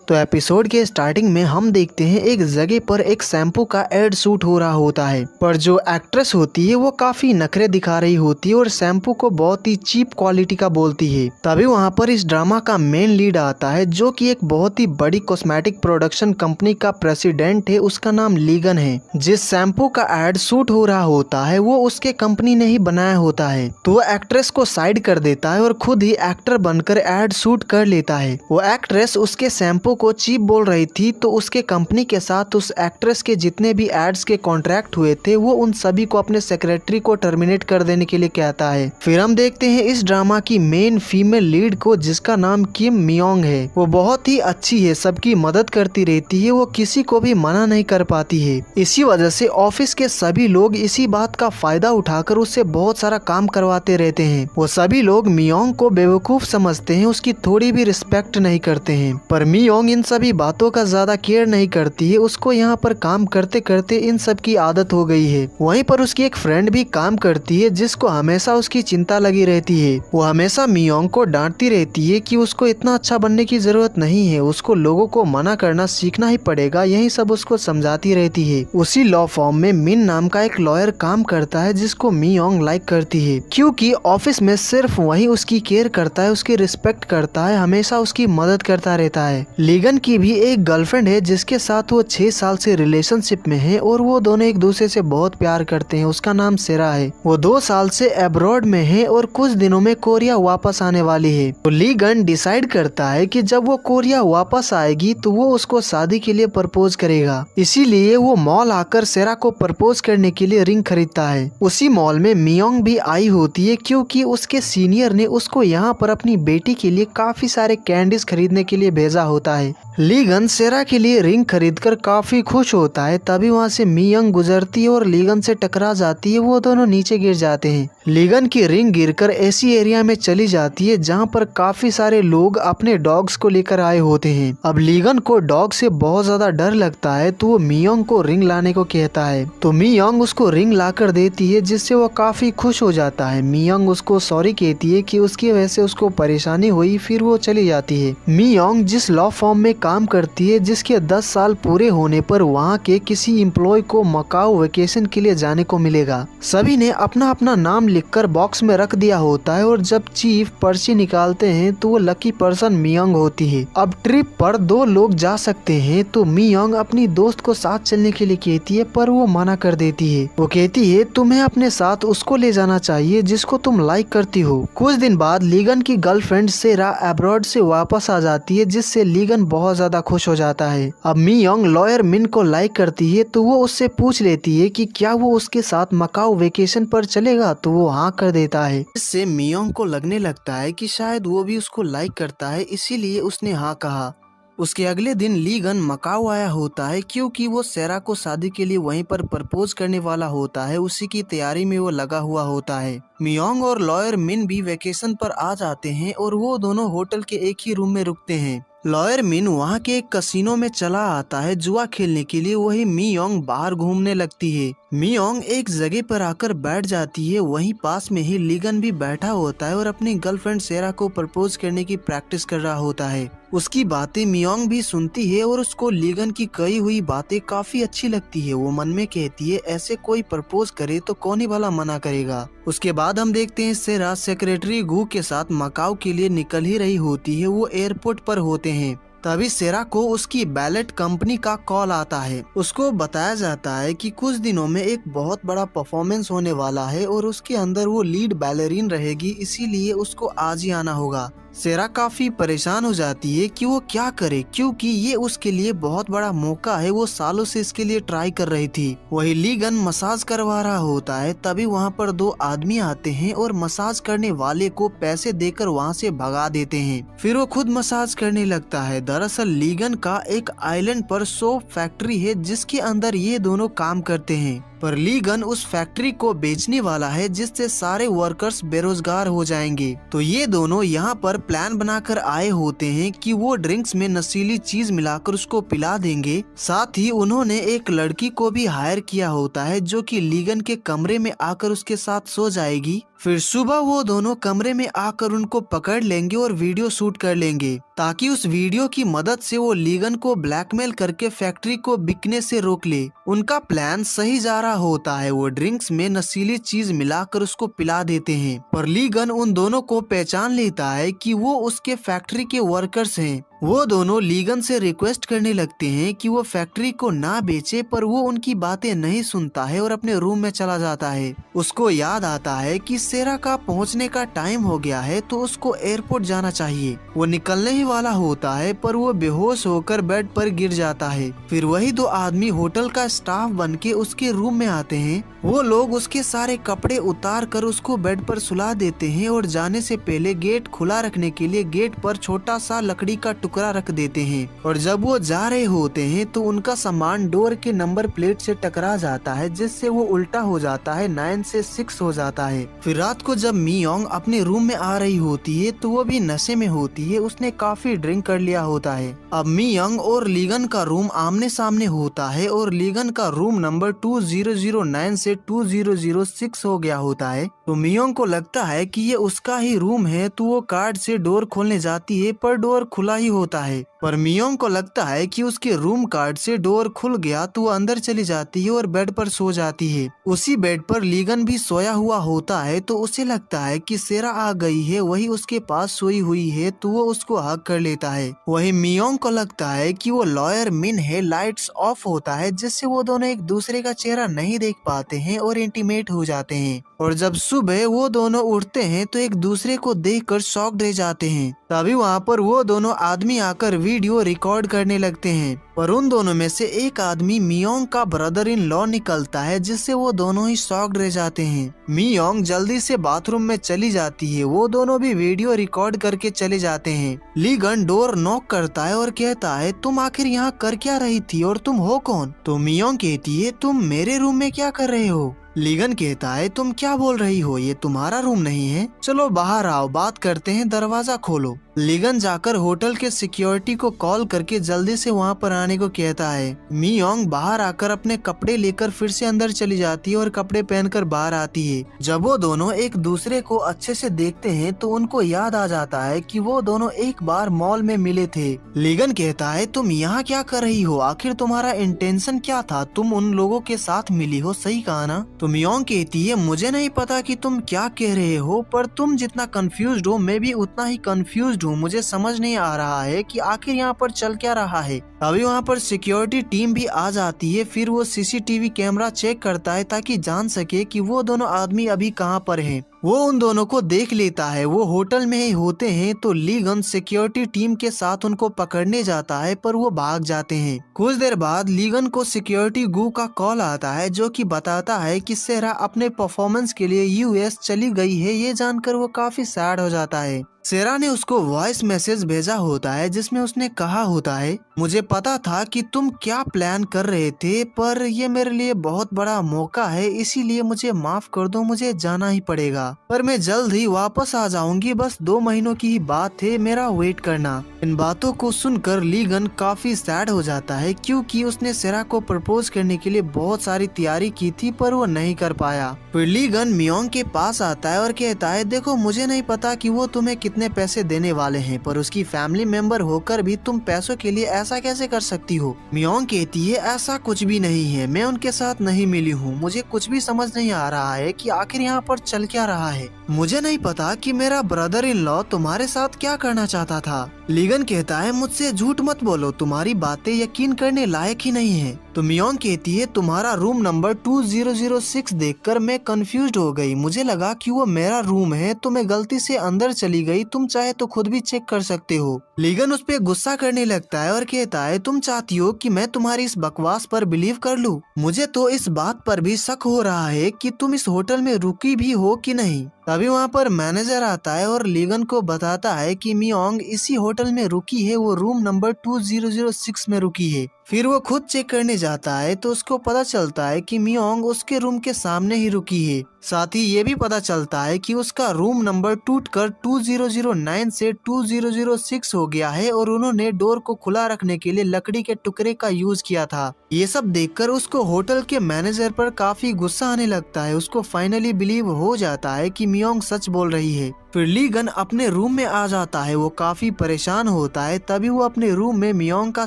तो एपिसोड के स्टार्टिंग में हम देखते हैं एक जगह पर एक शैम्पू का एड शूट हो रहा होता है, पर जो एक्ट्रेस होती है वो काफी नखरे दिखा रही होती है और शैम्पू को बहुत ही चीप क्वालिटी का बोलती है। तभी वहाँ पर इस ड्रामा का मेन लीड आता है जो कि एक बहुत ही बड़ी कॉस्मेटिक प्रोडक्शन कंपनी का प्रेसिडेंट है, उसका नाम लीगन है। जिस शैम्पू का एड शूट हो रहा होता है वो उसके कंपनी ने ही बनाया होता है, तो वो एक्ट्रेस को साइड कर देता है और खुद ही एक्टर बनकर एड शूट कर लेता है। वो एक्ट्रेस उसके शैम्पू को चीप बोल रही थी, तो उसके कंपनी के साथ उस एक्ट्रेस के जितने भी एड्स के कॉन्ट्रैक्ट हुए थे वो उन सभी को अपने सेक्रेटरी को टर्मिनेट कर देने के लिए कहता है। फिर हम देखते हैं इस ड्रामा की मेन फीमेल लीड को, जिसका नाम किम मियोंग है। वो बहुत ही अच्छी है, सबकी मदद करती रहती है, वो किसी को भी मना नहीं कर पाती है। इसी वजह से ऑफिस के सभी लोग इसी बात का फायदा उठाकर उससे बहुत सारा काम करवाते रहते हैं। वो सभी लोग मियोंग को बेवकूफ समझते हैं, उसकी थोड़ी भी रिस्पेक्ट नहीं करते हैं। पर मियोंग इन सभी बातों का ज्यादा केयर नहीं करती है, उसको यहाँ पर काम करते करते इन सब की आदत हो गई है। वहीं पर उसकी एक फ्रेंड भी काम करती है जिसको हमेशा उसकी चिंता लगी रहती है। वो हमेशा मियोंग को डांटती रहती है कि उसको इतना अच्छा बनने की जरूरत नहीं है, उसको लोगों को मना करना सीखना ही पड़ेगा, यही सब उसको समझाती रहती है। उसी लॉ फॉर्म में मिन नाम का एक लॉयर काम करता है जिसको मियोंग लाइक करती है, क्योंकि ऑफिस में सिर्फ वही उसकी केयर करता है, उसकी रिस्पेक्ट करता है, हमेशा उसकी मदद करता रहता है। लीगन की भी एक गर्लफ्रेंड है जिसके साथ वो 6 साल से रिलेशनशिप में है और वो दोनों एक दूसरे से बहुत प्यार करते हैं, उसका नाम सेरा है। वो 2 साल से अब्रॉड में है और कुछ दिनों में कोरिया वापस आने वाली है। तो लीगन डिसाइड करता है कि जब वो कोरिया वापस आएगी तो वो उसको शादी के लिए प्रपोज करेगा, इसीलिए वो मॉल आकर सेरा को प्रपोज करने के लिए रिंग खरीदता है। उसी मॉल में मियोंग भी आई होती है क्योंकि उसके सीनियर ने उसको यहाँ पर अपनी बेटी के लिए काफी सारे कैंडीज खरीदने के लिए भेजा होता है। लीगन सेरा के लिए रिंग खरीदकर काफी खुश होता है, तभी वहाँ से मियोंग गुजरती है और लीगन से टकरा जाती है, वो दोनों नीचे गिर जाते हैं। लीगन की रिंग गिरकर ऐसी एरिया में चली जाती है जहाँ पर काफी सारे लोग अपने डॉग्स को लेकर आए होते हैं। अब लीगन को डॉग से बहुत ज्यादा डर लगता है, तो वो मियोंग को रिंग लाने को कहता है, तो मियोंग उसको रिंग लाकर देती है जिससे वो काफी खुश हो जाता है। मियोंग उसको सॉरी कहती है कि उसकी वजह से उसको परेशानी हुई, फिर वो चली जाती है। मियोंग जिस लॉ फॉर्म में काम करती है जिसके 10 साल पूरे होने पर वहाँ के किसी एम्प्लॉय को मकाऊ वेकेशन के लिए जाने को मिलेगा। सभी ने अपना अपना नाम लिखकर बॉक्स में रख दिया होता है और जब चीफ पर्ची निकालते हैं तो वो लकी पर्सन मियोंग होती है। अब ट्रिप पर 2 लोग जा सकते हैं, तो मियोंग अपनी दोस्त को साथ चलने के लिए कहती है, पर वो मना कर देती है। वो कहती है तुम्हें अपने साथ उसको ले जाना चाहिए जिसको तुम लाइक करती हो। कुछ दिन बाद लीगन की गर्लफ्रेंड सेरा अब्रॉड से वापस आ जाती है, जिससे लीगन बहुत ज्यादा खुश हो जाता है। अब मियोंग लॉयर मिन को लाइक करती है, तो वो उससे पूछ लेती है कि क्या वो उसके साथ मकाऊ वेकेशन पर चलेगा, तो वो हाँ कर देता है। इससे मियोंग को लगने लगता है कि शायद वो भी उसको लाइक करता है, इसीलिए उसने हाँ कहा। उसके अगले दिन लीगन मकाऊ आया होता है क्योंकि वो सेरा को शादी के लिए वहीं पर प्रपोज करने वाला होता है, उसी की तैयारी में वो लगा हुआ होता है। मियोंग और लॉयर मिन भी वेकेशन पर आ जाते हैं और वो दोनों होटल के एक ही रूम में रुकते हैं। लॉयर मिन वहाँ के एक कसिनो में चला आता है जुआ खेलने के लिए, वही मियोंग बाहर घूमने लगती है। मियोंग एक जगह पर आकर बैठ जाती है, वहीं पास में ही लीगन भी बैठा होता है और अपनी गर्लफ्रेंड सेरा को प्रपोज करने की प्रैक्टिस कर रहा होता है। उसकी बातें मियोंग भी सुनती है और उसको लीगन की कही हुई बातें काफी अच्छी लगती है। वो मन में कहती है ऐसे कोई प्रपोज करे तो कौन ही भला मना करेगा। उसके बाद हम देखते हैं सेरा सेक्रेटरी गू के साथ मकाऊ के लिए निकल ही रही होती है, वो एयरपोर्ट पर होते हैं। तभी सेरा को उसकी बैलेट कंपनी का कॉल आता है। उसको बताया जाता है कि कुछ दिनों में एक बहुत बड़ा परफॉर्मेंस होने वाला है और उसके अंदर वो लीड बैलरीन रहेगी, इसीलिए उसको आज ही आना होगा। सेरा काफी परेशान हो जाती है कि वो क्या करे, क्योंकि ये उसके लिए बहुत बड़ा मौका है, वो सालों से इसके लिए ट्राई कर रही थी। वही लीगन मसाज करवा रहा होता है, तभी वहाँ पर 2 आदमी आते हैं और मसाज करने वाले को पैसे देकर वहाँ से भगा देते हैं। फिर वो खुद मसाज करने लगता है। दरअसल लीगन का एक आइलैंड पर सोप फैक्ट्री है जिसके अंदर ये दोनों काम करते हैं, पर लीगन उस फैक्ट्री को बेचने वाला है जिससे सारे वर्कर्स बेरोजगार हो जाएंगे। तो ये दोनों यहाँ पर प्लान बनाकर आए होते हैं कि वो ड्रिंक्स में नशीली चीज मिलाकर उसको पिला देंगे। साथ ही उन्होंने एक लड़की को भी हायर किया होता है जो कि लीगन के कमरे में आकर उसके साथ सो जाएगी। फिर सुबह वो दोनों कमरे में आकर उनको पकड़ लेंगे और वीडियो शूट कर लेंगे ताकि उस वीडियो की मदद से वो लीगन को ब्लैकमेल करके फैक्ट्री को बिकने से रोक ले। उनका प्लान सही जा रहा होता है। वो ड्रिंक्स में नशीली चीज मिलाकर उसको पिला देते हैं, पर लीगन उन दोनों को पहचान लेता है कि वो उसके फैक्ट्री के वर्कर्स हैं। वो दोनों लीगन से रिक्वेस्ट करने लगते हैं कि वो फैक्ट्री को ना बेचे, पर वो उनकी बातें नहीं सुनता है और अपने रूम में चला जाता है। उसको याद आता है कि सेरा का पहुंचने का टाइम हो गया है तो उसको एयरपोर्ट जाना चाहिए। वो निकलने ही वाला होता है पर वो बेहोश होकर बेड पर गिर जाता है। फिर वही दो आदमी होटल का स्टाफ बनके उसके रूम में आते हैं। वो लोग उसके सारे कपड़े उतार कर उसको बेड पर सुला देते हैं और जाने से पहले गेट खुला रखने के लिए गेट पर छोटा सा लकड़ी का टुकड़ा रख देते हैं। और जब वो जा रहे होते हैं तो उनका सामान डोर के नंबर प्लेट से टकरा जाता है, जिससे वो उल्टा हो जाता है, 9 से 6 हो जाता है। फिर रात को जब मी योंग अपने रूम में आ रही होती है तो वो भी नशे में होती है। उसने काफी ड्रिंक कर लिया होता है। अब मी योंग और लीगन का रूम आमने सामने होता है और लीगन का रूम नंबर 2009 से 2006 हो गया होता है। तो मी योंग को लगता है कि ये उसका ही रूम है, तो वो कार्ड से डोर खोलने जाती है पर डोर खुला ही होता है। पर मी योंग को लगता है कि उसके रूम कार्ड से डोर खुल गया तो वो अंदर चली जाती है और बेड पर सो जाती है। उसी बेड पर लीगन भी सोया हुआ होता है तो उसे लगता है कि सेरा आ गई है, वही उसके पास सोई हुई है, तो वो उसको हग कर लेता है। वही मी योंग को लगता है कि वो लॉयर मिन है। लाइट्स ऑफ होता है जिससे वो दोनों एक दूसरे का चेहरा नहीं देख पाते हैं और इंटीमेट हो जाते हैं। और जब सुबह वो दोनों उठते हैं तो एक दूसरे को देखकर शॉक्ड रह जाते हैं। तभी वहाँ पर वो दोनों आदमी आकर वीडियो रिकॉर्ड करने लगते हैं। पर उन दोनों में से एक आदमी मी योंग का ब्रदर इन लॉ निकलता है, जिससे वो दोनों ही शॉक्ड रह जाते हैं। मी योंग जल्दी से बाथरूम में चली जाती है। वो दोनों भी वीडियो रिकॉर्ड करके चले जाते हैं। लीगन डोर नॉक करता है और कहता है, तुम आखिर यहाँ कर क्या रही थी और तुम हो कौन? तो मी योंग कहती है, तुम मेरे रूम में क्या कर रहे हो? लीगन कहता है, तुम क्या बोल रही हो, ये तुम्हारा रूम नहीं है, चलो बाहर आओ, बात करते हैं, दरवाजा खोलो। लीगन जाकर होटल के सिक्योरिटी को कॉल करके जल्दी से वहाँ पर आने को कहता है। मी योंग बाहर आकर अपने कपड़े लेकर फिर से अंदर चली जाती है और कपड़े पहनकर बाहर आती है। जब वो दोनों एक दूसरे को अच्छे से देखते हैं तो उनको याद आ जाता है कि वो दोनों एक बार मॉल में मिले थे। लीगन कहता है, तुम यहाँ क्या कर रही हो, आखिर तुम्हारा इंटेंशन क्या था, तुम उन लोगों के साथ मिली हो, सही कहा ना? तो मी योंग कहती है, मुझे नहीं पता कि तुम क्या कह रहे हो, पर तुम जितना कंफ्यूज्ड हो मैं भी उतना ही कंफ्यूज्ड हूँ। मुझे समझ नहीं आ रहा है कि आखिर यहाँ पर चल क्या रहा है। अभी वहाँ पर सिक्योरिटी टीम भी आ जाती है। फिर वो सीसीटीवी कैमरा चेक करता है ताकि जान सके कि वो दोनों आदमी अभी कहाँ पर हैं। वो उन दोनों को देख लेता है। वो होटल में ही होते हैं तो लीगन सिक्योरिटी टीम के साथ उनको पकड़ने जाता है, पर वो भाग जाते हैं। कुछ देर बाद लीगन को सिक्योरिटी गू का कॉल आता है, जो कि बताता है कि सेरा अपने परफॉर्मेंस के लिए यूएस चली गई है। ये जानकर वो काफी सैड हो जाता है। सेरा ने उसको वॉइस मैसेज भेजा होता है जिसमें उसने कहा होता है, मुझे पता था कि तुम क्या प्लान कर रहे थे, पर ये मेरे लिए बहुत बड़ा मौका है, इसीलिए मुझे माफ कर दो, मुझे जाना ही पड़ेगा, पर मैं जल्द ही वापस आ जाऊंगी, बस 2 महीनों की ही बात है, मेरा वेट करना। इन बातों को सुनकर लीगन काफी सैड हो जाता है, क्योंकि उसने सेरा को प्रपोज करने के लिए बहुत सारी तैयारी की थी पर वो नहीं कर पाया। फिर लीगन मी योंग के पास आता है और कहता है, देखो मुझे नहीं पता कि वो तुम्हें कितने पैसे देने वाले हैं, पर उसकी फैमिली मेंबर होकर भी तुम पैसों के लिए ऐसा कैसे कर सकती हो? मी योंग कहती है, ऐसा कुछ भी नहीं है, मैं उनके साथ नहीं मिली हूँ, मुझे कुछ भी समझ नहीं आ रहा है कि आखिर यहाँ पर चल क्या रहा है। मुझे नहीं पता कि मेरा ब्रदर इन लॉ तुम्हारे साथ क्या करना चाहता था। लीगन कहता है, मुझसे झूठ मत बोलो, तुम्हारी बातें यकीन करने लायक ही नहीं है। तो मी योंग कहती है, तुम्हारा रूम नंबर 2006 देखकर मैं कंफ्यूज्ड हो गई, मुझे लगा कि वो मेरा रूम है तो मैं गलती से अंदर चली गई, तुम चाहे तो खुद भी चेक कर सकते हो। लीगन उस पे गुस्सा करने लगता है और कहता है, तुम चाहती हो कि मैं तुम्हारी इस बकवास पर बिलीव कर लूं? मुझे तो इस बात पर भी शक हो रहा है कि तुम इस होटल में रुकी भी हो कि नहीं। तभी वहाँ पर मैनेजर आता है और लीगन को बताता है कि मी योंग इसी होटल में रुकी है, वो रूम नंबर 2006 में रुकी है। फिर वो खुद चेक करने जाता है तो उसको पता चलता है कि मी योंग उसके रूम के सामने ही रुकी है। साथ ही ये भी पता चलता है कि उसका रूम नंबर टूटकर 2009 से 2006 हो गया है और उन्होंने डोर को खुला रखने के लिए लकड़ी के टुकड़े का यूज किया था। ये सब देखकर उसको होटल के मैनेजर पर काफी गुस्सा आने लगता है। उसको फाइनली बिलीव हो जाता है कि मी मियोंग सच बोल रही है। फिर लीगन अपने रूम में आ जाता है। वो काफी परेशान होता है। तभी वो अपने रूम में मियोंग का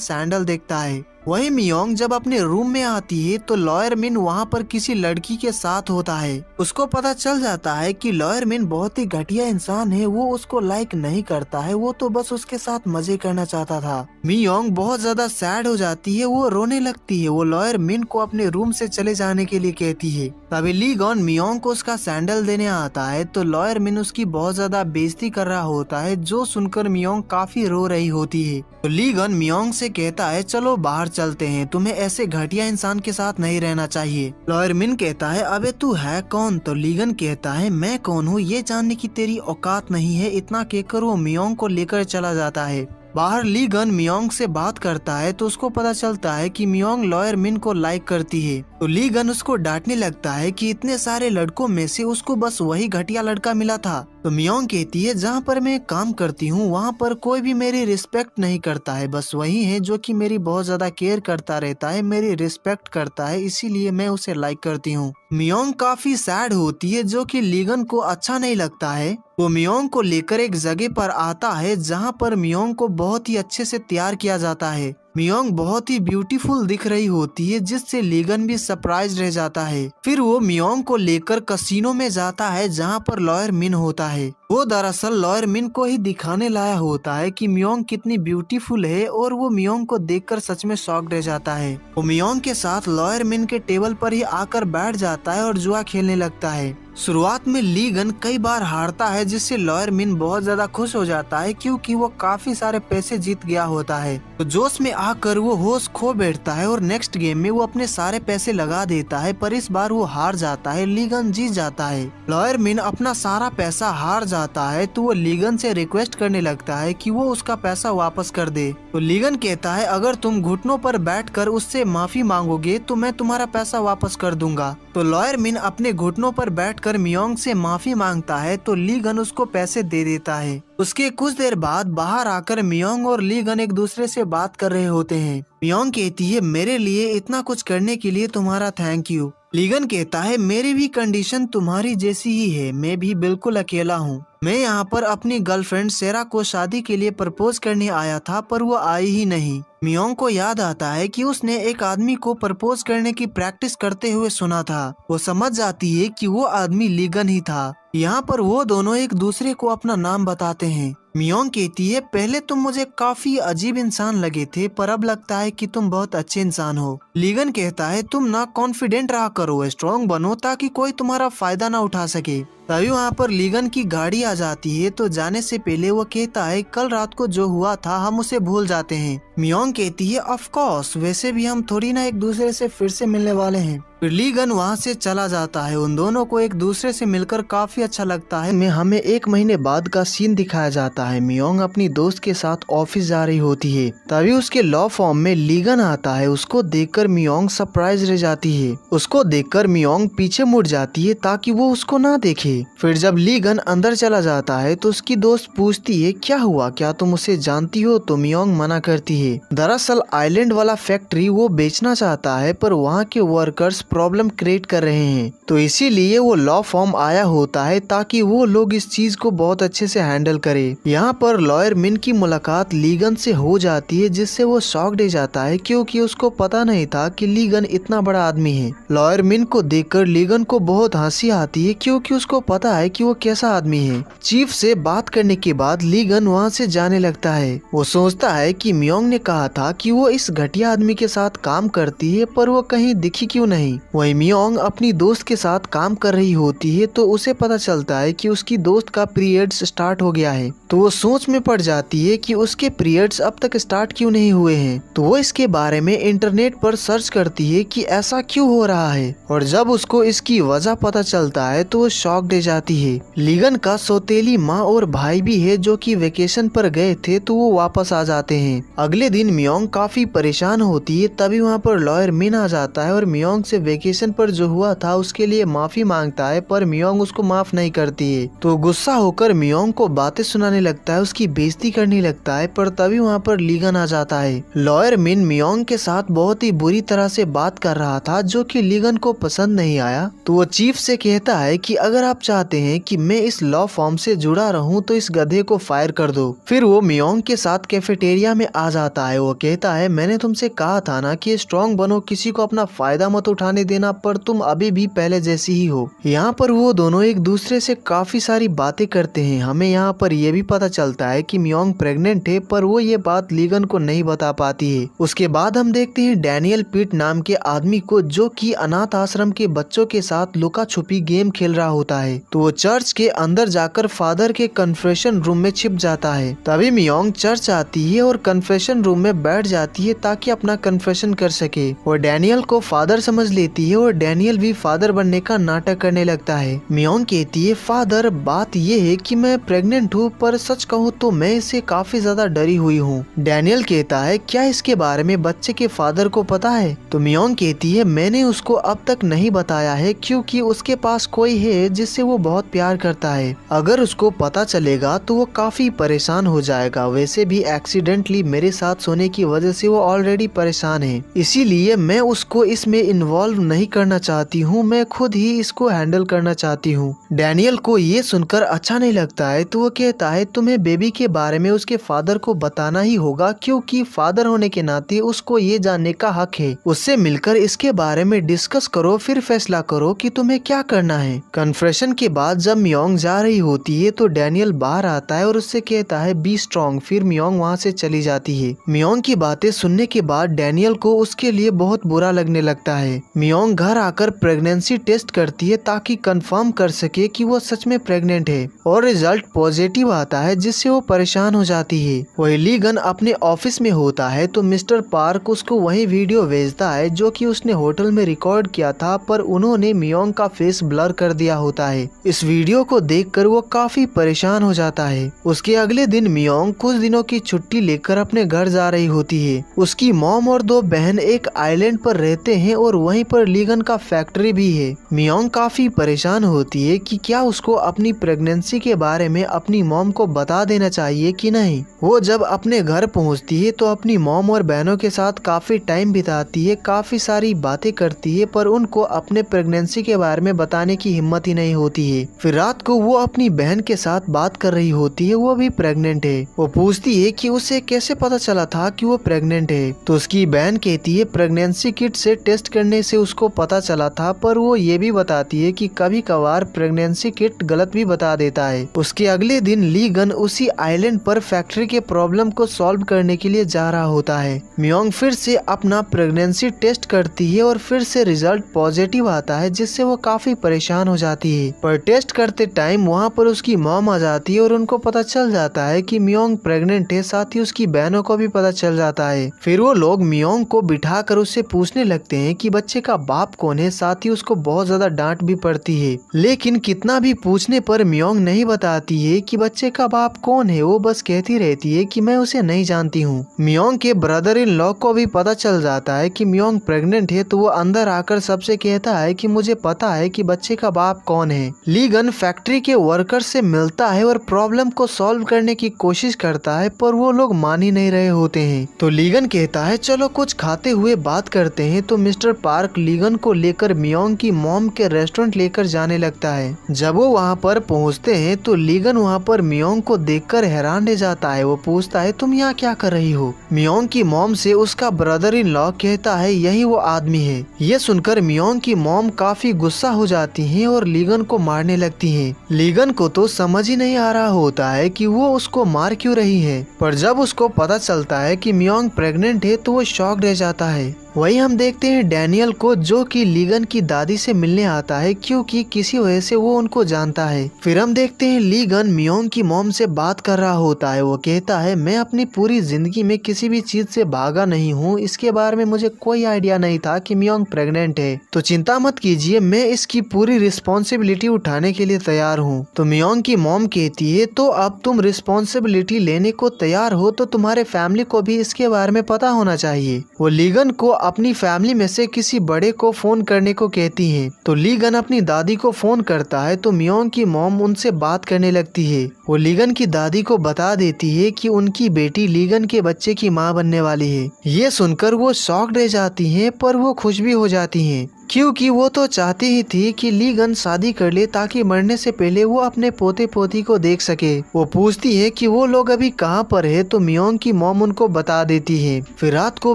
सैंडल देखता है। वही मियोंग जब अपने रूम में आती है तो लॉयर मिन वहाँ पर किसी लड़की के साथ होता है। उसको पता चल जाता है कि लॉयर मिन बहुत ही घटिया इंसान है। वो उसको लाइक नहीं करता है। वो तो बस उसके साथ मजे करना चाहता था। मियोंग बहुत ज्यादा सैड हो जाती है। वो रोने लगती है। वो लॉयर मिन को अपने रूम से चले जाने के लिए कहती है। तभी लीगन मियोंग को उसका सैंडल देने आता है तो लॉयर मिन उसकी बहुत ज्यादा बेइज्जती कर रहा होता है, जो सुनकर मियोंग काफी रो रही होती है। तो लीगन मियोंग से कहता है चलो बाहर चलते हैं, तुम्हें ऐसे घटिया इंसान के साथ नहीं रहना चाहिए। लॉयर मिन कहता है अबे तू है कौन? तो लीगन कहता है मैं कौन हूँ ये जानने की तेरी औकात नहीं है। इतना कहकर वो मियोंग को लेकर चला जाता है। बाहर लीगन मियोंग से बात करता है तो उसको पता चलता है कि मियोंग लॉयर मिन को लाइक करती है। तो लीगन उसको डांटने लगता है कि इतने सारे लड़कों में से उसको बस वही घटिया लड़का मिला था। तो मियोंग कहती है जहाँ पर मैं काम करती हूँ वहाँ पर कोई भी मेरी रिस्पेक्ट नहीं करता है, बस वही है जो कि मेरी बहुत ज्यादा केयर करता रहता है, मेरी रिस्पेक्ट करता है, इसीलिए मैं उसे लाइक करती हूँ। मियोंग काफी सैड होती है जो कि लीगन को अच्छा नहीं लगता है। वो मियोंग को लेकर एक जगह पर आता है जहाँ पर मियोंग को बहुत ही अच्छे से तैयार किया जाता है। मियोंग बहुत ही ब्यूटीफुल दिख रही होती है जिससे लीगन भी सरप्राइज रह जाता है। फिर वो मियोंग को लेकर कसिनो में जाता है जहाँ पर लॉयर मिन होता है। वो दरअसल लॉयर मिन को ही दिखाने लाया होता है कि मियोंग कितनी ब्यूटीफुल है और वो मियोंग को देखकर सच में शॉक्ड रह जाता है। वो मियोंग के साथ लॉयर मिन के टेबल पर ही आकर बैठ जाता है और जुआ खेलने लगता है। शुरुआत में लीगन कई बार हारता है जिससे लॉयर मिन बहुत ज्यादा खुश हो जाता है क्योंकि वो काफी सारे पैसे जीत गया होता है। तो जोश में आकर वो होश खो बैठता है और नेक्स्ट गेम में वो अपने सारे पैसे लगा देता है, पर इस बार वो हार जाता है। लीगन जीत जाता है। लॉयर मिन अपना सारा पैसा हार जाता है तो वो लीगन से रिक्वेस्ट करने लगता है कि वो उसका पैसा वापस कर दे। तो लीगन कहता है अगर तुम घुटनों पर बैठकर उससे माफी मांगोगे तो मैं तुम्हारा पैसा वापस कर दूंगा। तो लॉयर मिन अपने घुटनों पर बैठकर मियोंग से माफी मांगता है तो लीगन उसको पैसे दे देता है। उसके कुछ देर बाद बाहर आकर मियोंग और लीगन एक दूसरे से बात कर रहे होते हैं। मियोंग कहती है मेरे लिए इतना कुछ करने के लिए तुम्हारा थैंक यू। लीगन कहता है मेरी भी कंडीशन तुम्हारी जैसी ही है, मैं भी बिल्कुल अकेला हूँ। मैं यहाँ पर अपनी गर्लफ्रेंड सेरा को शादी के लिए प्रपोज करने आया था पर वो आई ही नहीं। मियोंग को याद आता है कि उसने एक आदमी को प्रपोज करने की प्रैक्टिस करते हुए सुना था। वो समझ जाती है कि वो आदमी लीगन ही था। यहाँ पर वो दोनों एक दूसरे को अपना नाम बताते हैं। मियोंग कहती है पहले तुम मुझे काफी अजीब इंसान लगे थे पर अब लगता है कि तुम बहुत अच्छे इंसान हो। लीगन कहता है तुम ना कॉन्फिडेंट रहा करो, स्ट्रॉन्ग बनो ताकि कोई तुम्हारा फायदा ना उठा सके। तभी वहाँ पर लीगन की गाड़ी आ जाती है तो जाने से पहले वो कहता है कल रात को जो हुआ था हम उसे भूल जाते हैं। मियोंग कहती है ऑफ कोर्स, वैसे भी हम थोड़ी ना एक दूसरे से फिर से मिलने वाले हैं। फिर लीगन वहाँ से चला जाता है। उन दोनों को एक दूसरे से मिलकर काफी अच्छा लगता है। में हमें 1 महीने बाद का सीन दिखाया जाता है। मियोंग अपनी दोस्त के साथ ऑफिस जा रही होती है। तभी उसके लॉ फॉर्म में लीगन आता है। उसको देखकर मियोंग सरप्राइज रह जाती है। उसको देखकर मियोंग पीछे मुड़ जाती है ताकि वो उसको ना देखे। फिर जब लीगन अंदर चला जाता है तो उसकी दोस्त पूछती है क्या हुआ, क्या तुम उसे जानती हो? तो मियोंग मना करती है। दरअसल आइलैंड वाला फैक्ट्री वो बेचना चाहता है पर वहाँ के वर्कर्स प्रॉब्लम क्रिएट कर रहे हैं, तो इसीलिए वो लॉ फॉर्म आया होता है ताकि वो लोग इस चीज को बहुत अच्छे से हैंडल करे। यहाँ पर लॉयर मिन की मुलाकात लीगन से हो जाती है जिससे वो शॉक्ड हो जाता है क्योंकि उसको पता नहीं था कि लीगन इतना बड़ा आदमी है। लॉयर मिन को देखकर लीगन को बहुत हंसी आती है क्योंकि उसको पता है कि वो कैसा आदमी है। चीफ से बात करने के बाद लीगन वहाँ से जाने लगता है। वो सोचता है कि मियोंग ने कहा था कि वो इस घटिया आदमी के साथ काम करती है पर वो कहीं दिखी क्यों नहीं। वही मियोंग अपनी दोस्त के साथ काम कर रही होती है तो उसे पता चलता है कि उसकी दोस्त का पीरियड्स स्टार्ट हो गया है। तो वो सोच में पड़ जाती है कि उसके पीरियड्स अब तक स्टार्ट क्यों नहीं हुए हैं। तो वो इसके बारे में इंटरनेट पर सर्च करती है कि ऐसा क्यों हो रहा है और जब उसको इसकी वजह पता चलता है तो वो शॉक्ड हो जाती है। लीगन का सौतेली माँ और भाई भी है जो कि वेकेशन पर गए थे तो वो वापस आ जाते हैं। अगले दिन मियोंग काफी परेशान होती है। तभी वहाँ पर लॉयर मिन आ जाता है और मियोंग से वेकेशन पर जो हुआ था उसके लिए माफी मांगता है, पर मियोंग उसको माफ नहीं करती है। तो गुस्सा होकर मियोंग को बातें सुनाने लगता है, उसकी बेइज्जती करने लगता है। पर तभी वहाँ पर लीगन आ जाता है। लॉयर मिन मियोंग के साथ बहुत ही बुरी तरह से बात कर रहा था, जो कि लीगन को पसंद नहीं आया। तो वो चीफ से कहता है कि अगर आप चाहते हैं कि मैं इस लॉ फॉर्म से जुड़ा रहूं तो इस गधे को फायर कर दो। फिर वो मियोंग के साथ कैफेटेरिया में आ जाता है। वो कहता है मैंने तुमसे कहा था ना कि स्ट्रॉन्ग बनो, किसी को अपना फायदा मत उठाने देना, पर तुम अभी भी पहले जैसी ही हो। यहाँ पर वो दोनों एक दूसरे से काफी सारी बातें करते हैं। हमें यहाँ पर यह भी पता चलता है कि मियोंग प्रेग्नेंट है, पर वो ये बात लीगन को नहीं बता पाती है। उसके बाद हम देखते हैं डैनियल पीट नाम के आदमी को, जो कि अनाथ आश्रम के बच्चों के साथ लुका छुपी गेम खेल रहा होता है। तो वो चर्च के अंदर जाकर फादर के कन्फेशन रूम में छिप जाता है। तभी मियोंग चर्च आती है और कन्फेशन रूम में बैठ जाती है ताकि अपना कन्फेशन कर सके। वो डैनियल को फादर समझ लेती है और डैनियल भी फादर बनने का नाटक करने लगता है। मियोंग कहती है फादर, बात ये है कि मैं प्रेग्नेंट हूँ, पर सच कहूँ तो मैं इससे काफी ज्यादा डरी हुई हूँ। डैनियल कहता है क्या इसके बारे में बच्चे के फादर को पता है? तो मियोंग कहती है मैंने उसको अब तक नहीं बताया है, क्योंकि उसके पास कोई है जिससे वो बहुत प्यार करता है। अगर उसको पता चलेगा तो वो काफी परेशान हो जाएगा। वैसे भी एक्सीडेंटली मेरे साथ सोने की वजह से वो ऑलरेडी परेशान है, इसीलिए मैं उसको इसमें इन्वॉल्व नहीं करना चाहती हूँ। मैं खुद ही इसको हैंडल करना चाहती हूँ। डैनियल को ये सुनकर अच्छा नहीं लगता है, तो वो कहता है तुम्हें बेबी के बारे में उसके फादर को बताना ही होगा, क्योंकि फादर होने के नाते उसको ये जानने का हक है। उससे मिलकर इसके बारे में डिस्कस करो, फिर फैसला करो कि तुम्हें क्या करना है। कन्फेशन के बाद जब मियोंग जा रही होती है तो डैनियल बाहर आता है और उससे कहता है बी स्ट्रॉन्ग। फिर मियोंग वहाँ से चली जाती है। मियोंग की बातें सुनने के बाद डैनियल को उसके लिए बहुत बुरा लगने लगता है। मियोंग घर आकर प्रेगनेंसी टेस्ट करती है ताकि कंफर्म कर सके कि वो सच में प्रेग्नेंट है, और रिजल्ट पॉजिटिव आता है, जिससे वो परेशान हो जाती है। वही लीगन अपने ऑफिस में होता है तो मिस्टर पार्क उसको वही वीडियो भेजता है जो कि उसने होटल में रिकॉर्ड किया था, पर उन्होंने मियोंग का फेस ब्लर कर दिया होता है। इस वीडियो को देखकर वो काफी परेशान हो जाता है। उसके अगले दिन मियोंग कुछ दिनों की छुट्टी लेकर अपने घर जा रही होती है। उसकी मॉम और दो बहन एक आइलैंड पर रहते हैं और वहीं पर लीगन का फैक्ट्री भी है। मियोंग काफी परेशान होती है कि क्या उसको अपनी प्रेगनेंसी के बारे में अपनी मॉम को बता देना चाहिए कि नहीं। वो जब अपने घर पहुंचती है तो अपनी मॉम और बहनों के साथ काफी टाइम बिताती है, काफी सारी बातें करती है, पर उनको अपने प्रेगनेंसी के बारे में बताने की हिम्मत ही नहीं होती है। फिर रात को वो अपनी बहन के साथ बात कर रही होती है, वो भी प्रेग्नेंट है। वो पूछती है कि उसे कैसे पता चला था कि वो प्रेग्नेंट है। तो उसकी बहन कहती है प्रेगनेंसी किट से टेस्ट करने से उसको पता चला था, पर वो ये भी बताती है कि कभी कभार प्रेगनेंसी किट गलत भी बता देता है। उसके अगले दिन लीगन उसी आइलैंड पर फैक्ट्री के प्रॉब्लम को सॉल्व करने के लिए जा रहा होता है। मियोंग फिर से अपना प्रेगनेंसी टेस्ट करती है और फिर से रिजल्ट पॉजिटिव आता है, जिससे वो काफी परेशान हो जाती है। पर टेस्ट करते टाइम वहाँ पर उसकी मॉम आ जाती है और उनको पता चल जाता है कि मियोंग प्रेग्नेंट है। साथ ही उसकी बहनों को भी पता चल जाता है। फिर वो लोग मियोंग को बिठाकर उससे पूछने लगते हैं कि बच्चे का बाप कौन है। साथ ही उसको बहुत ज्यादा डांट भी पड़ती है, लेकिन कितना भी पूछने पर मियोंग नहीं बताती है कि बच्चे का बाप कौन है। वो बस कहती रहती है कि मैं उसे नहीं जानती हूँ। मियोंग के ब्रदर इन लॉ को भी पता चल जाता है कि मियोंग प्रेग्नेंट है, तो वो अंदर आकर सबसे कहता है कि मुझे पता है कि बच्चे का बाप कौन है। लीगन फैक्ट्री के वर्कर से मिलता है और प्रॉब्लम को सॉल्व करने की कोशिश करता है, पर वो लोग मान ही नहीं रहे होते हैं। तो लीगन कहता है चलो कुछ खाते हुए बात करते हैं। तो मिस्टर पार्क लीगन को लेकर मियोंग की मॉम के रेस्टोरेंट लेकर जाने लगता है। जब वो वहाँ पर पहुँचते हैं तो लीगन वहाँ पर मियोंग को देखकर हैरान रह जाता है। वो पूछता है तुम यहाँ क्या कर रही हो। मियोंग की मॉम से उसका ब्रदर इन लॉ कहता है यही वो आदमी है। ये सुनकर मियोंग की मॉम काफी गुस्सा हो जाती है और लीगन को मारने लगती है। लीगन को तो समझ ही नहीं आ रहा होता है कि वो उसको मार क्यों रही है, पर जब उसको पता चलता है कि मियोंग प्रेग्नेंट है तो वो शॉक रह जाता है। वही हम देखते हैं डैनियल को, जो कि लीगन की दादी से मिलने आता है, क्योंकि किसी वजह से वो उनको जानता है। फिर हम देखते हैं लीगन मियोंग की मॉम से बात कर रहा होता है। वो कहता है मैं अपनी पूरी जिंदगी में किसी भी चीज से भागा नहीं हूँ। इसके बारे में मुझे कोई आइडिया नहीं था कि मियोंग प्रेग्नेंट है, तो चिंता मत कीजिए, मैं इसकी पूरी रिस्पॉन्सिबिलिटी उठाने के लिए तैयार हूँ। तो मियोंग की मॉम कहती है तो अब तुम रिस्पॉन्सिबिलिटी लेने को तैयार हो तो तुम्हारे फैमिली को भी इसके बारे में पता होना चाहिए। वो लीगन को अपनी फैमिली में से किसी बड़े को फोन करने को कहती हैं। तो लीगन अपनी दादी को फोन करता है तो मियोंग की मॉम उनसे बात करने लगती है। वो लीगन की दादी को बता देती है कि उनकी बेटी लीगन के बच्चे की माँ बनने वाली है। ये सुनकर वो शॉक्ड रह जाती हैं, पर वो खुश भी हो जाती हैं क्योंकि वो तो चाहती ही थी कि लीगन शादी कर ले ताकि मरने से पहले वो अपने पोते पोती को देख सके। वो पूछती है कि वो लोग अभी कहाँ पर है तो मियोंग की मॉम उनको बता देती है। फिर रात को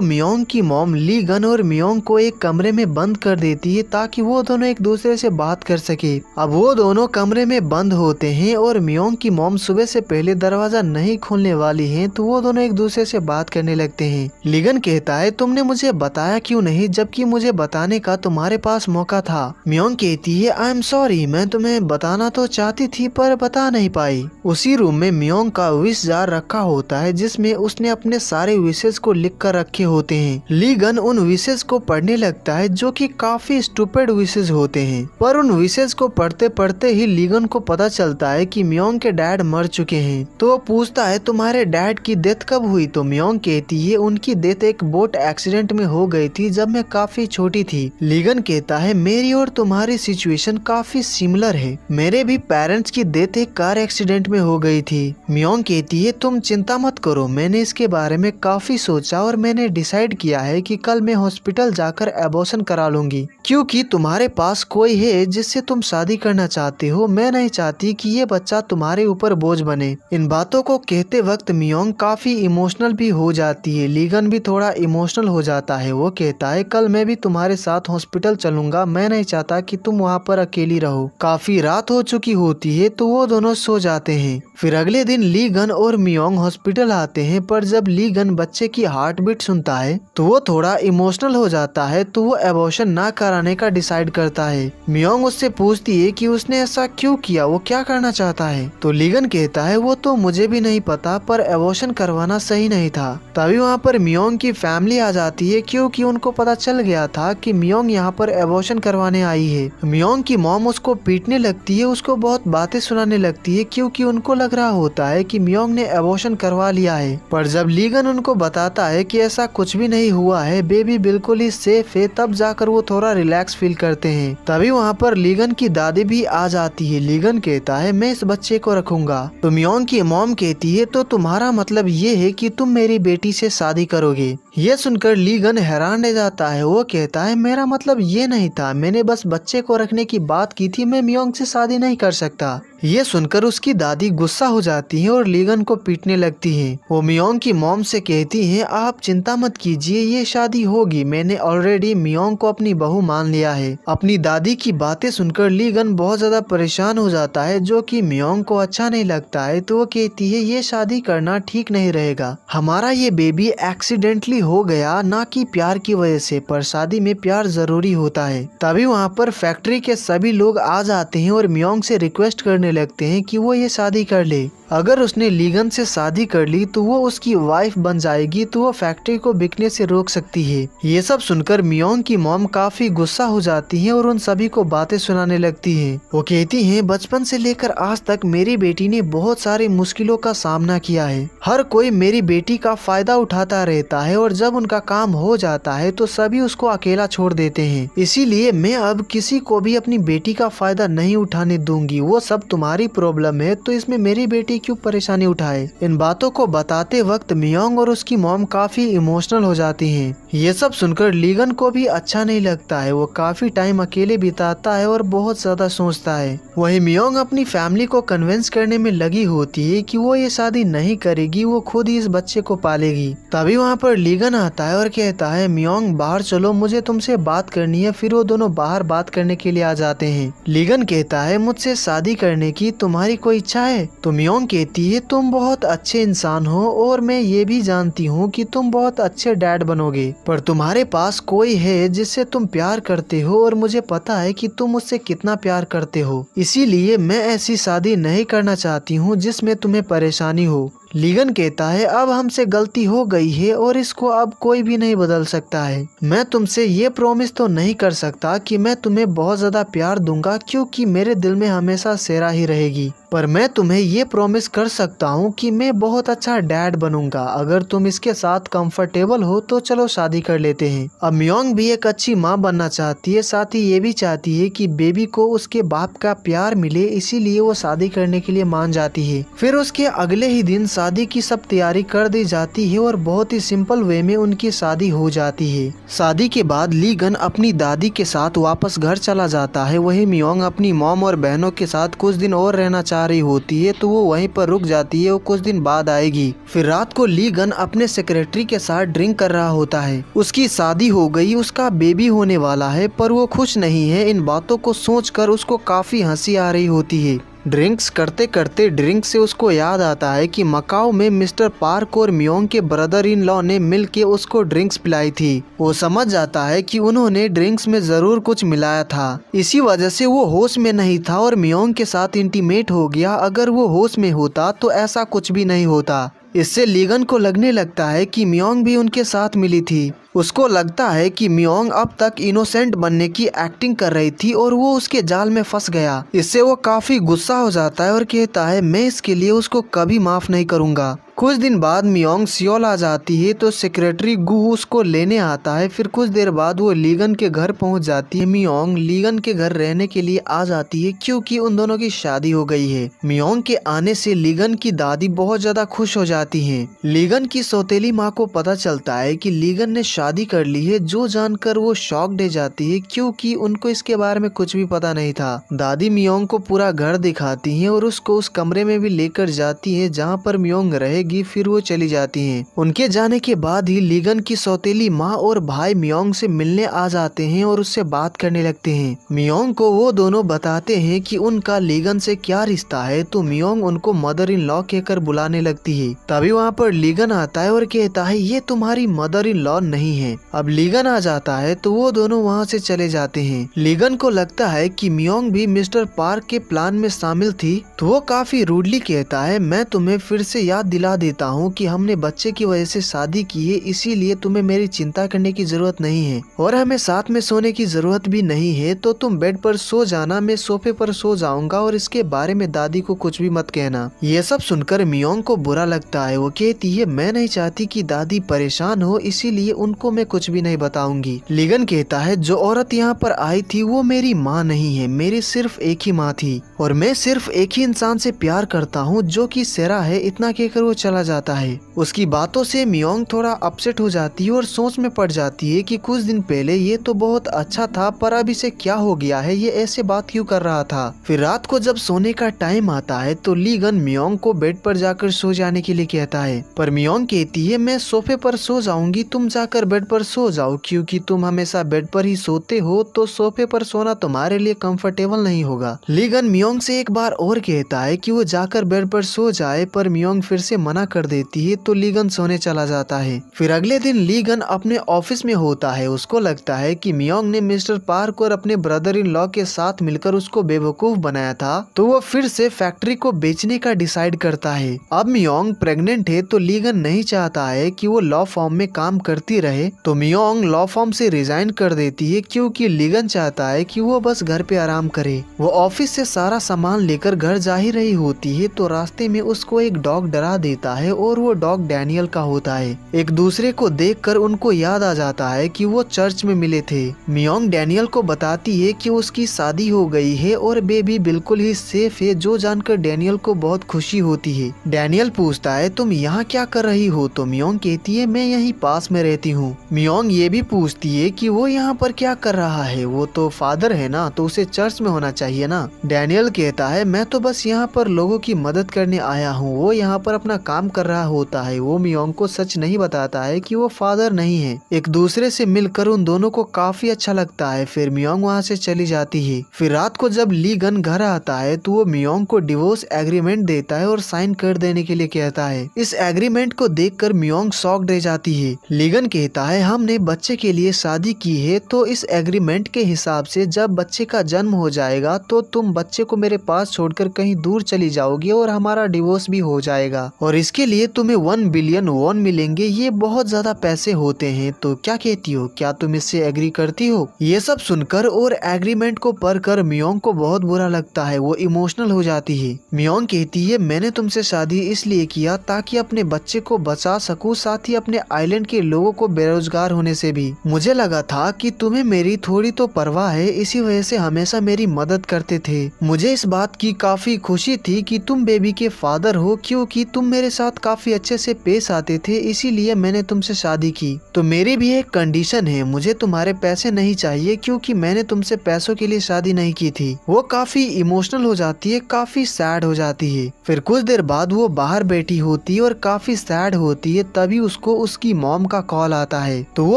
मियोंग की मॉम लीगन और मियोंग को एक कमरे में बंद कर देती है ताकि वो दोनों एक दूसरे से बात कर सके। अब वो दोनों कमरे में बंद होते हैं और मियोंग की मॉम सुबह से पहले दरवाजा नहीं खोलने वाली है तो वो दोनों एक दूसरे से बात करने लगते हैं। लीगन कहता है तुमने मुझे बताया क्यों नहीं, जबकि मुझे बताने का तुम्हारे पास मौका था। मियोंग कहती है आई एम सॉरी, मैं तुम्हें बताना तो चाहती थी पर बता नहीं पाई। उसी रूम में मियोंग का विश जार रखा होता है जिसमें उसने अपने सारे विशेष को लिख कर रखे होते हैं। लीगन उन विशेष को पढ़ने लगता है जो कि काफी स्टूपिड विशेष होते हैं, पर उन विशेष को पढ़ते पढ़ते ही लीगन को पता चलता है कि मियोंग के डैड मर चुके हैं। तो वो पूछता है तुम्हारे डैड की डेथ कब हुई? तो मियोंग कहती है उनकी डेथ एक बोट एक्सीडेंट में हो गई थी जब मैं काफी छोटी थी। लीगन कहता है मेरी और तुम्हारी सिचुएशन काफी सिमिलर है, मेरे भी पेरेंट्स की डेथ एक कार एक्सीडेंट में हो गई थी। मियोंग कहती है तुम चिंता मत करो, मैंने इसके बारे में काफी सोचा और मैंने डिसाइड किया है कि कल मैं हॉस्पिटल जाकर एबॉर्शन करा लूंगी, क्योंकि तुम्हारे पास कोई है जिससे तुम शादी करना चाहते हो। मैं नहीं चाहती कि ये बच्चा तुम्हारे ऊपर बोझ बने। इन बातों को कहते वक्त मियोंग काफी इमोशनल भी हो जाती है। लीगन भी थोड़ा इमोशनल हो जाता है। वो कहता है कल मैं भी तुम्हारे साथ हॉस्पिटल चलूंगा, मैं नहीं चाहता कि तुम वहाँ पर अकेली रहो। काफी रात हो चुकी होती है तो वो दोनों सो जाते हैं। फिर अगले दिन लीगन और मियोंग हॉस्पिटल आते हैं, पर जब लीगन बच्चे की हार्ट बीट सुनता है तो वो थोड़ा इमोशनल हो जाता है, तो वो एबॉर्शन ना कराने का डिसाइड करता है। मियोंग उससे पूछती है कि उसने ऐसा क्यों किया, वो क्या करना चाहता है? तो लीगन कहता है वो तो मुझे भी नहीं पता, पर एबॉर्शन करवाना सही नहीं था। तभी वहाँ पर मियोंग की फैमिली आ जाती है क्योंकि उनको पता चल गया था कि मियोंग यहाँ पर एबॉर्शन करवाने आई है। मियोंग की मॉम उसको पीटने लगती है, उसको बहुत बातें सुनाने लगती है क्योंकि उनको लग रहा होता है कि मियोंग ने एबॉर्शन करवा लिया है। पर जब लीगन उनको बताता है कि ऐसा कुछ भी नहीं हुआ है, बेबी बिल्कुल ही सेफ है, तब जाकर वो थोड़ा रिलैक्स फील करते हैं। तभी वहाँ पर लीगन की दादी भी आ जाती है। लीगन कहता है मैं इस बच्चे को रखूंगा। तो मियोंग की मॉम कहती है तो तुम्हारा मतलब ये है कि तुम मेरी बेटी से शादी करोगे? ये सुनकर लीगन हैरान रह जाता है। वो कहता है मेरा मतलब ये नहीं था, मैंने बस बच्चे को रखने की बात की थी, मैं मियोंग से शादी नहीं कर सकता। ये सुनकर उसकी दादी गुस्सा हो जाती है और लीगन को पीटने लगती हैं। वो मियोंग की मॉम से कहती हैं आप चिंता मत कीजिए, ये शादी होगी, मैंने ऑलरेडी मियोंग को अपनी बहू मान लिया है। अपनी दादी की बातें सुनकर लीगन बहुत ज्यादा परेशान हो जाता है, जो कि मियोंग को अच्छा नहीं लगता है। तो वो कहती है ये शादी करना ठीक नहीं रहेगा, हमारा ये बेबी एक्सीडेंटली हो गया, ना कि प्यार की वजह से, पर शादी में प्यार जरूरी होता है। तभी वहाँ पर फैक्ट्री के सभी लोग आ जाते हैं और मियोंग से रिक्वेस्ट करने लगते हैं कि वो ये शादी कर ले। अगर उसने लीगन से शादी कर ली तो वो उसकी वाइफ बन जाएगी, तो वो फैक्ट्री को बिकने से रोक सकती है। ये सब सुनकर मियोंग की मॉम काफी गुस्सा हो जाती है और उन सभी को बातें सुनाने लगती हैं। वो कहती हैं बचपन से लेकर आज तक मेरी बेटी ने बहुत सारी मुश्किलों का सामना किया है, हर कोई मेरी बेटी का फायदा उठाता रहता है और जब उनका काम हो जाता है तो सभी उसको अकेला छोड़ देते हैं। इसीलिए मैं अब किसी को भी अपनी बेटी का फायदा नहीं उठाने दूंगी। वो सब तुम्हारी प्रॉब्लम है, तो इसमें मेरी बेटी क्यों परेशानी उठाए। इन बातों को बताते वक्त मियोंग और उसकी मॉम काफी इमोशनल हो जाती हैं। ये सब सुनकर लीगन को भी अच्छा नहीं लगता है। वो काफी टाइम अकेले बिताता है और बहुत ज्यादा सोचता है। वही मियोंग अपनी फैमिली को कन्विंस करने में लगी होती है कि वो ये शादी नहीं करेगी, वो खुद ही इस बच्चे को पालेगी। तभी वहाँ पर लीगन आता है और कहता है मियोंग बाहर चलो, मुझे तुमसे बात करनी है। फिर वो दोनों बाहर बात करने के लिए आ जाते हैं। लीगन कहता है मुझसे शादी करने की तुम्हारी कोई इच्छा है? तो मियोंग कहती है तुम बहुत अच्छे इंसान हो और मैं ये भी जानती हूँ कि तुम बहुत अच्छे डैड बनोगे, पर तुम्हारे पास कोई है जिससे तुम प्यार करते हो और मुझे पता है कि तुम उससे कितना प्यार करते हो, इसीलिए मैं ऐसी शादी नहीं करना चाहती हूँ जिसमें तुम्हें परेशानी हो। लीगन कहता है अब हमसे गलती हो गई है और इसको अब कोई भी नहीं बदल सकता है। मैं तुमसे ये प्रॉमिस तो नहीं कर सकता कि मैं तुम्हें बहुत ज्यादा प्यार दूंगा, क्योंकि मेरे दिल में हमेशा सेरा ही रहेगी। पर मैं तुम्हें ये प्रॉमिस कर सकता हूँ कि मैं बहुत अच्छा डैड बनूंगा। अगर तुम इसके साथ कंफर्टेबल हो तो चलो शादी कर लेते हैं। अब मियोंग भी एक अच्छी माँ बनना चाहती है, साथ ही ये भी चाहती है कि बेबी को उसके बाप का प्यार मिले, इसीलिए वो शादी करने के लिए मान जाती है। फिर उसके अगले ही दिन शादी की सब तैयारी कर दी जाती है और बहुत ही सिंपल वे में उनकी शादी हो जाती है। शादी के बाद लीगन अपनी दादी के साथ वापस घर चला जाता है। वही मियोंग अपनी मॉम और बहनों के साथ कुछ दिन और रहना चाह रही होती है, तो वो वहीं पर रुक जाती है। वो कुछ दिन बाद आएगी। फिर रात को लीगन अपने सेक्रेटरी के साथ ड्रिंक कर रहा होता है। उसकी शादी हो गई, उसका बेबी होने वाला है, पर वो खुश नहीं है। इन बातों को सोचकर उसको काफी हंसी आ रही होती है। ड्रिंक्स करते करते ड्रिंक से उसको याद आता है कि मकाओ में मिस्टर पार्क और मियोंग के ब्रदर इन लॉ ने मिलके उसको ड्रिंक्स पिलाई थी। वो समझ जाता है कि उन्होंने ड्रिंक्स में जरूर कुछ मिलाया था, इसी वजह से वो होश में नहीं था और मियोंग के साथ इंटीमेट हो गया। अगर वो होश में होता तो ऐसा कुछ भी नहीं होता। इससे लीगन को लगने लगता है कि मियोंग भी उनके साथ मिली थी। उसको लगता है कि मियोंग अब तक इनोसेंट बनने की एक्टिंग कर रही थी और वो उसके जाल में फंस गया। इससे वो काफी गुस्सा हो जाता है और कहता है मैं इसके लिए उसको कभी माफ नहीं करूंगा। कुछ दिन बाद मियोंग सियोल आ जाती है तो सेक्रेटरी गु उसको लेने आता है। फिर कुछ देर बाद वो लीगन के घर पहुंच जाती है। मियोंग लीगन के घर रहने के लिए आ जाती है क्योंकि उन दोनों की शादी हो गई है। मियोंग के आने से लीगन की दादी बहुत ज्यादा खुश हो जाती है। लीगन की सौतेली माँ को पता चलता है कि लीगन ने शादी कर ली है, जो जानकर वो शॉक्ड हो जाती है क्योंकि उनको इसके बारे में कुछ भी पता नहीं था। दादी मियोंग को पूरा घर दिखाती है और उसको उस कमरे में भी लेकर जाती है जहाँ पर मियोंग रहेगी। फिर वो चली जाती हैं। उनके जाने के बाद ही लीगन की सौतेली माँ और भाई मियोंग से मिलने आ जाते हैं और उससे बात करने लगते हैं। मियोंग को वो दोनों बताते हैं कि उनका लीगन से क्या रिश्ता है, तो मियोंग उनको मदर इन लॉ कहकर बुलाने लगती है। तभी वहाँ पर लीगन आता है और कहता है ये तुम्हारी मदर इन लॉ नहीं है। अब लीगन आ जाता है तो वो दोनों वहाँ से चले जाते हैं। लीगन को लगता है कि मियोंग भी मिस्टर पार्क के प्लान में शामिल थी, तो वो काफी रूडली कहता है मैं तुम्हें फिर से याद दिला देता हूँ कि हमने बच्चे की वजह से शादी की है, इसीलिए तुम्हें मेरी चिंता करने की जरूरत नहीं है और हमें साथ में सोने की जरूरत भी नहीं है। तो तुम बेड पर सो जाना, मैं सोफे पर सो जाऊंगा और इसके बारे में दादी को कुछ भी मत कहना। ये सब सुनकर मियोंग को बुरा लगता है। वो कहती है मैं नहीं चाहती कि दादी परेशान हो, इसीलिए उनको मैं कुछ भी नहीं बताऊंगी। लीगन कहता है जो औरत यहाँ पर आई थी वो मेरी माँ नहीं है, मेरी सिर्फ एक ही माँ थी और मैं सिर्फ एक ही इंसान से प्यार करता हूँ जो कि सेरा है। इतना कहकर वो चला जाता है। उसकी बातों से मियोंग थोड़ा अपसेट हो जाती है और सोच में पड़ जाती है कि कुछ दिन पहले ये तो बहुत अच्छा था, पर अब इसे क्या हो गया है, ये ऐसे बात क्यों कर रहा था। फिर रात को जब सोने का टाइम आता है तो लीगन मियोंग को बेड पर जाकर सो जाने के लिए कहता है, पर मियोंग कहती है मैं सोफे पर सो जाऊंगी, तुम जाकर बेड पर सो जाओ, क्योंकि तुम हमेशा बेड पर ही सोते हो तो सोफे पर सोना तुम्हारे लिए कंफर्टेबल नहीं होगा। लीगन मियोंग से एक बार और कहता है कि वो जाकर बेड पर सो जाए, पर मियोंग फिर से मना कर देती है तो लीगन सोने चला जाता है। फिर अगले दिन लीगन अपने ऑफिस में होता है। उसको लगता है कि मियोंग ने मिस्टर पार्क और अपने ब्रदर इन लॉ के साथ मिलकर उसको बेवकूफ बनाया था, तो वो फिर से फैक्ट्री को बेचने का डिसाइड करता है। अब मियोंग प्रेग्नेंट है तो लीगन नहीं चाहता है कि वो लॉ फॉर्म में काम करती रहे, तो मियोंग लॉ फॉर्म से रिजाइन कर देती है क्योंकि लीगन चाहता है कि वो बस घर पे आराम करे। वो ऑफिस से सारा सामान लेकर घर जा ही रही होती है तो रास्ते में उसको एक डॉग डरा देता है और वो डॉग डैनियल का होता है। एक दूसरे को देखकर उनको याद आ जाता है कि वो चर्च में मिले थे। मियोंग डैनियल को बताती है कि उसकी शादी हो गई है और बेबी बिल्कुल ही सेफ है, जो जानकर डैनियल को बहुत खुशी होती है। डैनियल पूछता है तुम यहाँ क्या कर रही हो, तो मियोंग कहती है मैं यहीं पास में रहती हूँ। मियोंग ये भी पूछती है कि वो यहाँ पर क्या कर रहा है, वो तो फादर है ना, तो उसे चर्च में होना चाहिए ना। डैनियल कहता है मैं तो बस यहाँ पर लोगों की मदद करने आया हूँ, वो यहाँ पर अपना काम कर रहा होता है। वो मियोंग को सच नहीं बताता है कि वो फादर नहीं है। एक दूसरे से मिलकर उन दोनों को काफी अच्छा लगता है। फिर मियोंग वहाँ से चली जाती है। फिर रात को जब लीगन घर आता है तो वो मियोंग को डिवोर्स एग्रीमेंट देता है और साइन कर देने के लिए कहता है। इस एग्रीमेंट को देखकर मियोंग शॉक्ड रह जाती है। लीगन कहता कहता है हमने बच्चे के लिए शादी की है, तो इस एग्रीमेंट के हिसाब से जब बच्चे का जन्म हो जाएगा तो तुम बच्चे को मेरे पास छोड़कर कहीं दूर चली जाओगी और हमारा डिवोर्स भी हो जाएगा और इसके लिए तुम्हें 1 बिलियन वॉन मिलेंगे। ये बहुत ज्यादा पैसे होते हैं, तो क्या कहती हो, क्या तुम इससे एग्री करती हो? ये सब सुनकर और एग्रीमेंट को पढ़कर मियोंग को बहुत बुरा लगता है, वो इमोशनल हो जाती है। मियोंग कहती है मैंने तुमसे शादी इसलिए किया ताकि अपने बच्चे को बचा सकूं, साथ ही अपने आइलैंड के लोगों को बेरोजगार होने से भी। मुझे लगा था कि तुम्हें मेरी थोड़ी तो परवाह है, इसी वजह से हमेशा मेरी मदद करते थे। मुझे इस बात की काफी खुशी थी कि तुम बेबी के फादर हो, क्योंकि तुम मेरे साथ काफी अच्छे से पेश आते थे, इसीलिए मैंने तुमसे शादी की। तो मेरी भी एक कंडीशन है, मुझे तुम्हारे पैसे नहीं चाहिए क्योंकि मैंने तुमसे पैसों के लिए शादी नहीं की थी। वो काफी इमोशनल हो जाती है, काफी सैड हो जाती है। फिर कुछ देर बाद वो बाहर बैठी होती है और काफी सैड होती है, तभी उसको उसकी मॉम का कॉल आता है। तो वो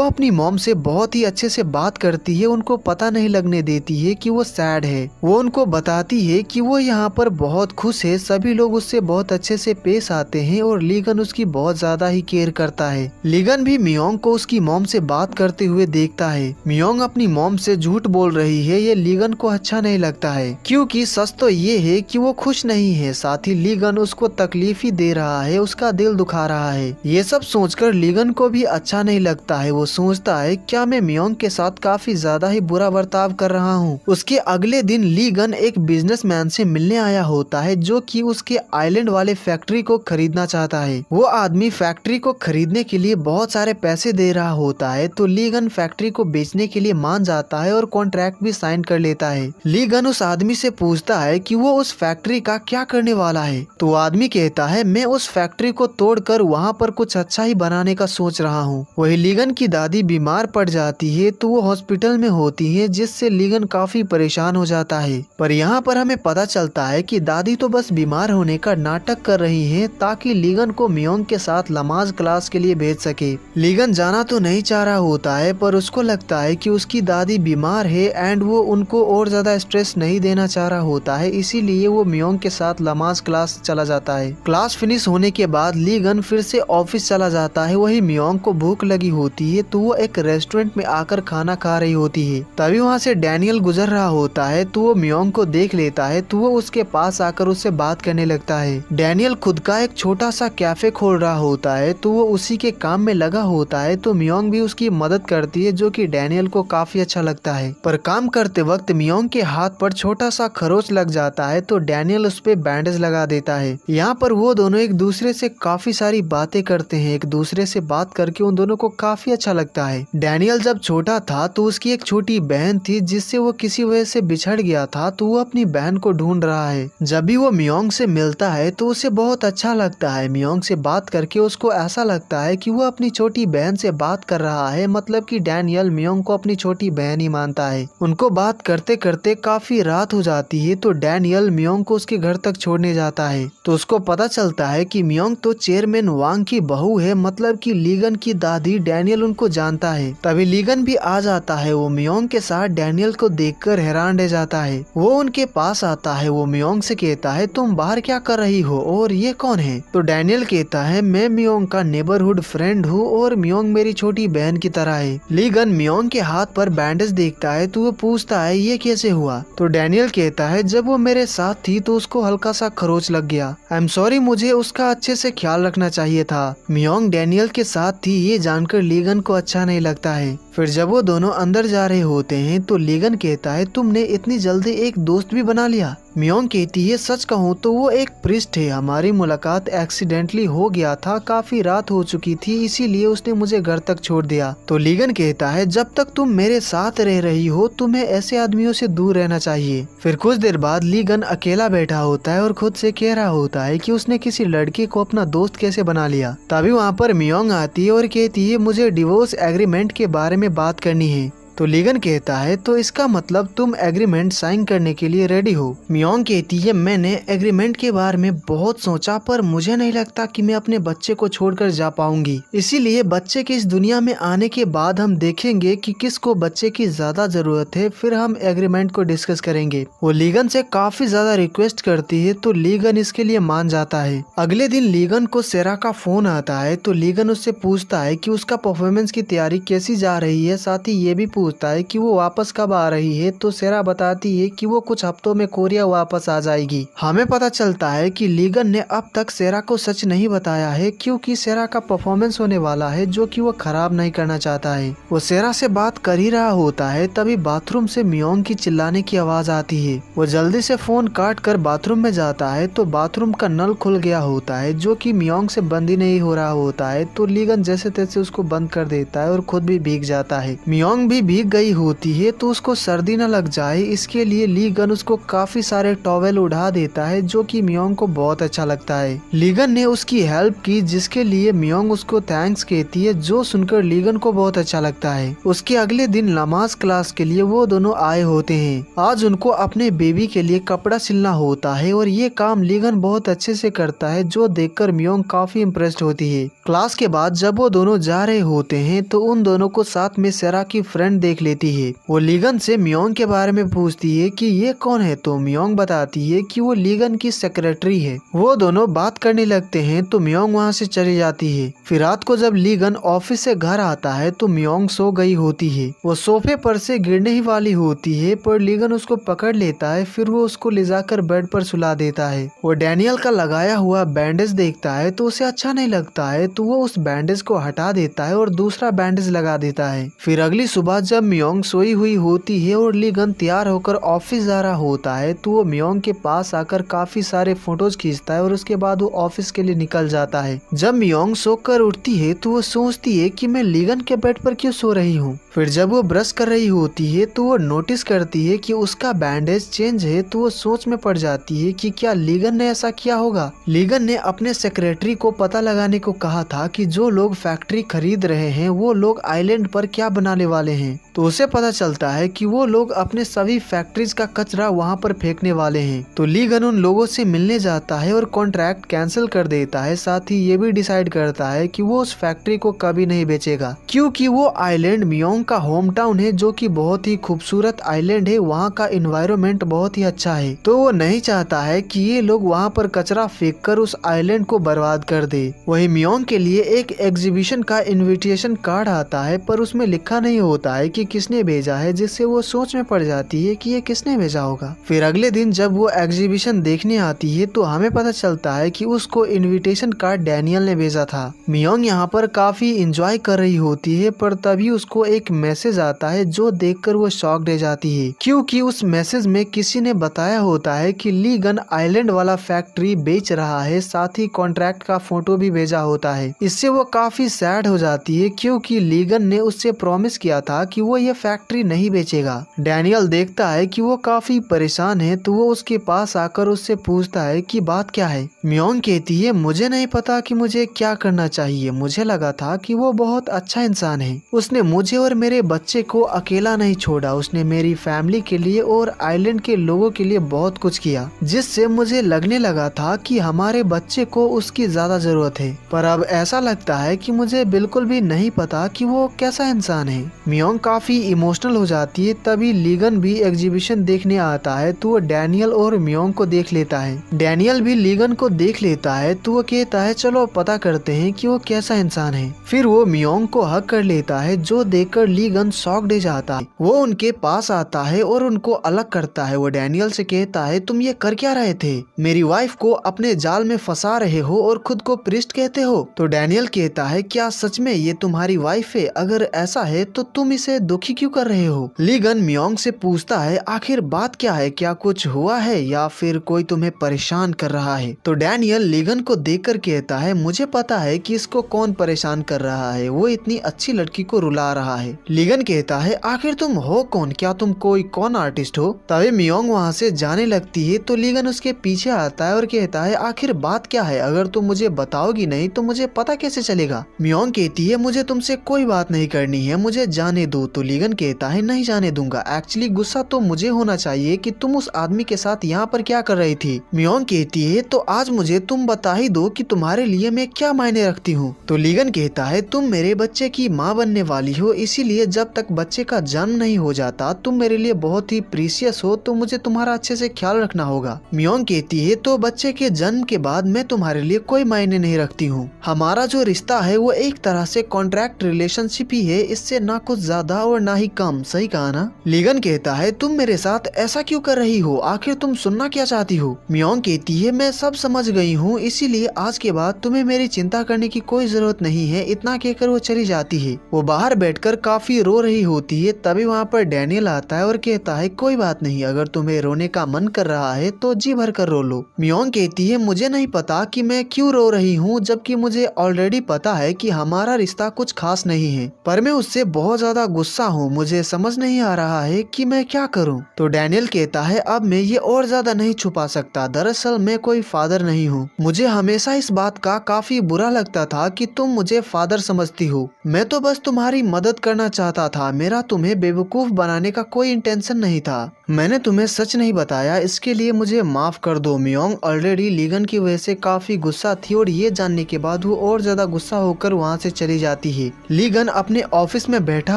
अपनी मॉम से बहुत ही अच्छे से बात करती है, उनको पता नहीं लगने देती है कि वो सैड है। वो उनको बताती है कि वो यहाँ पर बहुत खुश है, सभी लोग उससे बहुत अच्छे से पेश आते हैं और लीगन उसकी बहुत ज्यादा ही केयर करता है। लीगन भी मियोंग को उसकी मॉम से बात करते हुए देखता है। मियोंग अपनी मॉम से झूठ बोल रही है, ये लीगन को अच्छा नहीं लगता है, क्योंकि सच तो ये है कि वो खुश नहीं है, साथ ही लीगन उसको तकलीफ ही दे रहा है, उसका दिल दुखा रहा है। ये सब सोचकर लीगन को भी अच्छा नहीं लगता है। वो सोचता है क्या मैं मियोंग के साथ काफी ज्यादा ही बुरा बर्ताव कर रहा हूँ। उसके अगले दिन लीगन एक बिजनेसमैन से मिलने आया होता है, जो कि उसके आइलैंड वाले फैक्ट्री को खरीदना चाहता है। वो आदमी फैक्ट्री को खरीदने के लिए बहुत सारे पैसे दे रहा होता है, तो लीगन फैक्ट्री को बेचने के लिए मान जाता है और कॉन्ट्रैक्ट भी साइन कर लेता है। लीगन उस आदमी से पूछता है कि वो उस फैक्ट्री का क्या करने वाला है, तो वो आदमी कहता है मैं उस फैक्ट्री को तोड़कर वहाँ पर कुछ अच्छा ही बनाने का सोच रहा हूँ। वही लीगन की दादी बीमार पड़ जाती है, तो वो हॉस्पिटल में होती है, जिससे लीगन काफी परेशान हो जाता है। पर यहाँ पर हमें पता चलता है कि दादी तो बस बीमार होने का नाटक कर रही है, ताकि लीगन को मियोंग के साथ नमाज क्लास के लिए भेज सके। लीगन जाना तो नहीं चाह रहा होता है, पर उसको लगता है कि उसकी दादी बीमार है एंड वो उनको और ज्यादा स्ट्रेस नहीं देना चाह रहा होता है, इसीलिए वो मियोंग के साथ नमाज क्लास चला जाता है। क्लास फिनिश होने के बाद लीगन फिर से ऑफिस चला जाता है। वही मियोंग को भूख लगी होती है, तो वो एक रेस्टोरेंट में आकर खाना खा रही होती है। तभी वहाँ से डैनियल गुजर रहा होता है, तो वो मियोंग को देख लेता है, तो वो उसके पास आकर उससे बात करने लगता है। डैनियल खुद का एक छोटा सा कैफे खोल रहा होता है, तो वो उसी के काम में लगा होता है, तो मियोंग भी उसकी मदद करती है, जो कि डैनियल को काफी अच्छा लगता है। पर काम करते वक्त मियोंग के हाथ पर छोटा सा खरोच लग जाता है, तो डैनियल उस पे बैंडेज लगा देता है। यहाँ पर वो दोनों एक दूसरे से काफी सारी बातें करते हैं, एक दूसरे से बात करके उन दोनों को काफी अच्छा लगता है। डैनियल जब छोटा था तो उसकी एक छोटी बहन थी, जिससे वो किसी वजह से बिछड़ गया था, तो वो अपनी बहन को ढूंढ रहा है। जब भी वो मियोंग से मिलता है तो उसे बहुत अच्छा लगता है। मियोंग से बात करके उसको ऐसा लगता है कि वो अपनी छोटी बहन से बात कर रहा है, मतलब कि डैनियल मियोंग को अपनी छोटी बहन ही मानता है। उनको बात करते करते काफी रात हो जाती है, तो डैनियल मियोंग को उसके घर तक छोड़ने जाता है। तो उसको पता चलता है कि मियोंग तो चेयरमैन वांग की बहू है, मतलब कि लीगन की दादी। डैनियल उनको जानता है। तभी लीगन भी आ जाता है। वो मियोंग के साथ डैनियल को देखकर हैरान रह जाता है। वो उनके पास आता है। वो मियोंग से कहता है तुम बाहर क्या कर रही हो और ये कौन है? तो डैनियल कहता है मैं मियोंग का नेबरहुड फ्रेंड हूँ और मियोंग मेरी छोटी बहन की तरह है। लीगन मियोंग के हाथ पर बैंडेज देखता है, तो वो पूछता है ये कैसे हुआ? तो डैनियल कहता है जब वो मेरे साथ थी तो उसको हल्का सा खरोच लग गया। आई एम सॉरी, मुझे उसका अच्छे से ख्याल रखना चाहिए था। मियोंग डैनियल के साथ थी, ये जानकर लीगन को अच्छा नहीं लगता है। फिर जब वो दोनों अंदर जा रहे होते हैं तो लीगन कहता है तुमने इतनी जल्दी एक दोस्त भी बना लिया। मियोंग कहती है सच कहूँ तो वो एक प्रिस्ट है, हमारी मुलाकात एक्सीडेंटली हो गया था, काफी रात हो चुकी थी, इसीलिए उसने मुझे घर तक छोड़ दिया। तो लीगन कहता है जब तक तुम मेरे साथ रह रही हो तुम्हें ऐसे आदमियों से दूर रहना चाहिए। फिर कुछ देर बाद लीगन अकेला बैठा होता है और खुद से कह रहा होता है कि उसने किसी लड़के को अपना दोस्त कैसे बना लिया। तभी वहाँ पर मियोंग आती है और कहती है मुझे डिवोर्स एग्रीमेंट के बारे में बात करनी है। तो लीगन कहता है तो इसका मतलब तुम एग्रीमेंट साइन करने के लिए रेडी हो। मियोंग कहती है मैंने एग्रीमेंट के बारे में बहुत सोचा पर मुझे नहीं लगता कि मैं अपने बच्चे को छोड़कर जा पाऊंगी, इसीलिए बच्चे के इस दुनिया में आने के बाद हम देखेंगे कि किसको बच्चे की ज्यादा जरूरत है, फिर हम एग्रीमेंट को डिस्कस करेंगे। वो लीगन से काफी ज्यादा रिक्वेस्ट करती है तो लीगन इसके लिए मान जाता है। अगले दिन लीगन को सेरा का फोन आता है तो लीगन उससे पूछता है कि उसका परफॉर्मेंस की तैयारी कैसी जा रही है, साथ ही ये भी पूछता है कि वो वापस कब आ रही है। तो सेरा बताती है कि वो कुछ हफ्तों में कोरिया वापस आ जाएगी। हमें पता चलता है कि लीगन ने अब तक सेरा को सच नहीं बताया है क्योंकि सेरा का परफॉर्मेंस होने वाला है जो कि वो खराब नहीं करना चाहता है। वो सेरा से बात कर ही रहा होता है तभी बाथरूम से मियोंग की चिल्लाने की आवाज आती है। वो जल्दी से फोन काट कर बाथरूम में जाता है तो बाथरूम का नल खुल गया होता है जो कि मियोंग से बंद ही नहीं हो रहा होता है। तो लीगन जैसे तैसे उसको बंद कर देता है और खुद भी भीग जाता है। मियोंग भी भीग गई होती है तो उसको सर्दी न लग जाए इसके लिए लीगन उसको काफी सारे टॉवेल उड़ा देता है जो कि मियोंग को बहुत अच्छा लगता है। लीगन ने उसकी हेल्प की जिसके लिए मियोंग उसको थैंक्स कहती है जो सुनकर लीगन को बहुत अच्छा लगता है। उसके अगले दिन नमाज क्लास के लिए वो दोनों आए होते हैं। आज उनको अपने बेबी के लिए कपड़ा सिलना होता है और ये काम लीगन बहुत अच्छे से करता है जो देखकर मियोंग काफी इम्प्रेस्ड होती है। क्लास के बाद जब वो दोनों जा रहे होते हैं तो उन दोनों को साथ में सेरा की फ्रेंड देख लेती है। वो लीगन से मियोंग के बारे में पूछती है कि ये कौन है तो मियोंग बताती है कि वो लीगन की सेक्रेटरी है। वो दोनों बात करने लगते हैं तो मियोंग वहाँ से चली जाती है। फिर रात को जब लीगन ऑफिस से घर आता है तो मियोंग सो गई होती है। वो सोफे पर से गिरने ही वाली होती है पर लीगन उसको पकड़ लेता है। फिर वो उसको ले जाकर बेड पर सुला देता है। वो डैनियल का लगाया हुआ बैंडेज देखता है तो उसे अच्छा नहीं लगता है तो वो उस बैंडेज को हटा देता है और दूसरा बैंडेज लगा देता है। फिर अगली सुबह जब मियोंग सोई हुई होती है और लीगन तैयार होकर ऑफिस जा रहा होता है तो वो मियोंग के पास आकर काफी सारे फोटोज खींचता है और उसके बाद वो ऑफिस के लिए निकल जाता है। जब मियोंग सोकर उठती है तो वो सोचती है कि मैं लीगन के बेड पर क्यों सो रही हूँ। फिर जब वो ब्रश कर रही होती है तो वो नोटिस करती है कि उसका बैंडेज चेंज है तो वो सोच में पड़ जाती है कि क्या लीगन ने ऐसा किया होगा। लीगन ने अपने सेक्रेटरी को पता लगाने को कहा था कि जो लोग फैक्ट्री खरीद रहे हैं वो लोग आइलैंड पर क्या बनाने वाले हैं। तो उसे पता चलता है कि वो लोग अपने सभी फैक्ट्रीज का कचरा वहाँ पर फेंकने वाले हैं। तो लीगन उन लोगों से मिलने जाता है और कॉन्ट्रैक्ट कैंसिल कर देता है। साथ ही ये भी डिसाइड करता है कि वो उस फैक्ट्री को कभी नहीं बेचेगा क्योंकि वो आइलैंड मियोंग का होम टाउन है जो कि बहुत ही खूबसूरत आइलैंड है। वहाँ का एनवायरनमेंट बहुत ही अच्छा है तो वो नहीं चाहता है कि ये लोग वहाँ पर कचरा फेंक कर उस आइलैंड को बर्बाद कर दे। वही मियोंग के लिए एक एग्जीबिशन का इन्विटेशन कार्ड आता है पर उसमें लिखा नहीं होता है कि किसने भेजा है, जिससे वो सोच में पड़ जाती है कि ये किसने भेजा होगा। फिर अगले दिन जब वो एग्जीबिशन देखने आती है तो हमें पता चलता है कि उसको इनविटेशन कार्ड डैनियल ने भेजा था। मियोंग यहाँ पर काफी इंजॉय कर रही होती है पर तभी उसको एक मैसेज आता है जो देखकर वो शॉक्ड हो जाती है क्योंकि उस मैसेज में किसी ने बताया होता है कि लीगन आइलैंड वाला फैक्ट्री बेच रहा है। साथ ही कॉन्ट्रैक्ट का फोटो भी भेजा होता है। इससे वो काफी सैड हो जाती है क्योंकि लीगन ने उससे प्रॉमिस किया था कि वो ये फैक्ट्री नहीं बेचेगा। डैनियल देखता है कि वो काफी परेशान है तो वो उसके पास आकर उससे पूछता है कि बात क्या है। मियोंग कहती है मुझे नहीं पता कि मुझे क्या करना चाहिए, मुझे लगा था कि वो बहुत अच्छा इंसान है। उसने मुझे और मेरे बच्चे को अकेला नहीं छोड़ा, उसने मेरी फैमिली के लिए और आइलैंड के लोगों के लिए बहुत कुछ किया जिससे मुझे लगने लगा था कि हमारे बच्चे को उसकी ज्यादा जरूरत है। पर अब ऐसा लगता है कि मुझे बिल्कुल भी नहीं पता कि वो कैसा इंसान है। मियोंग काफी इमोशनल हो जाती है। तभी लीगन भी एग्जीबिशन देखने आता है तो वो डैनियल और मियोंग को देख लेता है। डैनियल भी लीगन को देख लेता है तो वो कहता है चलो पता करते हैं कि वो कैसा इंसान है। फिर वो मियोंग को हक कर लेता है जो देखकर लीगन शॉक्ड हो जाता है। वो उनके पास आता है और उनको अलग करता है। वो डैनियल से कहता है तुम ये कर क्या रहे थे, मेरी वाइफ को अपने जाल में फंसा रहे हो और खुद को प्रिस्ट कहते हो। तो डैनियल कहता है क्या सच में ये तुम्हारी वाइफ है, अगर ऐसा है तो तुम इसे दुखी क्यों कर रहे हो। लीगन मियोंग से पूछता है आखिर बात क्या है, क्या कुछ हुआ है या फिर कोई तुम्हें परेशान कर रहा है। तो डैनियल लीगन को देखकर कहता है मुझे पता है कि इसको कौन परेशान कर रहा है, वो इतनी अच्छी लड़की को रुला रहा है। लीगन कहता है आखिर तुम हो कौन, क्या तुम कोई कौन आर्टिस्ट हो। तभी मियोंग वहाँ से जाने लगती है तो लीगन उसके पीछे आता है और कहता है आखिर बात क्या है, अगर तुम मुझे बताओगी नहीं तो मुझे पता कैसे चलेगा। मियोंग कहती है मुझे तुमसे कोई बात नहीं करनी है, मुझे जाने दो। तो तो लीगन कहता है नहीं जाने दूंगा, एक्चुअली गुस्सा तो मुझे होना चाहिए कि तुम उस आदमी के साथ यहाँ पर क्या कर रही थी। मियोंग कहती है तो आज मुझे तुम बता ही दो कि तुम्हारे लिए मैं क्या मायने रखती हूँ। तो लीगन कहता है तुम मेरे बच्चे की माँ बनने वाली हो, इसीलिए जब तक बच्चे का जन्म नहीं हो जाता तुम मेरे लिए बहुत ही प्रीशियस हो, तो मुझे तुम्हारा अच्छे से ख्याल रखना होगा। मियोंग कहती है तो बच्चे के जन्म के बाद मैं तुम्हारे लिए कोई मायने नहीं रखती हूँ, हमारा जो रिश्ता है वो एक तरह से कॉन्ट्रैक्ट रिलेशनशिप ही है, इससे ना कुछ ज्यादा और ना ही कम। सही कहा ना। लीगन कहता है तुम मेरे साथ ऐसा क्यों कर रही हो, आखिर तुम सुनना क्या चाहती हो। मियोंग कहती है मैं सब समझ गई हूँ, इसीलिए आज के बाद तुम्हें मेरी चिंता करने की कोई जरूरत नहीं है। इतना कहकर वो चली जाती है। वो बाहर बैठकर काफी रो रही होती है। तभी वहाँ पर डैनियल आता है और कहता है कोई बात नहीं, अगर तुम्हें रोने का मन कर रहा है तो जी भर कर रो लो। मियोंग कहती है मुझे नहीं पता कि मैं क्यों रो रही हूँ, जबकि मुझे ऑलरेडी पता है कि हमारा रिश्ता कुछ खास नहीं है, पर मैं उससे बहुत ज्यादा गुस्सा हूँ, मुझे समझ नहीं आ रहा है कि मैं क्या करूँ। तो डैनियल कहता है अब मैं ये और ज्यादा नहीं छुपा सकता, दरअसल मैं कोई फादर नहीं हूँ। मुझे हमेशा इस बात का काफी बुरा लगता था कि तुम मुझे फादर समझती हो, मैं तो बस तुम्हारी मदद करना चाहता था, मेरा तुम्हें बेवकूफ बनाने का कोई इंटेंशन नहीं था। मैंने तुम्हें सच नहीं बताया, इसके लिए मुझे माफ कर दो। मियोंग ऑलरेडी लीगन की वजह से काफी गुस्सा थी और ये जानने के बाद वो और ज्यादा गुस्सा होकर वहाँ से चली जाती है। लीगन अपने ऑफिस में बैठा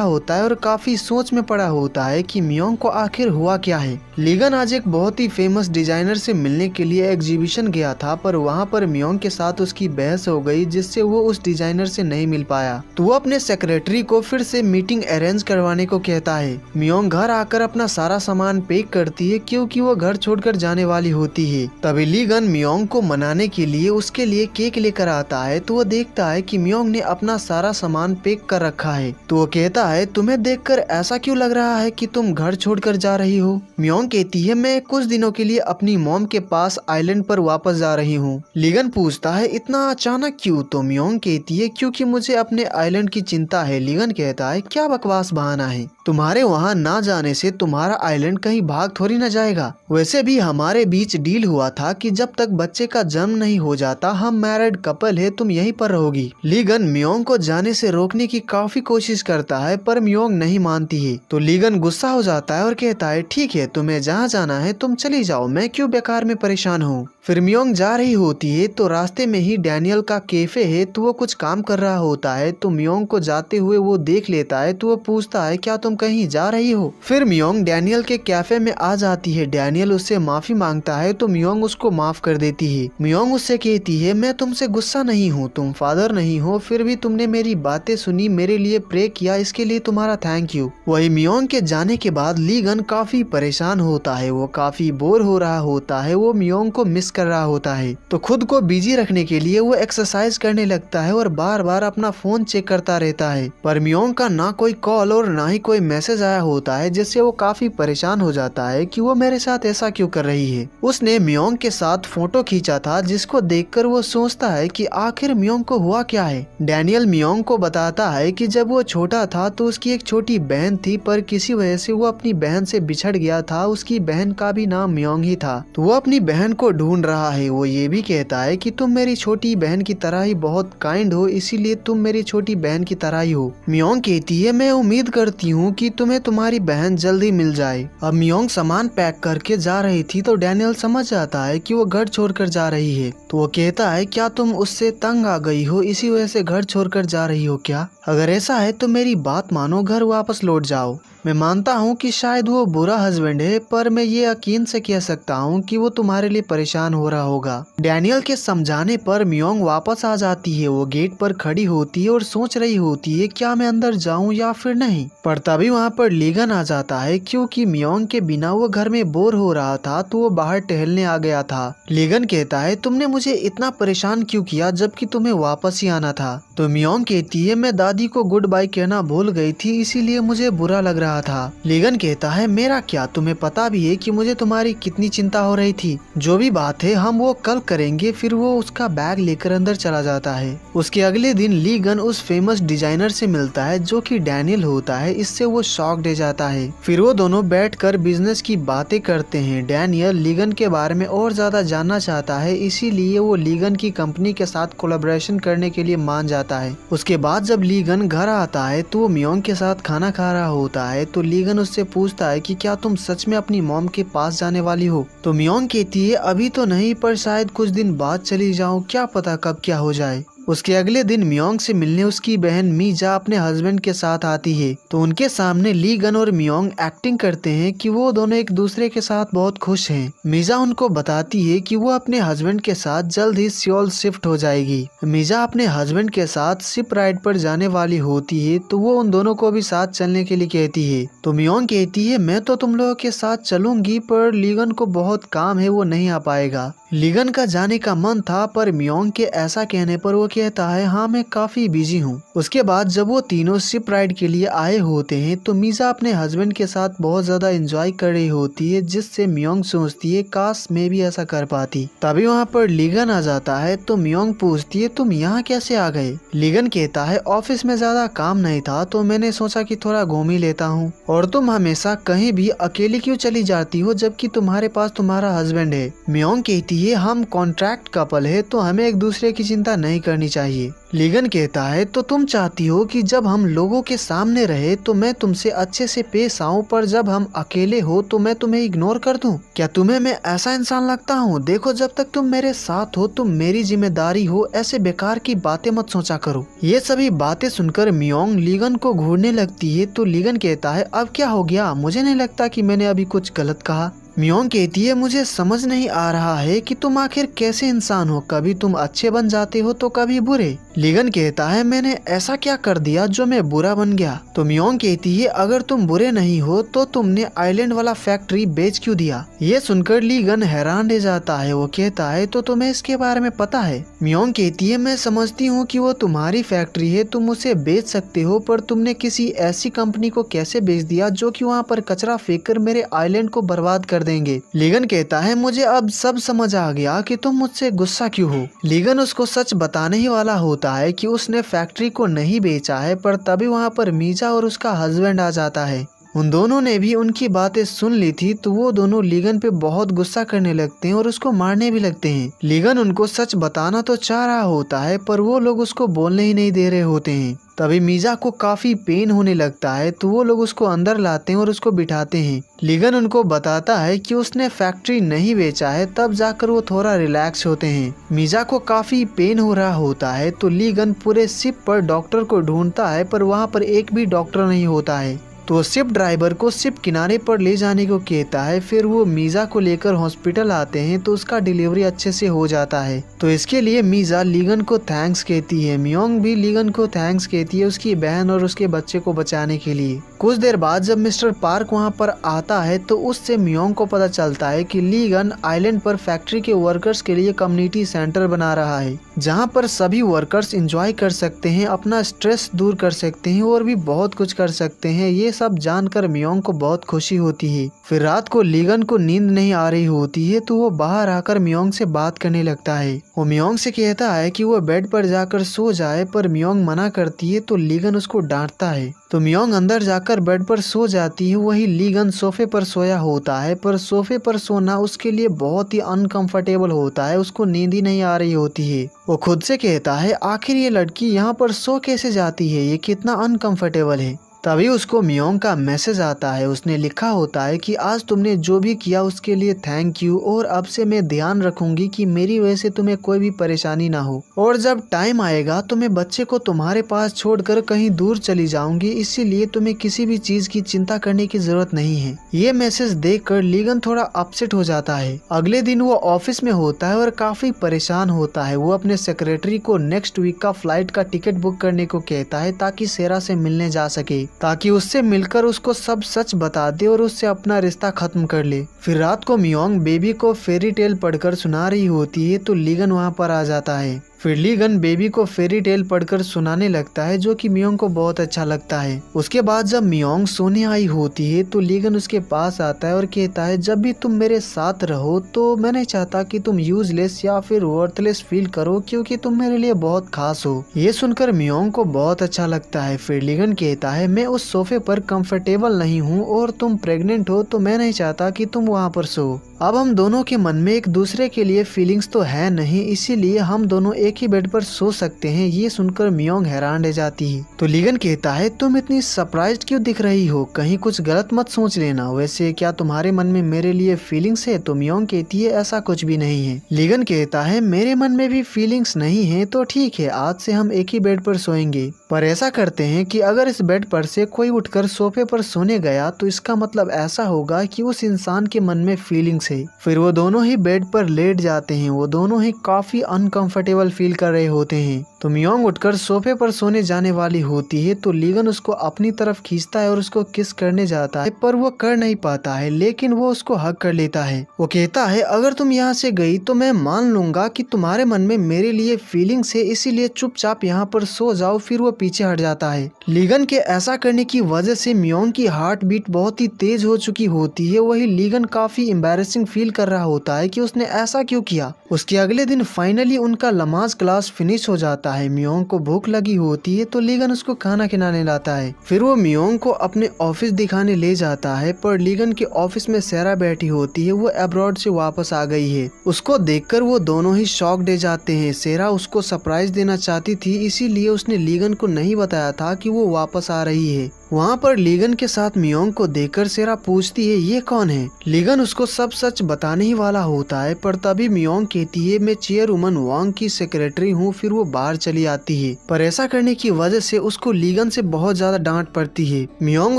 होता है और काफी सोच में पड़ा होता है कि मियोंग को आखिर हुआ क्या है। लीगन आज एक बहुत ही फेमस डिजाइनर से मिलने के लिए एग्जीबिशन गया था, पर वहाँ पर मियोंग के साथ उसकी बहस हो गई, जिससे वो उस डिजाइनर से नहीं मिल पाया। तो वो अपने सेक्रेटरी को फिर से मीटिंग अरेंज करवाने को कहता है। मियोंग घर आकर अपना सारा सामान पैक करती है क्योंकि वो घर छोड़कर जाने वाली होती है। तभी लीगन मियोंग को मनाने के लिए उसके लिए केक लेकर आता है। तो वो देखता है कि मियोंग ने अपना सारा सामान पैक कर रखा है। तो वो कहता है तुम्हें देखकर ऐसा क्यों लग रहा है कि तुम घर छोड़कर जा रही हो। मियोंग कहती है मैं कुछ दिनों के लिए अपनी मॉम के पास आइलैंड पर वापस जा रही हूँ। लीगन पूछता है इतना अचानक क्यों। तो मियोंग कहती है क्योंकि मुझे अपने आइलैंड की चिंता है। लीगन कहता है क्या बकवास बहाना है, तुम्हारे वहाँ ना जाने से तुम्हारा आइलैंड कहीं भाग थोड़ी न जाएगा। वैसे भी हमारे बीच डील हुआ था कि जब तक बच्चे का जन्म नहीं हो जाता हम मैरिड कपल है, तुम यहीं पर रहोगी। लीगन मियोंग को जाने से रोकने की काफी कोशिश करता है, पर मियोंग नहीं मानती है। तो लीगन गुस्सा हो जाता है और कहता है ठीक है, तुम्हें जहाँ जाना है तुम चली जाओ, मैं क्यों बेकार में परेशान हूँ। फिर मियोंग जा रही होती है तो रास्ते में ही डैनियल का कैफे है, तो वो कुछ काम कर रहा होता है। तो मियोंग को जाते हुए वो देख लेता है। तो वो पूछता है क्या तुम कहीं जा रही हो। फिर मियोंग डैनियल के कैफे में आ जाती है। डैनियल उससे माफी मांगता है तो मियोंग उसको माफ कर देती है। मियोंग उससे कहती है मैं तुमसे गुस्सा नहीं हूँ, तुम फादर नहीं हो, फिर भी तुमने मेरी बातें सुनी, मेरे लिए प्रे किया, इसके लिए तुम्हारा थैंक यू। वही मियोंग के जाने के बाद लीगन काफी परेशान होता है, वो काफी बोर हो रहा होता है, वो मियोंग को मिस कर रहा होता है। तो खुद को बिजी रखने के लिए वो एक्सरसाइज करने लगता है और बार बार अपना फोन चेक करता रहता है। पर मियोंग का ना कोई कॉल और ना ही कोई मैसेज आया होता है, जिससे वो काफी परेशान हो जाता है कि वो मेरे साथ ऐसा क्यों कर रही है। उसने मियोंग के साथ फोटो खींचा था, जिसको देखकर वो सोचता है कि आखिर मियोंग को हुआ क्या है। डैनियल मियोंग को बताता है कि जब वो छोटा था तो उसकी एक छोटी बहन थी, पर किसी वजह से वो अपनी बहन से बिछड़ गया था। उसकी बहन का भी नाम मियोंग ही था। तो वो अपनी बहन को ढूंढ रहा है। वो ये भी कहता है कि तुम मेरी छोटी बहन की तरह ही बहुत काइंड हो, इसीलिए तुम मेरी छोटी बहन की तरह ही हो। मियोंग कहती है मैं उम्मीद करती हूँ कि तुम्हें तुम्हारी बहन जल्दी मिल जाए। अब मियोंग सामान पैक करके जा रही थी तो डैनियल समझ जाता है कि वो घर छोड़कर जा रही है। तो वो कहता है क्या तुम उससे तंग आ गई हो, इसी वजह से घर छोड़कर जा रही हो क्या? अगर ऐसा है तो मेरी बात मानो, घर वापस लौट जाओ। मैं मानता हूँ कि शायद वो बुरा हस्बैंड है, पर मैं ये यकीन से कह सकता हूँ कि वो तुम्हारे लिए परेशान हो रहा होगा। डैनियल के समझाने पर मियोंग वापस आ जाती है। वो गेट पर खड़ी होती है और सोच रही होती है क्या मैं अंदर जाऊँ या फिर नहीं। पर तभी वहाँ पर लीगन आ जाता है, क्योंकि मियोंग के बिना वो घर में बोर हो रहा था, तो वो बाहर टहलने आ गया था। लीगन कहता है तुमने मुझे इतना परेशान क्यों किया जबकि तुम्हें वापस ही आना था। तो मियोंग कहती है मैं दादी को गुड बाय कहना भूल गई थी, इसीलिए मुझे बुरा लग रहा था। लीगन कहता है मेरा क्या, तुम्हें पता भी है कि मुझे तुम्हारी कितनी चिंता हो रही थी। जो भी बात है हम वो कल करेंगे। फिर वो उसका बैग लेकर अंदर चला जाता है। उसके अगले दिन लीगन उस फेमस डिजाइनर से मिलता है जो कि डैनियल होता है। इससे वो शॉक्ड हो जाता है। फिर वो दोनों बैठकर बिजनेस की बातें करते हैं। डैनियल लीगन के बारे में और ज्यादा जानना चाहता है, इसीलिए वो लीगन की कंपनी के साथ कोलैबोरेशन करने के लिए मान जाता है। उसके बाद जब लीगन घर आता है तो वो मियोंग के साथ साथ खाना खा रहा होता है तो लीगन उससे पूछता है कि क्या तुम सच में अपनी मॉम के पास जाने वाली हो। तो मियोंग कहती है अभी तो नहीं, पर शायद कुछ दिन बाद चली जाऊं, क्या पता कब क्या हो जाए। उसके अगले दिन मियोंग से मिलने उसकी बहन मीजा अपने हस्बैंड के साथ आती है। तो उनके सामने लीगन और मियोंग एक्टिंग करते हैं कि वो दोनों एक दूसरे के साथ बहुत खुश हैं। मीजा उनको बताती है कि वो अपने हस्बैंड के साथ जल्द ही सियोल शिफ्ट हो जाएगी। मीजा अपने हस्बैंड के साथ शिप राइड पर जाने वाली होती है तो वो उन दोनों को भी साथ चलने के लिए कहती है। तो मियोंग कहती है मैं तो तुम लोगों के साथ चलूंगी, पर लीगन को बहुत काम है, वो नहीं आ पाएगा। लीगन का जाने का मन था, पर मियोंग के ऐसा कहने पर वो कहता है हाँ मैं काफी बिजी हूँ। उसके बाद जब वो तीनों शिप राइड के लिए आए होते हैं तो मीजा अपने हस्बैंड के साथ बहुत ज्यादा एंजॉय कर रही होती है, जिससे मियोंग सोचती है काश मैं भी ऐसा कर पाती। तभी वहाँ पर लीगन आ जाता है तो मियोंग पूछती है तुम यहाँ कैसे आ गए। लीगन कहता है ऑफिस में ज्यादा काम नहीं था तो मैंने सोचा कि थोड़ा घूम ही लेता हूँ, और तुम हमेशा कहीं भी अकेली क्यों चली जाती हो जबकि तुम्हारे पास तुम्हारा हस्बैंड है। मियोंग कहती है हम कॉन्ट्रैक्ट कपल है तो हमें एक दूसरे की चिंता नहीं करनी चाहिए। लीगन कहता है तो तुम चाहती हो कि जब हम लोगों के सामने रहे तो मैं तुमसे अच्छे से पेश आऊं, पर जब हम अकेले हो तो मैं तुम्हें इग्नोर कर दूं। क्या तुम्हें मैं ऐसा इंसान लगता हूं? देखो जब तक तुम मेरे साथ हो तुम मेरी जिम्मेदारी हो, ऐसे बेकार की बातें मत सोचा करो। ये सभी बातें सुनकर मियोंग लीगन को घूरने लगती है तो लीगन कहता है अब क्या हो गया, मुझे नहीं लगता कि मैंने अभी कुछ गलत कहा। मियोंग कहती है मुझे समझ नहीं आ रहा है कि तुम आखिर कैसे इंसान हो, कभी तुम अच्छे बन जाते हो तो कभी बुरे। लीगन कहता है मैंने ऐसा क्या कर दिया जो मैं बुरा बन गया। तो मियोंग कहती है अगर तुम बुरे नहीं हो तो तुमने आइलैंड वाला फैक्ट्री बेच क्यों दिया। ये सुनकर लीगन हैरान रह जाता है। वो कहता है तो तुम्हें इसके बारे में पता है। मियोंग कहती है मैं समझती हूँ कि वो तुम्हारी फैक्ट्री है, तुम उसे बेच सकते हो, पर तुमने किसी ऐसी कंपनी को कैसे बेच दिया जो कि वहाँ पर कचरा फेंक कर मेरे आइलैंड को बर्बाद कर देंगे। लीगन कहता है मुझे अब सब समझ आ गया कि तुम मुझसे गुस्सा क्यों हो। लीगन उसको सच बताने ही वाला होता है कि उसने फैक्ट्री को नहीं बेचा है, पर तभी वहाँ पर मीजा और उसका हस्बैंड आ जाता है। उन दोनों ने भी उनकी बातें सुन ली थी तो वो दोनों लीगन पे बहुत गुस्सा करने लगते हैं और उसको मारने भी लगते हैं। लीगन उनको सच बताना तो चाह रहा होता है पर वो लोग उसको बोलने ही नहीं दे रहे होते हैं। तभी मीजा को काफी पेन होने लगता है तो वो लोग उसको अंदर लाते हैं और उसको बिठाते हैं। लीगन उनको बताता है कि उसने फैक्ट्री नहीं बेचा है, तब जाकर वो थोड़ा रिलैक्स होते हैं। मीजा को काफी पेन हो रहा होता है तो लीगन पूरे शिप पर डॉक्टर को ढूंढता है, पर वहाँ पर एक भी डॉक्टर नहीं होता है। तो शिप ड्राइवर को शिप किनारे पर ले जाने को कहता है। फिर वो मीजा को लेकर हॉस्पिटल आते हैं तो उसका डिलीवरी अच्छे से हो जाता है। तो इसके लिए मीजा लीगन को थैंक्स कहती है। मियोंग भी लीगन को थैंक्स कहती है उसकी बहन और उसके बच्चे को बचाने के लिए। कुछ देर बाद जब मिस्टर पार्क वहाँ पर आता है तो उससे मियोंग को पता चलता है कि लीगन आइलैंड पर फैक्ट्री के वर्कर्स के लिए कम्युनिटी सेंटर बना रहा है, जहाँ पर सभी वर्कर्स एंजॉय कर सकते हैं, अपना स्ट्रेस दूर कर सकते हैं और भी बहुत कुछ कर सकते हैं। ये सब जानकर मियोंग को बहुत खुशी होती है। फिर रात को लीगन को नींद नहीं आ रही होती है तो वो बाहर आकर मियोंग से बात करने लगता है। वो मियोंग से कहता है कि वो बेड पर जाकर सो जाए, पर मियोंग मना करती है तो लीगन उसको डांटता है। तो मियोंग अंदर जाकर बेड पर सो जाती है। वही लीगन सोफे पर सोया होता है, पर सोफे पर सोना उसके लिए बहुत ही अनकंफर्टेबल होता है, उसको नींद ही नहीं आ रही होती है। वो खुद से कहता है आखिर ये लड़की यहाँ पर सो कैसे जाती है, ये कितना अनकंफर्टेबल है। तभी उसको मियोंग का मैसेज आता है। उसने लिखा होता है कि आज तुमने जो भी किया उसके लिए थैंक यू, और अब से मैं ध्यान रखूंगी कि मेरी वजह से तुम्हें कोई भी परेशानी ना हो, और जब टाइम आएगा तो मैं बच्चे को तुम्हारे पास छोड़कर कहीं दूर चली जाऊंगी, इसीलिए तुम्हें किसी भी चीज की चिंता करने की जरूरत नहीं है। ये मैसेज देखकर लीगन थोड़ा अपसेट हो जाता है। अगले दिन वो ऑफिस में होता है और काफी परेशान होता है। वो अपने सेक्रेटरी को नेक्स्ट वीक का फ्लाइट का टिकट बुक करने को कहता है ताकि सेरा से मिलने जा सके, ताकि उससे मिलकर उसको सब सच बता दे और उससे अपना रिश्ता खत्म कर ले। फिर रात को मियोंग बेबी को फेरी टेल पढ़कर सुना रही होती है तो लीगन वहाँ पर आ जाता है। फिर लीगन बेबी को फेरी टेल पढ़कर सुनाने लगता है, जो कि मियोंग को बहुत अच्छा लगता है। उसके बाद जब मियोंग सोने आई होती है तो लीगन उसके पास आता है और कहता है जब भी तुम मेरे साथ रहो तो मैं नहीं चाहता कि तुम यूजलेस या फिर वर्थलेस फील करो, क्योंकि तुम मेरे लिए बहुत खास हो। ये सुनकर मियोंग को बहुत अच्छा लगता है। फिर लीगन कहता है मैं उस सोफे पर कंफर्टेबल नहीं हूँ और तुम प्रेग्नेंट हो तो मैं नहीं चाहता कि तुम वहाँ पर सो। अब हम दोनों के मन में एक दूसरे के लिए फीलिंग्स तो है नहीं, इसीलिए हम दोनों एक ही बेड पर सो सकते हैं। ये सुनकर मियोंग हैरान रह जाती है। तो लीगन कहता है तुम इतनी सरप्राइज्ड क्यों दिख रही हो, कहीं कुछ गलत मत सोच लेना, वैसे क्या तुम्हारे मन में मेरे लिए फीलिंग्स है? तो मियोंग कहती है ऐसा कुछ भी नहीं है। लीगन कहता है मेरे मन में भी फीलिंग्स नहीं है तो ठीक है, आज से हम एक ही बेड पर सोएंगे, पर ऐसा करते हैं कि अगर इस बेड पर से कोई उठकर सोफे पर सोने गया तो इसका मतलब ऐसा होगा कि उस इंसान के मन में फीलिंग्स है। फिर वो दोनों ही बेड पर लेट जाते हैं। वो दोनों ही काफी अनकंफर्टेबल फील कर रहे होते हैं। तो मियोंग उठकर सोफे पर सोने जाने वाली होती है तो लीगन उसको अपनी तरफ खींचता है और उसको किस करने जाता है, पर वो कर नहीं पाता है, लेकिन वो उसको हक कर लेता है। वो कहता है अगर तुम यहाँ से गई तो मैं मान लूंगा कि तुम्हारे मन में मेरे लिए फीलिंग्स है, इसीलिए चुपचाप यहाँ पर सो जाओ। फिर वो पीछे हट जाता है। लीगन के ऐसा करने की वजह से मियोंग की हार्ट बीट बहुत ही तेज हो चुकी होती है। वही लीगन काफी एम्बैरेसिंग फील कर रहा होता है कि उसने ऐसा क्यों किया। उसके अगले दिन फाइनली उनका नमाज क्लास फिनिश हो जाता है। मियोंग को भूख लगी होती है तो लीगन उसको खाना खिलाने लाता है। फिर वो मियोंग को अपने ऑफिस दिखाने ले जाता है, पर लीगन के ऑफिस में सेरा बैठी होती है। वो अब्रॉड से वापस आ गई है। उसको देखकर वो दोनों ही शॉक्ड हो जाते हैं। सेरा उसको सरप्राइज देना चाहती थी, इसीलिए उसने लीगन को नहीं बताया था कि वो वापस आ रही है। वहाँ पर लीगन के साथ मियोंग को देखकर सेरा पूछती है ये कौन है। लीगन उसको सब सच बताने ही वाला होता है, पर तभी मियोंग कहती है मैं चेयरवुमन वांग की सेक्रेटरी हूँ। फिर वो बाहर चली आती है, पर ऐसा करने की वजह से उसको लीगन से बहुत ज्यादा डांट पड़ती है। मियोंग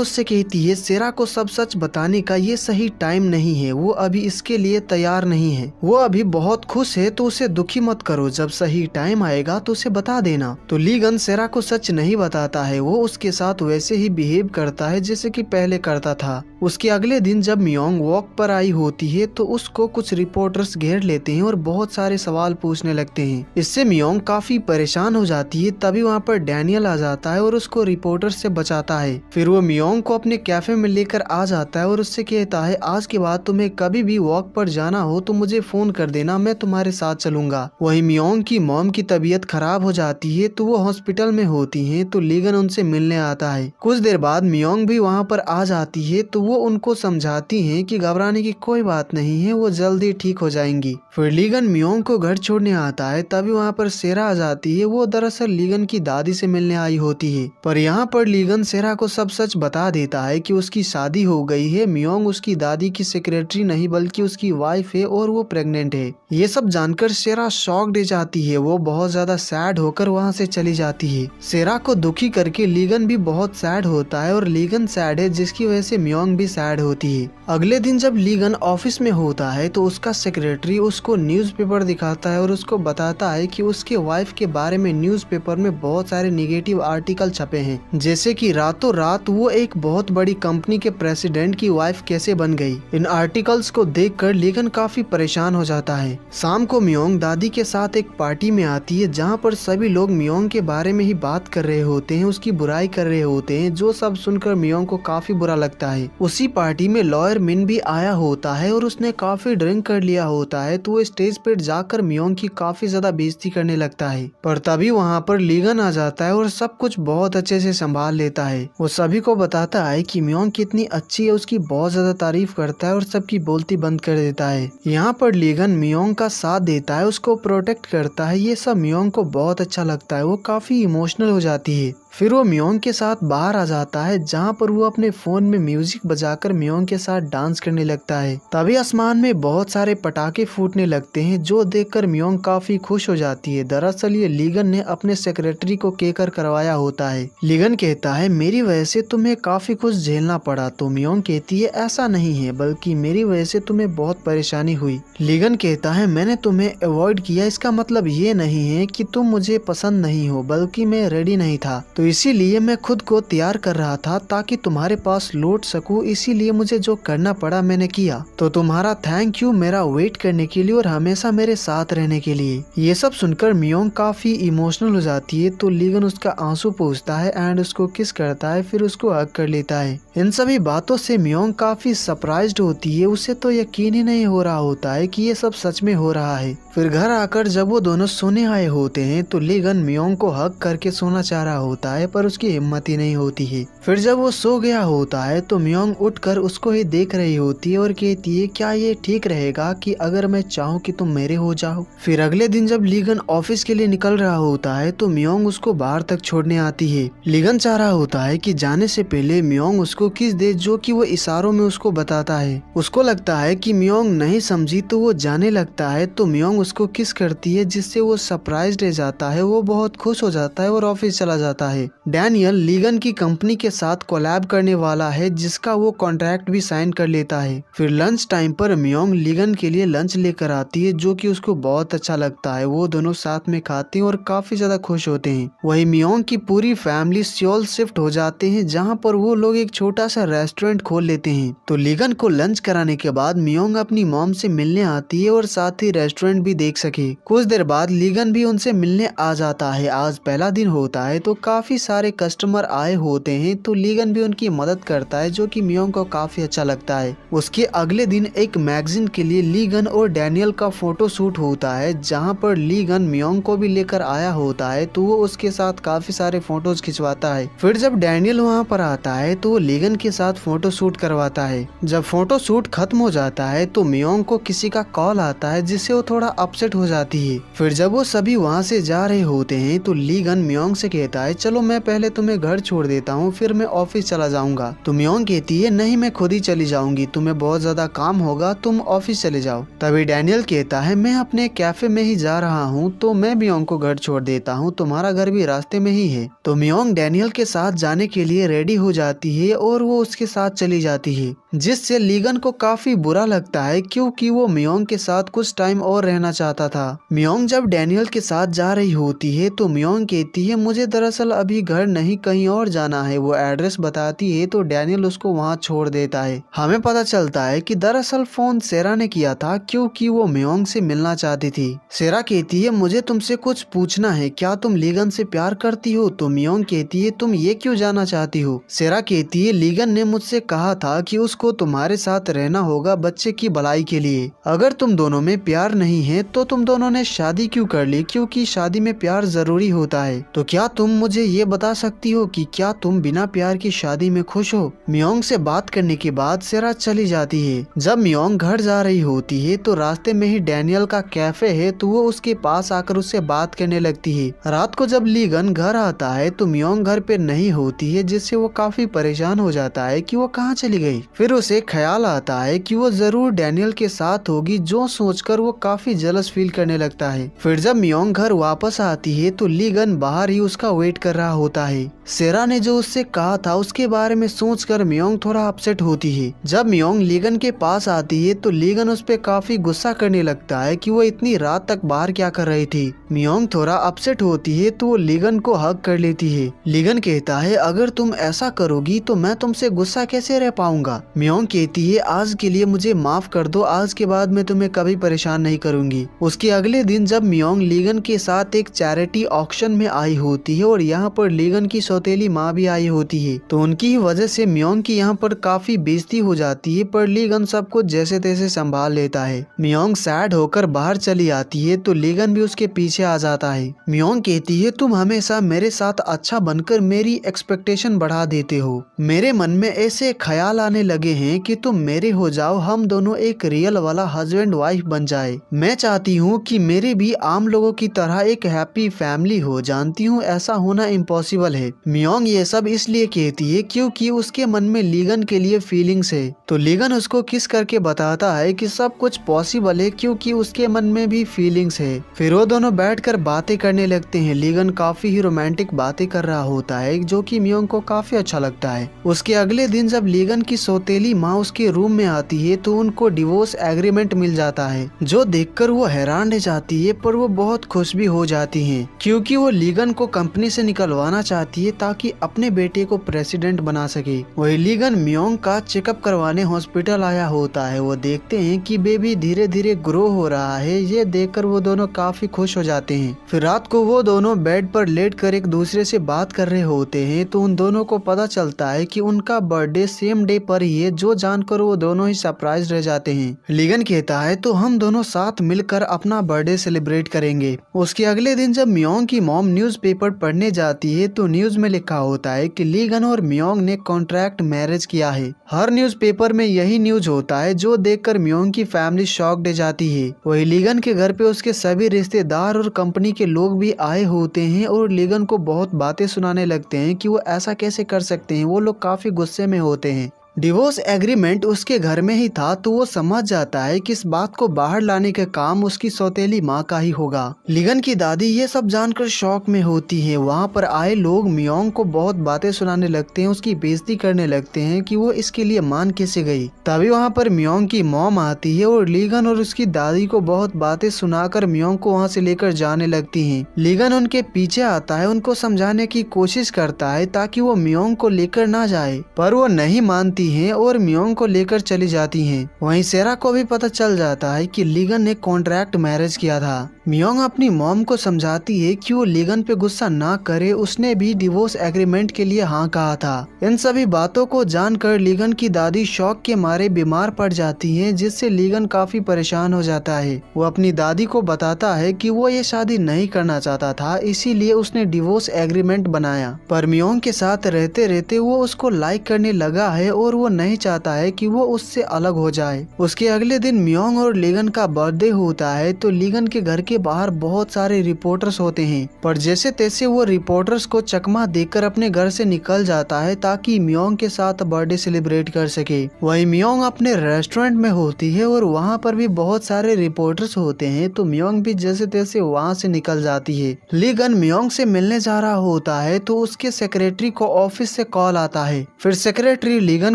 उससे कहती है सेरा को सब सच बताने का ये सही टाइम नहीं है, वो अभी इसके लिए तैयार नहीं है, वो अभी बहुत खुश है, तो उसे दुखी मत करो, जब सही टाइम आएगा तो उसे बता देना। तो लीगन सेरा को सच नहीं बताता है। वो उसके साथ वैसे ही बिहेव करता है जैसे कि पहले करता था। उसके अगले दिन जब मियोंग वॉक पर आई होती है तो उसको कुछ रिपोर्टर्स घेर लेते हैं और बहुत सारे सवाल पूछने लगते हैं। इससे मियोंग काफी परेशान हो जाती है। तभी वहाँ पर डैनियल आ जाता है और उसको रिपोर्टर्स से बचाता है। फिर वो मियोंग को अपने कैफे में लेकर आ जाता है और उससे कहता है आज के बाद तुम्हें कभी भी वॉक पर जाना हो तो मुझे फोन कर देना, मैं तुम्हारे साथ चलूंगा। वही मियोंग की मॉम की तबीयत खराब हो जाती है तो वो हॉस्पिटल में होती है, तो लीगन उनसे मिलने आता है। कुछ देर बाद मियोंग भी वहाँ पर आ जाती है तो वो उनको समझाती हैं कि घबराने की कोई बात नहीं है, वो जल्दी ठीक हो जाएंगी। फिर लीगन मियोंग को घर छोड़ने आता है। तभी वहाँ पर सेरा आ जाती है। वो दरअसल लीगन की दादी से मिलने आई होती है, पर यहाँ पर लीगन सेरा को सब सच बता देता है कि उसकी शादी हो गई है। मियोंग उसकी दादी की सेक्रेटरी नहीं बल्कि उसकी वाइफ है और वो प्रेग्नेंट है। ये सब जानकर सेरा शॉक्ड हो जाती है। वो बहुत ज्यादा सैड होकर वहाँ से चली जाती है। सेरा को दुखी करके लीगन भी बहुत सैड होता है और लीगन सैड है जिसकी वजह से मियोंग भी सैड होती है। अगले दिन जब लीगन ऑफिस में होता है तो उसका सेक्रेटरी उसको न्यूज़पेपर दिखाता है और उसको बताता है कि उसके वाइफ के बारे में न्यूज़पेपर में बहुत सारे नेगेटिव आर्टिकल छपे हैं, जैसे कि रातों रात वो एक बहुत बड़ी कंपनी के प्रेसिडेंट की वाइफ कैसे बन गई। इन आर्टिकल्स को देखकर लीगन काफी परेशान हो जाता है। शाम को मियोंग दादी के साथ एक पार्टी में आती है जहाँ पर सभी लोग मियोंग के बारे में ही बात कर रहे होते हैं, उसकी बुराई कर रहे होते हैं, जो सब सुनकर मियोंग को काफी बुरा लगता है। उसी पार्टी में लॉयर मिन भी आया होता है और उसने काफी ड्रिंक कर लिया होता है, तो वो स्टेज पर जाकर मियोंग की काफी ज्यादा बेइज्जती करने लगता है। पर तभी वहाँ पर लीगन आ जाता है और सब कुछ बहुत अच्छे से संभाल लेता है। वो सभी को बताता है कि मियोंग कितनी अच्छी है, उसकी बहुत ज्यादा तारीफ करता है और सबकी बोलती बंद कर देता है। यहाँ पर लीगन मियोंग का साथ देता है, उसको प्रोटेक्ट करता है। ये सब मियोंग को बहुत अच्छा लगता है। वो काफी इमोशनल हो जाती है। फिर वो मियोंग के साथ बाहर आ जाता है जहाँ पर वो अपने फोन में म्यूजिक बजाकर मियोंग के साथ डांस करने लगता है। तभी आसमान में बहुत सारे पटाखे फूटने लगते हैं, जो देखकर मियोंग काफी खुश हो जाती है। दरअसल ये लीगन ने अपने सेक्रेटरी को कहकर करवाया होता है। लीगन कहता है मेरी वजह से तुम्हें काफी कुछ झेलना पड़ा, तो मियोंग कहती है ऐसा नहीं है, बल्कि मेरी वजह से तुम्हें बहुत परेशानी हुई। लीगन कहता है मैंने तुम्हें अवॉइड किया, इसका मतलब ये नहीं है कि तुम मुझे पसंद नहीं हो, बल्कि मैं रेडी नहीं था, तो इसीलिए मैं खुद को तैयार कर रहा था ताकि तुम्हारे पास लौट सकूं, इसीलिए मुझे जो करना पड़ा मैंने किया। तो तुम्हारा थैंक यू मेरा वेट करने के लिए और हमेशा मेरे साथ रहने के लिए। ये सब सुनकर मियोंग काफी इमोशनल हो जाती है, तो लीगन उसका आंसू पोंछता है एंड उसको किस करता है, फिर उसको हग कर लेता है। इन सभी बातों से मियोंग काफी सरप्राइज्ड होती है। उसे तो यकीन ही नहीं हो रहा होता है कि ये सब सच में हो रहा है। फिर घर आकर जब वो दोनों सोने आए होते हैं तो लीगन मियोंग को हक करके सोना चाह रहा होता है, पर उसकी हिम्मत ही नहीं होती है। फिर जब वो सो गया होता है तो मियोंग उठकर उसको ही देख रही होती है और कहती है, क्या ये ठीक रहेगा कि अगर मैं चाहूँ कि तुम मेरे हो जाओ। फिर अगले दिन जब लीगन ऑफिस के लिए निकल रहा होता है तो मियोंग उसको बाहर तक छोड़ने आती है। लीगन चाह रहा होता है कि जाने से पहले मियोंग उसको किस दे, जो कि वो इशारों में उसको बताता है। उसको लगता है कि मियोंग नहीं समझी तो वो जाने लगता है, तो मियोंग उसको किस करती है जिससे वो सरप्राइज रह जाता है। वो बहुत खुश हो जाता है और ऑफिस चला जाता है। डैनियल लीगन की कंपनी के साथ कोलैब करने वाला है, जिसका वो कॉन्ट्रैक्ट भी साइन कर लेता है। फिर लंच टाइम पर मियोंग लीगन के लिए लंच लेकर आती है, जो कि उसको बहुत अच्छा लगता है। वो दोनों साथ में खाते हैं और काफी ज्यादा खुश होते हैं। वही मियोंग की पूरी फैमिली सियोल शिफ्ट हो जाते हैं, जहाँ पर वो लोग एक छोटा सा रेस्टोरेंट खोल लेते हैं। तो लीगन को लंच कराने के बाद मियोंग अपनी मॉम से मिलने आती है और साथ ही रेस्टोरेंट भी देख सके। कुछ देर बाद लीगन भी उनसे मिलने आ जाता है। आज पहला दिन होता है तो काफी सारे कस्टमर आए होते हैं, तो लीगन भी उनकी मदद करता है, जो कि मियोंग को काफी अच्छा लगता है। उसके अगले दिन एक मैगजीन के लिए लीगन और डैनियल का फोटो शूट होता है, जहाँ पर लीगन मियोंग को भी लेकर आया होता है, तो वो उसके साथ काफी सारे फोटोज खिंचवाता है। फिर जब डैनियल वहाँ पर आता है तो वो लीगन के साथ फोटो शूट करवाता है। जब फोटो शूट खत्म हो जाता है तो मियोंग को किसी का कॉल आता है, जिससे वो थोड़ा अपसेट हो जाती है। फिर जब वो सभी वहाँ से जा रहे होते हैं तो लीगन मियोंग से कहता है, चलो मैं पहले तुम्हें घर छोड़ देता हूँ, फिर मैं ऑफिस चला जाऊंगा। तो मियोंग कहती है, नहीं मैं खुद ही चली जाऊंगी, तुम्हें बहुत ज्यादा काम होगा, तुम ऑफिस चले जाओ। तभी डैनियल कहता है, मैं अपने कैफे में ही जा रहा हूँ, तो मैं मियोंग को घर छोड़ देता हूँ, तुम्हारा घर भी रास्ते में ही है। तो मियोंग डैनियल के साथ जाने के लिए रेडी हो जाती है और वो उसके साथ चली जाती है, जिससे लीगन को काफी बुरा लगता है, क्योंकि वो मियोंग के साथ कुछ टाइम और रहना चाहता था। मियोंग जब डैनियल के साथ जा रही होती है तो मियोंग कहती है, मुझे दरअसल अभी घर नहीं कहीं और जाना है। वो एड्रेस बताती है तो डैनियल उसको वहाँ छोड़ देता है। हमें पता चलता है कि दरअसल फोन सेरा ने किया था, क्योंकि वो मियोंग से मिलना चाहती थी। सेरा कहती है, मुझे तुमसे कुछ पूछना है, क्या तुम लीगन से प्यार करती हो? तो मियोंग कहती है, तुम ये क्यों जानना चाहती हो? सेरा कहती है, लीगन ने मुझसे कहा था कि उसको तुम्हारे साथ रहना होगा बच्चे की भलाई के लिए। अगर तुम दोनों में प्यार नहीं है तो तुम दोनों ने शादी क्यों कर ली? क्योंकि शादी में प्यार जरूरी होता है। तो क्या तुम मुझे ये बता सकती हो कि क्या तुम बिना प्यार की शादी में खुश हो? मियोंग से बात करने के बाद सेरा चली जाती है। जब मियोंग घर जा रही होती है तो रास्ते में ही डैनियल का कैफे है, तो वो उसके पास आकर उससे बात करने लगती है। रात को जब लीगन घर आता है तो मियोंग घर पे नहीं होती है, जिससे वो काफी परेशान हो जाता है कि वो कहाँ चली गई। फिर उसे ख्याल आता है कि वो जरूर डैनियल के साथ होगी, जो सोचकर वो काफी जलस फील करने लगता है। फिर जब मियोंग घर वापस आती है तो लीगन बाहर ही उसका वेट कर रहा होता है। सेरा ने जो उससे कहा था उसके बारे में सोचकर मियोंग थोड़ा अपसेट होती है। जब मियोंग लीगन के पास आती है तो लीगन उस पर काफी गुस्सा करने लगता है कि वो इतनी रात तक बाहर क्या कर रही थी। मियोंग थोड़ा अपसेट होती है तो वो लीगन को हग कर लेती है। लीगन कहता है, अगर तुम ऐसा करोगी तो मैं तुमसे गुस्सा कैसे रह पाऊंगा? मियोंग कहती है, आज के लिए मुझे माफ कर दो, आज के बाद मैं तुम्हें कभी परेशान नहीं करूंगी। उसके अगले दिन जब मियोंग लीगन के साथ एक चैरिटी ऑक्शन में आई होती है और यहाँ पर लीगन की सौतेली माँ भी आई होती है, तो उनकी वजह से मियोंग की यहाँ पर काफी बेइज्जती हो जाती है, पर लीगन सब कुछ जैसे तैसे संभाल लेता है। मियोंग सैड होकर बाहर चली आती है तो लीगन भी उसके पीछे आ जाता है। मियोंग कहती है, तुम हमेशा मेरे साथ अच्छा बनकर मेरी एक्सपेक्टेशन बढ़ा देते हो। मेरे मन में ऐसे ख्याल आने लगे हैं कि तुम मेरे हो जाओ, हम दोनों एक रियल वाला हस्बैंड वाइफ बन जाए। मैं चाहती हूँ कि मेरी भी आम लोगों की तरह एक हैप्पी फैमिली हो। जानती हूँ ऐसा होना इम्पॉसिबल है। मियोंग ये सब इसलिए कहती है क्योंकि उसके मन में लीगन के लिए फीलिंग्स है। तो लीगन उसको किस करके बताता है कि सब कुछ पॉसिबल है, क्योंकि उसके मन में भी फीलिंग्स है। फिर वो दोनों बैठकर बातें करने लगते हैं। लीगन काफी ही रोमांटिक बातें कर रहा होता है, जो कि मियोंग को काफी अच्छा लगता है। उसके अगले दिन जब लीगन की सौतेली सौतेली माँ उसके रूम में आती है तो उनको डिवोर्स एग्रीमेंट मिल जाता है, जो देखकर वो हैरान रह जाती है, पर वो बहुत खुश भी हो जाती हैं क्योंकि वो लीगन को कंपनी से निकलवाना चाहती है ताकि अपने बेटे को प्रेसिडेंट बना सके। वही लीगन मियोंग का चेकअप करवाने हॉस्पिटल आया होता है। वो देखते हैं कि बेबी धीरे धीरे ग्रो हो रहा है। ये देखकर वो दोनों काफी खुश हो जाते हैं। फिर रात को वो दोनों बेड पर लेटकर एक दूसरे से बात कर रहे होते हैं तो उन दोनों को पता चलता है कि उनका बर्थडे सेम डे पर ही है, जो जानकर वो दोनों ही सरप्राइज रह जाते हैं। लीगन कहता है तो हम दोनों साथ मिलकर अपना बर्थडे सेलिब्रेट करेंगे। उसके अगले दिन जब मियोंग की मॉम न्यूज़पेपर पढ़ने जाती है तो न्यूज में लिखा होता है कि लीगन और मियोंग ने कॉन्ट्रैक्ट मैरिज किया है। हर न्यूज़पेपर में यही न्यूज होता है, जो देखकर मियोंग की फैमिली शॉक्ड हो जाती है। वही लीगन के घर पे उसके सभी रिश्तेदार और कंपनी के लोग भी आए होते हैं और लीगन को बहुत बातें सुनाने लगते हैं कि वो ऐसा कैसे कर सकते हैं। वो लोग काफी गुस्से में होते हैं। डिवोर्स एग्रीमेंट उसके घर में ही था तो वो समझ जाता है कि इस बात को बाहर लाने का काम उसकी सौतेली माँ का ही होगा। लीगन की दादी ये सब जानकर शौक में होती है। वहाँ पर आए लोग मियोंग को बहुत बातें सुनाने लगते हैं, उसकी बेइज्जती करने लगते हैं कि वो इसके लिए मान कैसे गई। तभी वहाँ पर मियोंग की मॉम आती है और लीगन और उसकी दादी को बहुत बातें सुनाकर मियोंग को वहाँ से लेकर जाने लगती है। लीगन उनके पीछे आता है, उनको समझाने की कोशिश करता है ताकि वो मियोंग को लेकर ना जाए, पर वो नहीं मानती हैं और मियोंग को लेकर चली जाती हैं। वहीं सेरा को भी पता चल जाता है कि लीगन ने कॉन्ट्रैक्ट मैरिज किया था। मियोंग अपनी मॉम को समझाती है कि वो लीगन पे गुस्सा ना करे, उसने भी डिवोर्स एग्रीमेंट के लिए हाँ कहा था। इन सभी बातों को जानकर लीगन की दादी शौक के मारे बीमार पड़ जाती हैं, जिससे लीगन काफी परेशान हो जाता है। वो अपनी दादी को बताता है कि वो ये शादी नहीं करना चाहता था, इसीलिए उसने डिवोर्स एग्रीमेंट बनाया। पर मियोंग के साथ रहते रहते वो उसको लाइक करने लगा है और वो नहीं चाहता है कि वो उससे अलग हो जाए। उसके अगले दिन मियोंग और लीगन का बर्थडे होता है तो लीगन के घर के बाहर बहुत सारे रिपोर्टर्स होते हैं, पर जैसे तैसे वो रिपोर्टर्स को चकमा देकर अपने घर से निकल जाता है ताकि मियोंग के साथ बर्थडे सेलिब्रेट कर सके। वही मियोंग अपने रेस्टोरेंट में होती है और वहाँ पर भी बहुत सारे रिपोर्टर्स होते हैं तो मियोंग भी जैसे तैसे वहाँ से निकल जाती है। लीगन मियोंग से मिलने जा रहा होता है तो उसके सेक्रेटरी को ऑफिस से कॉल आता है। फिर सेक्रेटरी लीगन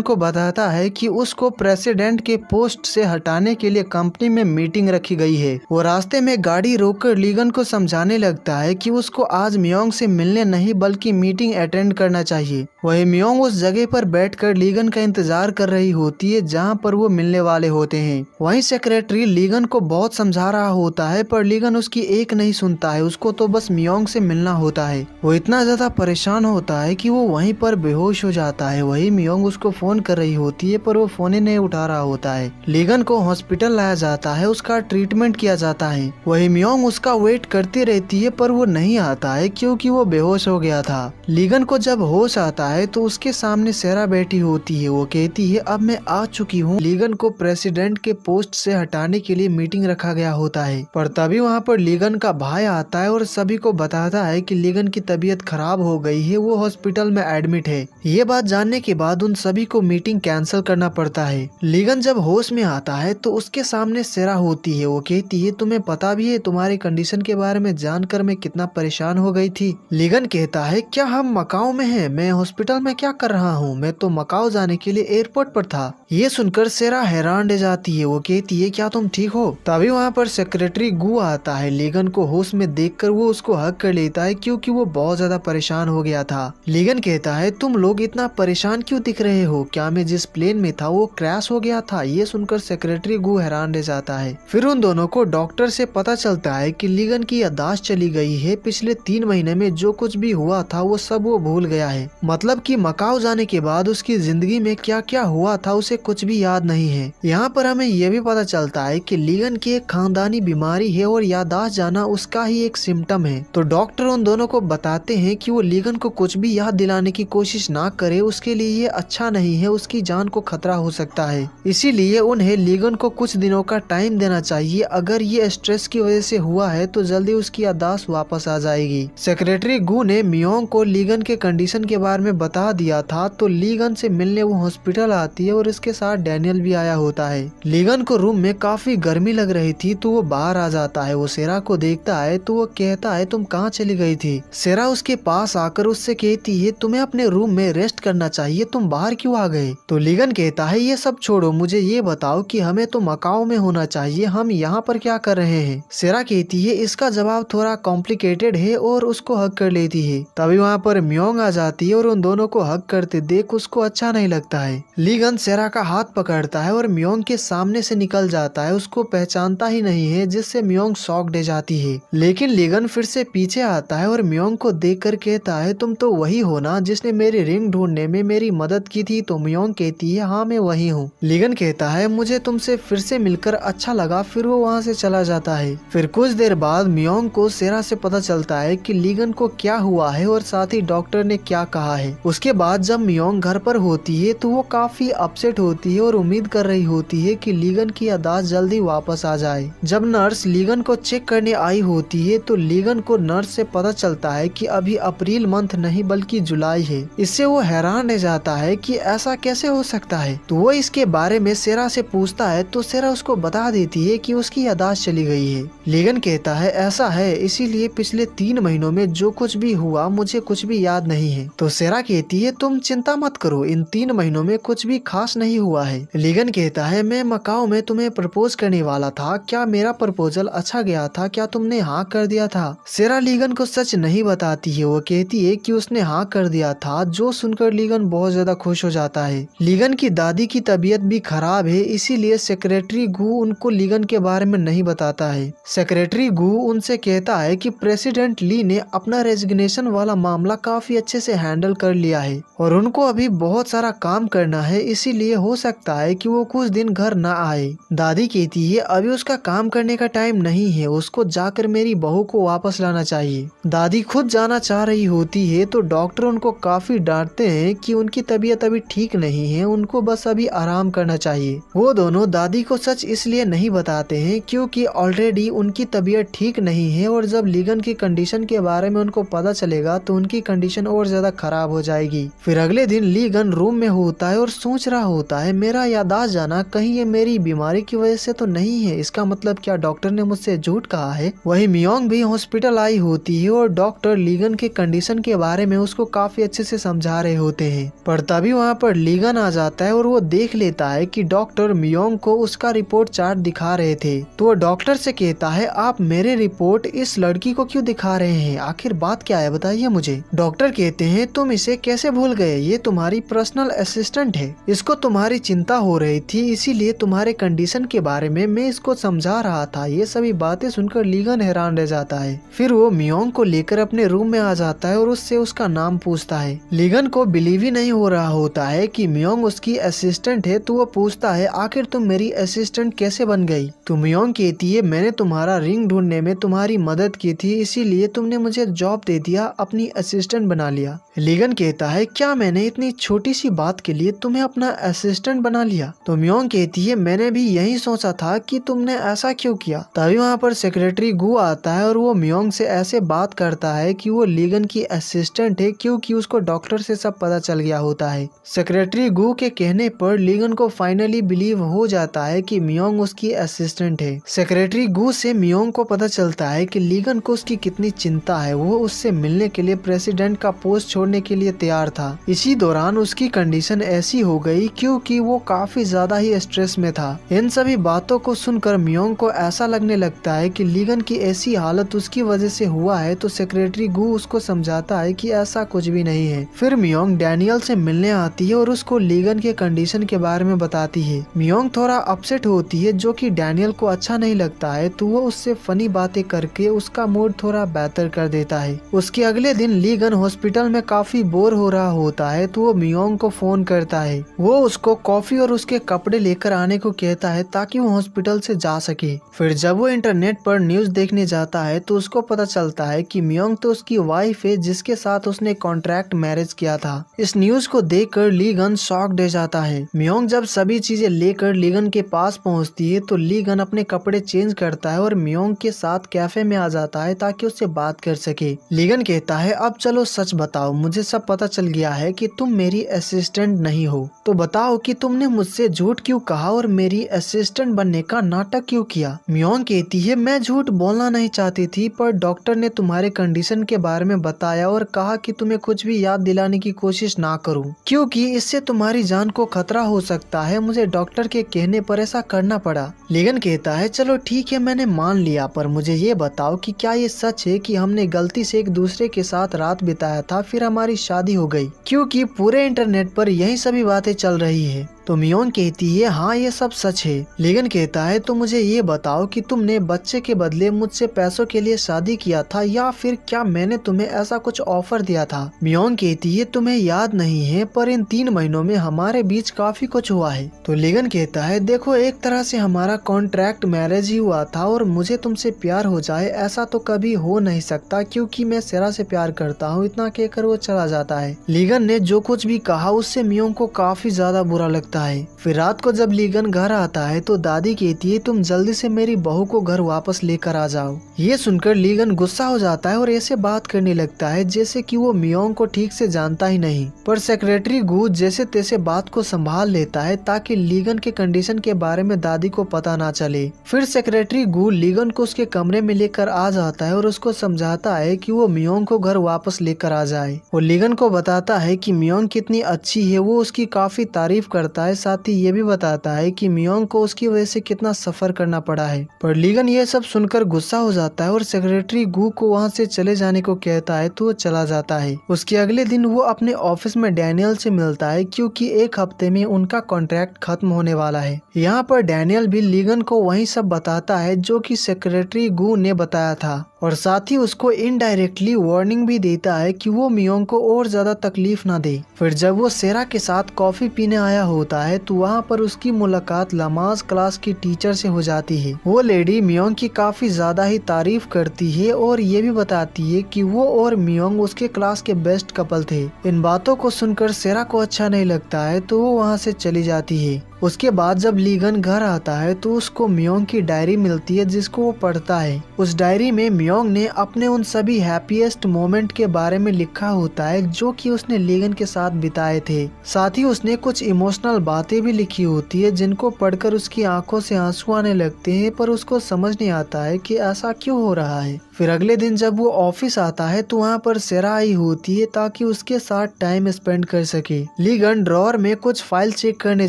को बताता है कि उसको प्रेसिडेंट के पोस्ट से हटाने के लिए कंपनी में मीटिंग रखी गई है। वो रास्ते में गाड़ी रोककर लीगन को समझाने लगता है कि उसको आज मियोंग से मिलने नहीं बल्कि मीटिंग अटेंड करना चाहिए। वही मियोंग उस जगह पर बैठकर लीगन का इंतजार कर रही होती है जहां पर वो मिलने वाले होते हैं। वहीं सेक्रेटरी लीगन को बहुत समझा रहा होता है पर लीगन उसकी एक नहीं सुनता है, उसको तो बस मियोंग से मिलना होता है। वो इतना ज्यादा परेशान होता है कि वो वहीं पर बेहोश हो जाता है। वही मियोंग उसको फोन कर रही होती है पर वो फोन ही नहीं उठा रहा होता है। लीगन को हॉस्पिटल लाया जाता है, उसका ट्रीटमेंट किया जाता है। वही मियोंग उसका वेट करती रहती है पर वो नहीं आता है क्योंकि वो बेहोश हो गया था। लीगन को जब होश आता है तो उसके सामने सेरा बैठी होती है। वो कहती है अब मैं आ चुकी हूँ। लीगन को प्रेसिडेंट के पोस्ट से हटाने के लिए मीटिंग रखा गया होता है, पर तभी वहाँ पर लीगन का भाई आता है और सभी को बताता है कि लीगन की तबीयत खराब हो गई है, वो हॉस्पिटल में एडमिट है। ये बात जानने के बाद उन सभी को मीटिंग कैंसिल करना पड़ता है। लीगन जब होश में आता है तो उसके सामने सेरा होती है। वो कहती है तुम्हें पता भी है तुम्हारी कंडीशन के बारे में जानकर मैं कितना परेशान हो गई थी। लीगन कहता है क्या हम मकाओ में हैं? मैं हॉस्पिटल में क्या कर रहा हूँ? मैं तो मकाओ जाने के लिए एयरपोर्ट पर था। ये सुनकर सेरा हैरान रह जाती है। वो कहती है क्या तुम ठीक हो? तभी वहाँ पर सेक्रेटरी गु आता है। लीगन को होश में देखकर वो उसको हक कर लेता है क्योंकि वो बहुत ज्यादा परेशान हो गया था। लीगन कहता है तुम लोग इतना परेशान क्यों दिख रहे हो? क्या मैं जिस प्लेन में था वो क्रैश हो गया था? ये सुनकर सेक्रेटरी गु हैरान रह जाता है। फिर उन दोनों को डॉक्टर से पता चलता है कि लीगन की याददाश्त चली गई है। पिछले 3 महीने में जो कुछ भी हुआ था वो सब वो भूल गया है। मतलब कि मकाओ जाने के बाद उसकी जिंदगी में क्या क्या हुआ था उसे कुछ भी याद नहीं है। यहाँ पर हमें यह भी पता चलता है कि लीगन की एक खानदानी बीमारी है और याददाश्त जाना उसका ही एक सिम्टम है। तो डॉक्टर उन दोनों को बताते हैं कि वो लीगन को कुछ भी याद दिलाने की कोशिश ना करे, उसके लिए ये अच्छा नहीं है, उसकी जान को खतरा हो सकता है। इसीलिए उन्हें लीगन को कुछ दिनों का टाइम देना चाहिए। अगर ये स्ट्रेस की वजह से हुआ है तो जल्दी उसकी याददाश्त वापस आ जाएगी। सेक्रेटरी गु ने मियोंग को लीगन के कंडीशन के बारे में बता दिया था तो लीगन से मिलने वो हॉस्पिटल आती है और इसके साथ डैनियल भी आया होता है। लीगन को रूम में काफी गर्मी लग रही थी तो वो बाहर आ जाता है। वो सेरा को देखता है तो वो कहता है तुम कहाँ चली गई थी? सेरा उसके पास आकर उससे कहती है तुम्हें अपने रूम में रेस्ट करना चाहिए, तुम बाहर क्यों आ गए। तो लीगन कहता है ये सब छोड़ो, मुझे ये बताओ कि हमें तो मकाओ में होना चाहिए, हम यहाँ पर क्या कर रहे हैं। सेरा कहती है इसका जवाब थोड़ा कॉम्प्लिकेटेड है और उसको हक कर लेती है। तभी वहाँ पर म्योंग आ जाती है और उन दोनों को हक करते देख उसको अच्छा नहीं लगता है। लीगन सेरा का हाथ पकड़ता है और म्योंग के सामने से निकल जाता है, उसको पहचानता ही नहीं है, जिससे म्योंग शॉक्ड हो जाती है। लेकिन लीगन फिर से पीछे आता है और म्योंग को देखकर कहता है तुम तो वही हो ना जिसने मेरी रिंग ढूंढने में मेरी मदद की थी। तो म्योंग कहती है हाँ मैं वही हूँ। लीगन कहता है मुझे तुमसे फिर से मिलकर अच्छा लगा, फिर वो वहाँ से चला जाता है। फिर कुछ देर बाद म्योंग को सेरा से पता चलता है कि लीगन को क्या हुआ है और साथ ही डॉक्टर ने क्या कहा है। उसके बाद जब म्योंग घर पर होती है तो वो काफी अपसेट होती है और उम्मीद कर रही होती है कि लीगन की यादाश्त जल्दी वापस आ जाए। जब नर्स लीगन को चेक करने आई होती है तो लीगन को नर्स से पता चलता है कि अभी अप्रैल मंथ नहीं बल्कि जुलाई है। इससे वो हैरान रह जाता है कि ऐसा कैसे हो सकता है। तो वो इसके बारे में सेरा से पूछता है तो सेरा उसको बता देती है कि उसकी यादाश्त चली गई है। लीगन कहता है ऐसा है, इसीलिए पिछले 3 महीनों में जो कुछ भी हुआ मुझे कुछ भी याद नहीं है। तो सेरा कहती है तुम चिंता मत करो, इन 3 महीनों में कुछ भी खास नहीं हुआ है। लीगन कहता है मैं मकाओ में तुम्हें प्रपोज करने वाला था, क्या मेरा प्रपोजल अच्छा गया था, क्या तुमने हाँ कर दिया था। सेरा लीगन को सच नहीं बताती है, वो कहती है कि उसने हाँ कर दिया था, जो सुनकर लीगन बहुत ज्यादा खुश हो जाता है। लीगन की दादी की तबीयत भी खराब है, इसीलिए सेक्रेटरी गू उनको लीगन के बारे में नहीं बताता है। सेक्रेटरी गू उनसे कहता है कि प्रेसिडेंट ली ने अपना रेजिग्नेशन वाला मामला काफी अच्छे से हैंडल कर लिया है और उनको अभी बहुत सारा काम करना है, इसीलिए हो सकता है कि वो कुछ दिन घर न आए। दादी कहती है अभी उसका काम करने का टाइम नहीं है, उसको जाकर मेरी बहू को वापस लाना चाहिए। दादी खुद जाना चाह रही होती है तो डॉक्टर उनको काफी डांटते हैं कि उनकी तबीयत अभी ठीक नहीं है, उनको बस अभी आराम करना चाहिए। वो दोनों दादी को सच इसलिए नहीं बताते हैं क्योंकि ऑलरेडी उनकी तबीयत ठीक नहीं है और जब लीगन की कंडीशन के बारे में उनको पता चलेगा तो उनकी कंडीशन और ज्यादा खराब हो जाएगी। फिर अगले दिन लीगन रूम में होता है और सोच रहा होता है मेरा यादाश्त जाना कहीं ये मेरी बीमारी की वजह से तो नहीं है, इसका मतलब क्या डॉक्टर ने मुझसे झूठ कहा है। वही म्योंग भी हॉस्पिटल आई होती है और डॉक्टर लीगन के कंडीशन के बारे में उसको काफी अच्छे से समझा रहे होते हैं। पर तभी वहाँ पर लीगन आ जाता है और वो देख लेता है कि डॉक्टर म्योंग को उसका रिपोर्ट चार्ट दिखा रहे थे। तो वो डॉक्टर से कहता है आप मेरे रिपोर्ट इस लड़की को क्यों दिखा रहे हैं, आखिर बात क्या है बताइए मुझे। डॉक्टर कहते हैं तुम इसे कैसे भूल गए, ये तुम्हारी पर्सनल असिस्टेंट है, इसको तुम्हारी चिंता हो रही थी इसीलिए तुम्हारे कंडीशन के बारे में मैं इसको समझा रहा था। ये सभी बातें सुनकर लीगन हैरान रह जाता है। फिर वो म्योंग को लेकर अपने रूम में आ जाता है और उससे उसका नाम पूछता है। लीगन को बिलीव ही नहीं हो रहा होता है कि म्योंग उसकी असिस्टेंट है, तो वो पूछता है आखिर तुम मेरी असिस्टेंट कैसे बन गई। तो म्योंग कहती है मैंने तुम्हारा रिंग ढूंढने में तुम्हारी मदद की थी, इसीलिए तुमने मुझे जॉब दे दिया, अपनी असिस्टेंट बना लिया। लीगन कहता है क्या मैंने इतनी छोटी सी बात के लिए तुम्हें अपना असिस्टेंट बना लिया। तो म्योंग कहती है मैंने भी यही सोचा था कि तुमने ऐसा क्यों किया। तभी वहाँ पर सेक्रेटरी गू आता है और वो म्योंग से ऐसे बात करता है कि वो लीगन की असिस्टेंट है क्योंकि उसको डॉक्टर से सब पता चल गया होता है। सेक्रेटरी गू के कहने पर लीगन को फाइनली बिलीव हो जाता है कि म्योंग उसकी असिस्टेंट है। सेक्रेटरी गू से म्योंग को पता चलता है कि लीगन को उसकी कितनी चिंता है, वो उससे मिलने के लिए प्रेसिडेंट का पोस्ट छोड़ने के लिए तैयार था। इसी दौरान उसकी कंडीशन ऐसी हो गई क्योंकि वो काफी ज्यादा ही स्ट्रेस में था। इन सभी बातों को सुनकर म्योंग को ऐसा लगने लगता है कि लीगन की ऐसी हालत उसकी वजह से हुआ है, तो सेक्रेटरी गू उसको समझाता है कि ऐसा कुछ भी नहीं है। फिर म्योंग डैनियल से मिलने आती है और उसको लीगन के कंडीशन के बारे में बताती है। म्योंग थोड़ा अपसेट होती है जो कि डैनियल को अच्छा नहीं लगता है, तो वो उससे फनी बातें करके उसका मूड थोड़ा बेहतर कर देता है। उसके अगले दिन लीगन हॉस्पिटल में काफी बोर हो रहा होता है, तो वो म्योंग को फोन करता है। वो उसको कॉफी और उसके कपड़े लेकर आने को कहता है ताकि वो हॉस्पिटल से जा सके। फिर जब वो इंटरनेट पर न्यूज देखने जाता है तो उसको पता चलता है कि म्योंग तो उसकी वाइफ है जिसके साथ उसने कॉन्ट्रैक्ट मैरिज किया था। इस न्यूज को देखकर लीगन शॉक्ड हो जाता है। म्योंग जब सभी चीजें लेकर लीगन के पास पहुंचती है तो लीगन अपने कपड़े चेंज करता है और म्योंग के साथ कैफे में आ जाता है ताकि उससे बात कर सके। लीगन कहता है अब चलो सच बताओ, मुझे सब पता चल गया है कि तुम मेरी असिस्टेंट नहीं हो, तो बताओ कि तुमने मुझसे झूठ क्यों कहा और मेरी असिस्टेंट बनने का नाटक क्यों किया। म्योंग कहती है मैं झूठ बोलना नहीं चाहती थी, पर डॉक्टर ने तुम्हारे कंडीशन के बारे में बताया और कहा कि तुम्हें कुछ भी याद दिलाने की कोशिश ना करूं, क्योंकि जिससे तुम्हारी जान को खतरा हो सकता है। मुझे डॉक्टर के कहने पर ऐसा करना पड़ा। लीगन कहता है चलो ठीक है, मैंने मान लिया, पर मुझे ये बताओ कि क्या ये सच है कि हमने गलती से एक दूसरे के साथ रात बिताया था, फिर हमारी शादी हो गई? क्योंकि पूरे इंटरनेट पर यही सभी बातें चल रही है। तो मियोंग कहती है हाँ ये सब सच है। लीगन कहता है तो मुझे ये बताओ कि तुमने बच्चे के बदले मुझसे पैसों के लिए शादी किया था या फिर क्या मैंने तुम्हें ऐसा कुछ ऑफर दिया था? मियोंग कहती है तुम्हें याद नहीं है, पर इन 3 महीनों में हमारे बीच काफी कुछ हुआ है। तो लीगन कहता है देखो, एक तरह से हमारा कॉन्ट्रैक्ट मैरिज ही हुआ था और मुझे तुमसे प्यार हो जाए ऐसा तो कभी हो नहीं सकता, क्योंकि मैं सेरा से प्यार करता हूँ। इतना कहकर वो चला जाता है। लीगन ने जो कुछ भी कहा उससे मियोंग को काफी ज्यादा बुरा लगता है। फिर रात को जब लीगन घर आता है तो दादी कहती है तुम जल्दी से मेरी बहू को घर वापस लेकर आ जाओ। ये सुनकर लीगन गुस्सा हो जाता है और ऐसे बात करने लगता है जैसे कि वो मियोंग को ठीक से जानता ही नहीं। पर सेक्रेटरी गू जैसे तैसे बात को संभाल लेता है ताकि लीगन के कंडीशन के बारे में दादी को पता ना चले। फिर सेक्रेटरी गू लीगन को उसके कमरे में लेकर आ जाता है और उसको समझाता है कि वो मियोंग को घर वापस लेकर आ जाए। वो लीगन को बताता है कि मियोंग कितनी अच्छी है, वो उसकी काफी तारीफ करता है। साथ ही ये भी बताता है कि मियोंग को उसकी वजह से कितना सफर करना पड़ा है। पर लीगन ये सब सुनकर गुस्सा हो जाता है और सेक्रेटरी गू को वहाँ से चले जाने को कहता है तो वो चला जाता है। उसके अगले दिन वो अपने ऑफिस में डैनियल से मिलता है क्योंकि एक हफ्ते में उनका कॉन्ट्रैक्ट खत्म होने वाला है। यहाँ पर डैनियल भी लीगन को वही सब बताता है जो कि सेक्रेटरी गू ने बताया था और साथ ही उसको इनडायरेक्टली वार्निंग भी देता है कि वो मियोंग को और ज्यादा तकलीफ ना दे। फिर जब वो सेरा के साथ कॉफी पीने आया होता है तो वहाँ पर उसकी मुलाकात लमाज क्लास की टीचर से हो जाती है। वो लेडी मियोंग की काफी ज्यादा ही तारीफ करती है और ये भी बताती है कि वो और मियोंग उसके क्लास के बेस्ट कपल थे। इन बातों को सुनकर सेरा को अच्छा नहीं लगता है तो वो वहाँ से चली जाती है। उसके बाद जब लीगन घर आता है तो उसको मियोंग की डायरी मिलती है जिसको वो पढ़ता है। उस डायरी में मियोंग ने अपने उन सभी हैप्पीएस्ट मोमेंट के बारे में लिखा होता है जो कि उसने लीगन के साथ बिताए थे। साथ ही उसने कुछ इमोशनल बातें भी लिखी होती है जिनको पढ़कर उसकी आंखों से आंसू आने लगते हैं, पर उसको समझ नहीं आता है कि ऐसा क्यों हो रहा है। फिर अगले दिन जब वो ऑफिस आता है तो वहाँ पर सेरा आई होती है ताकि उसके साथ टाइम स्पेंड कर सके। लीगन ड्रॉअर में कुछ फाइल चेक करने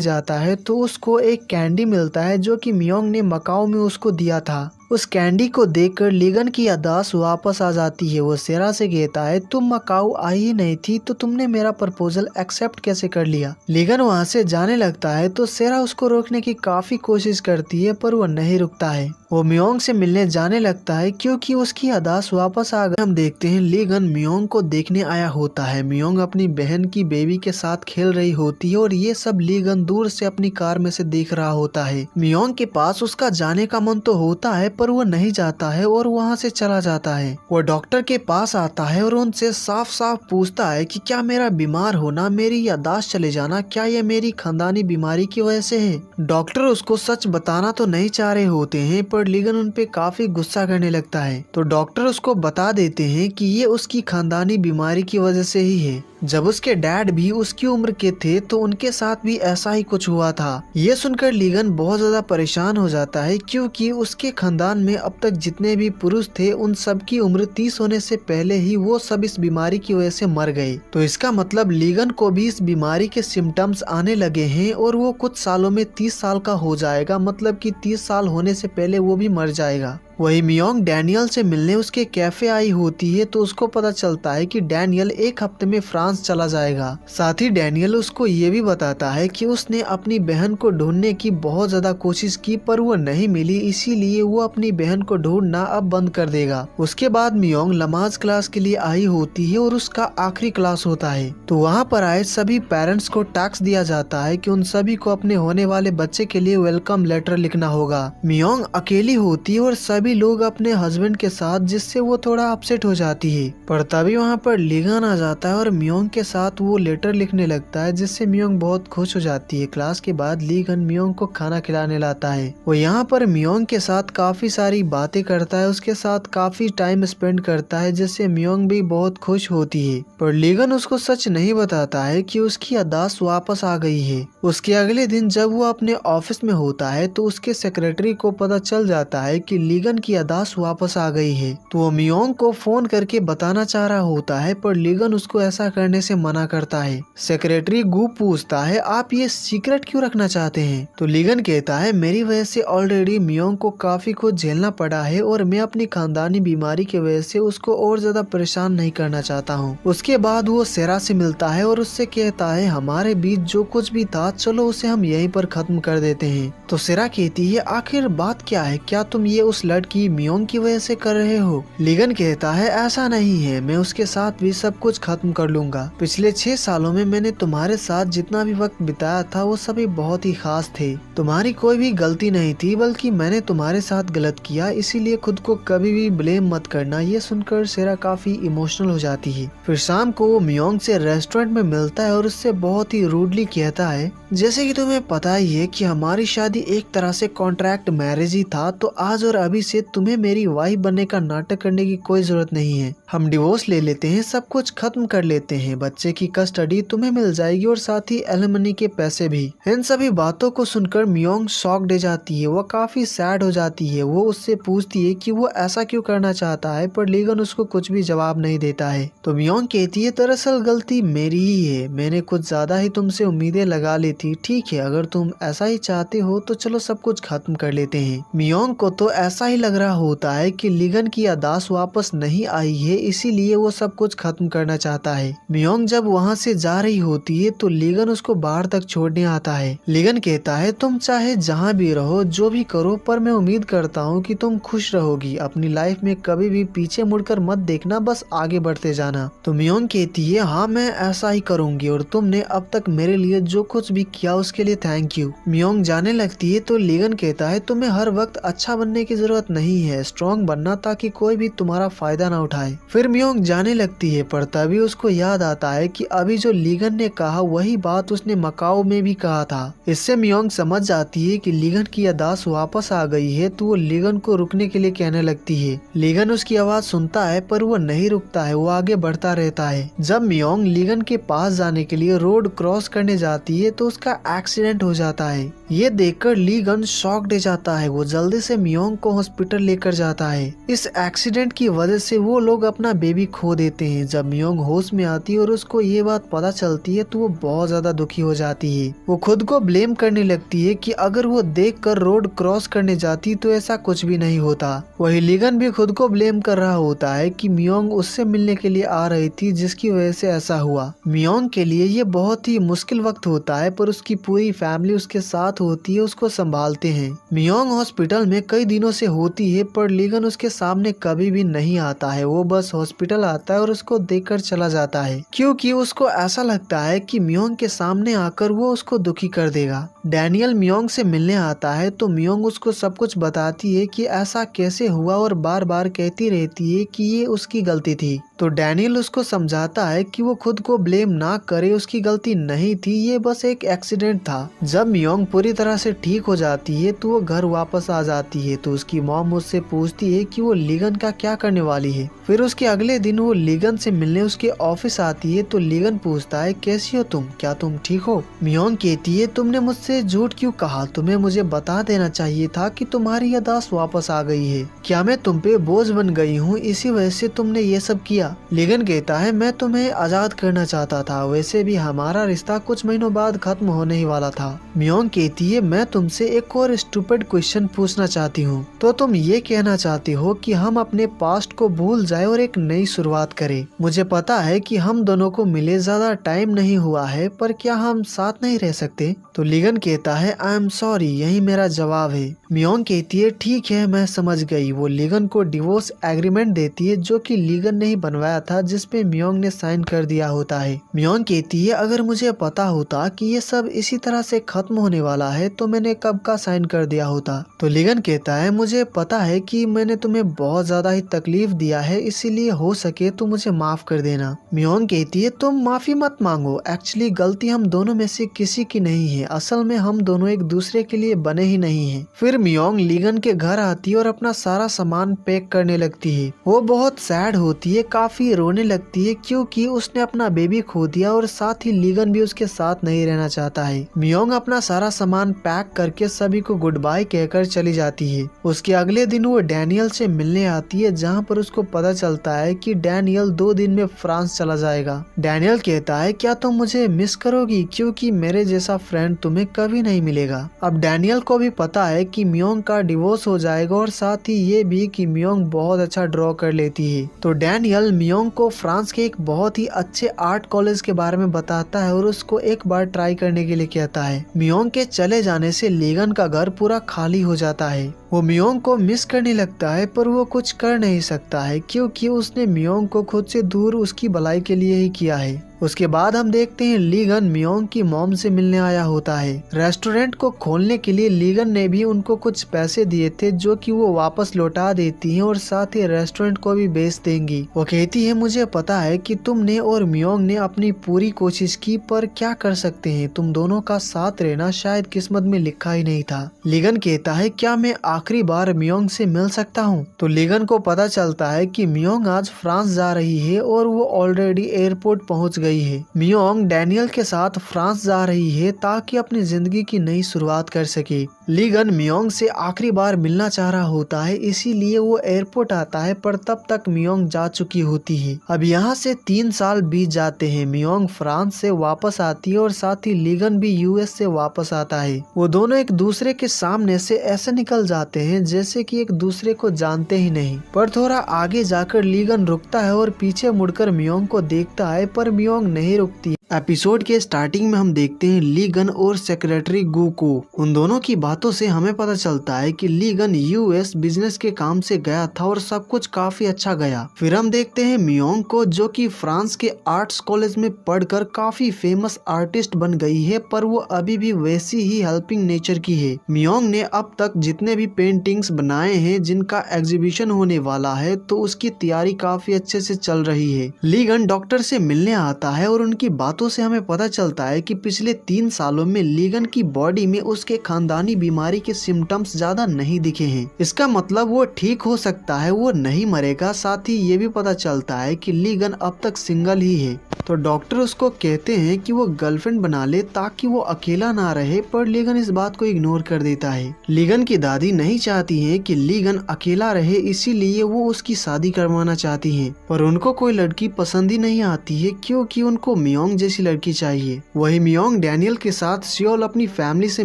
जाता है तो उसको एक कैंडी मिलता है जो कि मियोंग ने मकाओ में उसको दिया था। उस कैंडी को देखकर लीगन की याददाश्त वापस आ जाती है। वो सेरा से कहता है तुम मकाऊ आई ही नहीं थी तो तुमने मेरा प्रपोजल एक्सेप्ट कैसे कर लिया? लीगन वहाँ से जाने लगता है तो सेरा उसको रोकने की काफी कोशिश करती है पर वो नहीं रुकता है। वो मियोंग से मिलने जाने लगता है क्योंकि उसकी याददाश्त वापस आ गई। हम देखते हैं लीगन मियोंग को देखने आया होता है। मियोंग अपनी बहन की बेबी के साथ खेल रही होती है और ये सब लीगन दूर से अपनी कार में से देख रहा होता है। मियोंग के पास उसका जाने का मन तो होता है पर वो नहीं जाता है और वहाँ से चला जाता है। वो डॉक्टर के पास आता है और उनसे साफ साफ पूछता है कि क्या मेरा बीमार होना, मेरी याददाश्त चले जाना, क्या ये मेरी खानदानी बीमारी की वजह से है? डॉक्टर उसको सच बताना तो नहीं चाह रहे होते हैं पर लीगन उन पे काफी गुस्सा करने लगता है। तो डॉक्टर उसको बता देते हैं कि ये उसकी खानदानी बीमारी की वजह से ही है। जब उसके डैड भी उसकी उम्र के थे तो उनके साथ भी ऐसा ही कुछ हुआ था। ये सुनकर लीगन बहुत ज्यादा परेशान हो जाता है क्योंकि उसके खानदान में अब तक जितने भी पुरुष थे उन सब की उम्र 30 होने से पहले ही वो सब इस बीमारी की वजह से मर गए। तो इसका मतलब लीगन को भी इस बीमारी के सिम्टम्स आने लगे हैं और वो कुछ सालों में 30 साल का हो जाएगा, मतलब कि 30 साल होने से पहले वो भी मर जाएगा। वही मियोंग डैनियल से मिलने उसके कैफे आई होती है तो उसको पता चलता है कि डैनियल एक हफ्ते में फ्रांस चला जाएगा। साथ ही डैनियल उसको ये भी बताता है कि उसने अपनी बहन को ढूंढने की बहुत ज्यादा कोशिश की पर वो नहीं मिली, इसीलिए वो अपनी बहन को ढूंढना अब बंद कर देगा। उसके बाद मियोंग नमाज क्लास के लिए आई होती है और उसका आखिरी क्लास होता है। तो वहाँ पर आए सभी पेरेंट्स को टास्क दिया जाता है कि उन सभी को अपने होने वाले बच्चे के लिए वेलकम लेटर लिखना होगा। मियोंग अकेली होती है और सभी लोग अपने हस्बैंड के साथ, जिससे वो थोड़ा अपसेट हो जाती है। पर तभी वहाँ पर लीगन आ जाता है और मियोंग के साथ वो लेटर लिखने लगता है जिससे मियोंग बहुत खुश हो जाती है। क्लास के बाद लीगन मियोंग को खाना खिलाने लाता है। वो यहाँ पर मियोंग के साथ काफी सारी बातें करता है, उसके साथ काफी टाइम स्पेंड करता है जिससे मियोंग भी बहुत खुश होती है। पर लीगन उसको सच नहीं बताता है कि उसकी याददाश्त वापस आ गई है। उसके अगले दिन जब वो अपने ऑफिस में होता है तो उसके सेक्रेटरी को पता चल जाता है कि लीगन लीगन की याददाश्त वापस आ गई है। तो वो मियोंग को फोन करके बताना चाह रहा होता है, पर लीगन उसको ऐसा करने से मना करता है। सेक्रेटरी गू पूछता है, आप ये सीक्रेट क्यों रखना चाहते हैं? तो लीगन कहता है, मेरी वजह से ऑलरेडी मियोंग को काफी कुछ झेलना पड़ा है और मैं अपनी खानदानी बीमारी की वजह से उसको और ज्यादा परेशान नहीं करना चाहता हूँ। उसके बाद वो सेरा से मिलता है और उससे कहता है, हमारे बीच जो कुछ भी था चलो उसे हम यहीं पर खत्म कर देते हैं। तो सेरा कहती है, आखिर बात क्या है? क्या तुम ये उस लड़की मियोंग की वजह से कर रहे हो? लीगन कहता है, ऐसा नहीं है, मैं उसके साथ भी सब कुछ खत्म कर लूंगा। पिछले 6 सालों में मैंने तुम्हारे साथ जितना भी वक्त बिताया था वो सभी बहुत ही खास थे। तुम्हारी कोई भी गलती नहीं थी, बल्कि मैंने तुम्हारे साथ गलत किया, इसीलिए खुद को कभी भी ब्लेम मत करना। ये सुनकर सेरा काफी इमोशनल हो जाती है। फिर शाम को वो मियोंग से रेस्टोरेंट में मिलता है और उससे बहुत ही रूडली कहता है, जैसे कि तुम्हें पता ही है कि हमारी शादी एक तरह से कॉन्ट्रैक्ट मैरिज ही था, तो आज और अभी से तुम्हें मेरी वाइफ बनने का नाटक करने की कोई जरूरत नहीं है। हम डिवोर्स ले लेते हैं, सब कुछ खत्म कर लेते हैं, बच्चे की कस्टडी तुम्हें मिल जाएगी और साथ ही एलिमनी के पैसे भी। इन सभी बातों को सुनकर मियोंग शॉक्ड हो जाती है, वो काफी सैड हो जाती है। वो उससे पूछती है कि वो ऐसा क्यों करना चाहता है, पर लीगन उसको कुछ भी जवाब नहीं देता है। तो मियोंग कहती है, दरअसल गलती मेरी ही है, मैंने कुछ ज्यादा ही तुमसे उम्मीदें लगा ली थी। ठीक है, अगर तुम ऐसा ही चाहते हो तो चलो सब कुछ खत्म कर लेते हैं। मियोंग को तो ऐसा ही लग रहा होता है कि लीगन की याददाश्त वापस नहीं आई है, इसीलिए वो सब कुछ खत्म करना चाहता है। मियोंग जब वहाँ से जा रही होती है तो लीगन उसको बाहर तक छोड़ने आता है। लीगन कहता है, तुम चाहे जहाँ भी रहो, जो भी करो, पर मैं उम्मीद करता हूँ कि तुम खुश रहोगी। अपनी लाइफ में कभी भी पीछे मुड़कर मत देखना, बस आगे बढ़ते जाना। तो मियोंग कहती है, हाँ मैं ऐसा ही करूंगी, और तुमने अब तक मेरे लिए जो कुछ भी किया उसके लिए थैंक यू। मियोंग जाने लगती है तो लीगन कहता है, तुम्हें हर वक्त अच्छा बनने की जरूरत नहीं है, स्ट्रॉन्ग बनना ताकि कोई भी तुम्हारा फायदा ना उठाए। फिर मियोंग जाने लगती है, पर तभी उसको याद आता है कि अभी जो लीगन ने कहा वही बात उसने मकाओ में भी कहा था। इससे मियोंग समझ जाती है कि लीगन की याददाश्त वापस आ गई है, तो वो लीगन को रुकने के लिए कहने लगती है। लीगन उसकी आवाज सुनता है, पर वो नहीं रुकता है, वो आगे बढ़ता रहता है। जब मियोंग लीगन के पास जाने के लिए रोड क्रॉस करने जाती है तो उसका एक्सीडेंट हो जाता है। ये देखकर लीगन शॉक्ड हो जाता है। वो जल्दी से मियोंग को हॉस्पिटल लेकर जाता है। इस एक्सीडेंट की वजह से वो लोग अपना बेबी खो देते हैं। जब मियोंग होश में आती है और उसको ये बात पता चलती है तो वो बहुत ज्यादा दुखी हो जाती है। वो खुद को ब्लेम करने लगती है कि अगर वो देखकर रोड क्रॉस करने जाती तो ऐसा कुछ भी नहीं होता। वही लीगन भी खुद को ब्लेम कर रहा होता है कि मियोंग उससे मिलने के लिए आ रही थी, जिसकी वजह से ऐसा हुआ। मियोंग के लिए ये बहुत ही मुश्किल वक्त होता है, पर उसकी पूरी फैमिली उसके साथ होती है, उसको संभालते हैं। मियोंग हॉस्पिटल में कई दिनों से होती है, पर लीगन उसके सामने कभी भी नहीं आता है। वो बस हॉस्पिटल आता है और उसको देखकर चला जाता है, क्योंकि उसको ऐसा लगता है कि मियोंग के सामने आकर वो उसको दुखी कर देगा। डैनियल मियोंग से मिलने आता है तो मियोंग उसको सब कुछ बताती है कि ऐसा कैसे हुआ, और बार बार कहती रहती है कि ये उसकी गलती थी। तो डैनियल उसको समझाता है कि वो खुद को ब्लेम ना करे, उसकी गलती नहीं थी, ये बस एक एक्सीडेंट था। जब मियोंग पूरी तरह से ठीक हो जाती है तो वो घर वापस आ जाती है। तो उसकी मॉम उससे पूछती है कि वो लीगन का क्या करने वाली है। फिर उसके अगले दिन वो लीगन से मिलने उसके ऑफिस आती है। तो लीगन पूछता है, कैसी हो तुम, क्या तुम ठीक हो? मियोंग कहती है, तुमने मुझसे झूठ क्यों कहा? तुम्हें मुझे बता देना चाहिए था कि तुम्हारी याददाश्त वापस आ गई है। क्या मैं तुम पे बोझ बन गई हूँ, इसी वजह से तुमने ये सब किया? लीगन कहता है, मैं तुम्हें आजाद करना चाहता था, वैसे भी हमारा रिश्ता कुछ महीनों बाद खत्म होने ही वाला था। मियोंग कहती है, मैं तुमसे एक और स्टूपिड क्वेश्चन पूछना चाहती हूँ। तो तुम ये कहना चाहती हो कि हम अपने पास्ट को भूल जाए और एक नई शुरुआत करें? मुझे पता है कि हम दोनों को मिले ज्यादा टाइम नहीं हुआ है, पर क्या हम साथ नहीं रह सकते? तो लीगन कहता है, आई एम सॉरी, यही मेरा जवाब है। मियोंग कहती है, ठीक है, मैं समझ गई। वो लीगन को डिवोर्स एग्रीमेंट देती है, जो कि लीगन ने ही बनवाया था, जिसपे मियोंग ने साइन कर दिया होता है। मियोंग कहती है, अगर मुझे पता होता कि ये सब इसी तरह से खत्म होने वाला है तो मैंने कब का साइन कर दिया होता। तो लीगन कहता है, मुझे पता है कि मैंने तुम्हें बहुत ज्यादा ही तकलीफ दिया है, इसीलिए हो सके तो मुझे माफ कर देना। मियोंग कहती है, तुम माफी मत मांगो, एक्चुअली गलती हम दोनों में से किसी की नहीं है, असल में हम दोनों एक दूसरे के लिए बने ही नहीं है। फिर मियोंग लीगन के घर आती है और अपना सारा सामान पैक करने लगती है। वो बहुत सैड होती है, काफी रोने लगती है क्योंकि उसने अपना बेबी खो दिया और साथ ही लीगन भी उसके साथ नहीं रहना चाहता है। मियोंग अपना सारा सामान पैक करके सभी को गुड बाय कहकर चली जाती है। उसके अगले दिन वो डैनियल से मिलने आती है, जहाँ पर उसको पता चलता है कि डैनियल 2 दिन में फ्रांस चला जाएगा। डैनियल कहता है क्या तुम मुझे मिस करोगी, क्योंकि मेरे जैसा फ्रेंड तुम्हें कभी नहीं मिलेगा। अब डैनियल को भी पता है कि मियोंग का डिवोर्स हो जाएगा और साथ ही ये भी कि मियोंग बहुत अच्छा ड्रॉ कर लेती है। तो डैनियल मियोंग को फ्रांस के एक बहुत ही अच्छे आर्ट कॉलेज के बारे में बताता है और उसको एक बार ट्राई करने के लिए कहता है। मियोंग के चले जाने से लीगन का घर पूरा खाली हो जाता है। वो मियोंग को मिस करने लगता है पर वो कुछ कर नहीं सकता है क्योंकि उसने मियोंग को खुद से दूर उसकी भलाई के लिए ही किया है। उसके बाद हम देखते हैं लीगन मियोंग की मॉम से मिलने आया होता है। रेस्टोरेंट को खोलने के लिए लीगन ने भी उनको कुछ पैसे दिए थे जो कि वो वापस लौटा देती हैं और साथ ही रेस्टोरेंट को भी बेच देंगी। वो कहती है मुझे पता है कि तुमने और मियोंग ने अपनी पूरी कोशिश की, पर क्या कर सकते हैं, तुम दोनों का साथ रहना शायद किस्मत में लिखा ही नहीं था। लीगन कहता है क्या मैं आखिरी बार मियोंग से मिल सकता हूँ। तो लीगन को पता चलता है कि मियोंग आज फ्रांस जा रही है और वो ऑलरेडी एयरपोर्ट पहुँच गई है। मियोंग डैनियल के साथ फ्रांस जा रही है ताकि अपनी जिंदगी की नई शुरुआत कर सके। लीगन मियोंग से आखिरी बार मिलना चाह रहा होता है, इसीलिए वो एयरपोर्ट आता है, पर तब तक मियोंग जा चुकी होती है। अब यहाँ से 3 साल बीत जाते हैं। मियोंग फ्रांस से वापस आती है और साथ ही लीगन भी यूएस से वापस आता है। वो दोनों एक दूसरे के सामने से ऐसे निकल जाते हैं जैसे कि एक दूसरे को जानते ही नहीं। पर थोड़ा आगे जाकर लीगन रुकता है और पीछे मुड़कर मियोंग को देखता है, पर मियोंग नहीं रुकती। एपिसोड के स्टार्टिंग में हम देखते हैं लीगन और सेक्रेटरी गू को। उन दोनों की बातों से हमें पता चलता है कि लीगन यूएस बिजनेस के काम से गया था और सब कुछ काफी अच्छा गया। फिर हम देखते हैं मियोंग को, जो कि फ्रांस के आर्ट्स कॉलेज में पढ़कर काफी फेमस आर्टिस्ट बन गई है, पर वो अभी भी वैसी ही हेल्पिंग नेचर की है। मियोंग ने अब तक जितने भी पेंटिंग्स बनाए हैं जिनका एग्जीबिशन होने वाला है, तो उसकी तैयारी काफी अच्छे से चल रही है। लीगन डॉक्टर से मिलने आता है और उनकी बातों से हमें पता चलता है कि पिछले 3 सालों में लीगन की बॉडी में उसके खानदानी बीमारी के सिम्टम्स ज्यादा नहीं दिखे हैं। इसका मतलब वो ठीक हो सकता है, वो नहीं मरेगा। साथ ही ये भी पता चलता है कि लीगन अब तक सिंगल ही है। तो डॉक्टर उसको कहते हैं कि वो गर्लफ्रेंड बना ले ताकि वो अकेला ना रहे, पर लीगन इस बात को इग्नोर कर देता है। लीगन की दादी नहीं चाहती है कि लीगन अकेला रहे, इसीलिए वो उसकी शादी करवाना चाहती हैं। पर उनको कोई लड़की पसंद ही नहीं आती है क्योंकि उनको मियोंग जैसी लड़की चाहिए। वही मियोंग डैनियल के साथ सियोल अपनी फैमिली से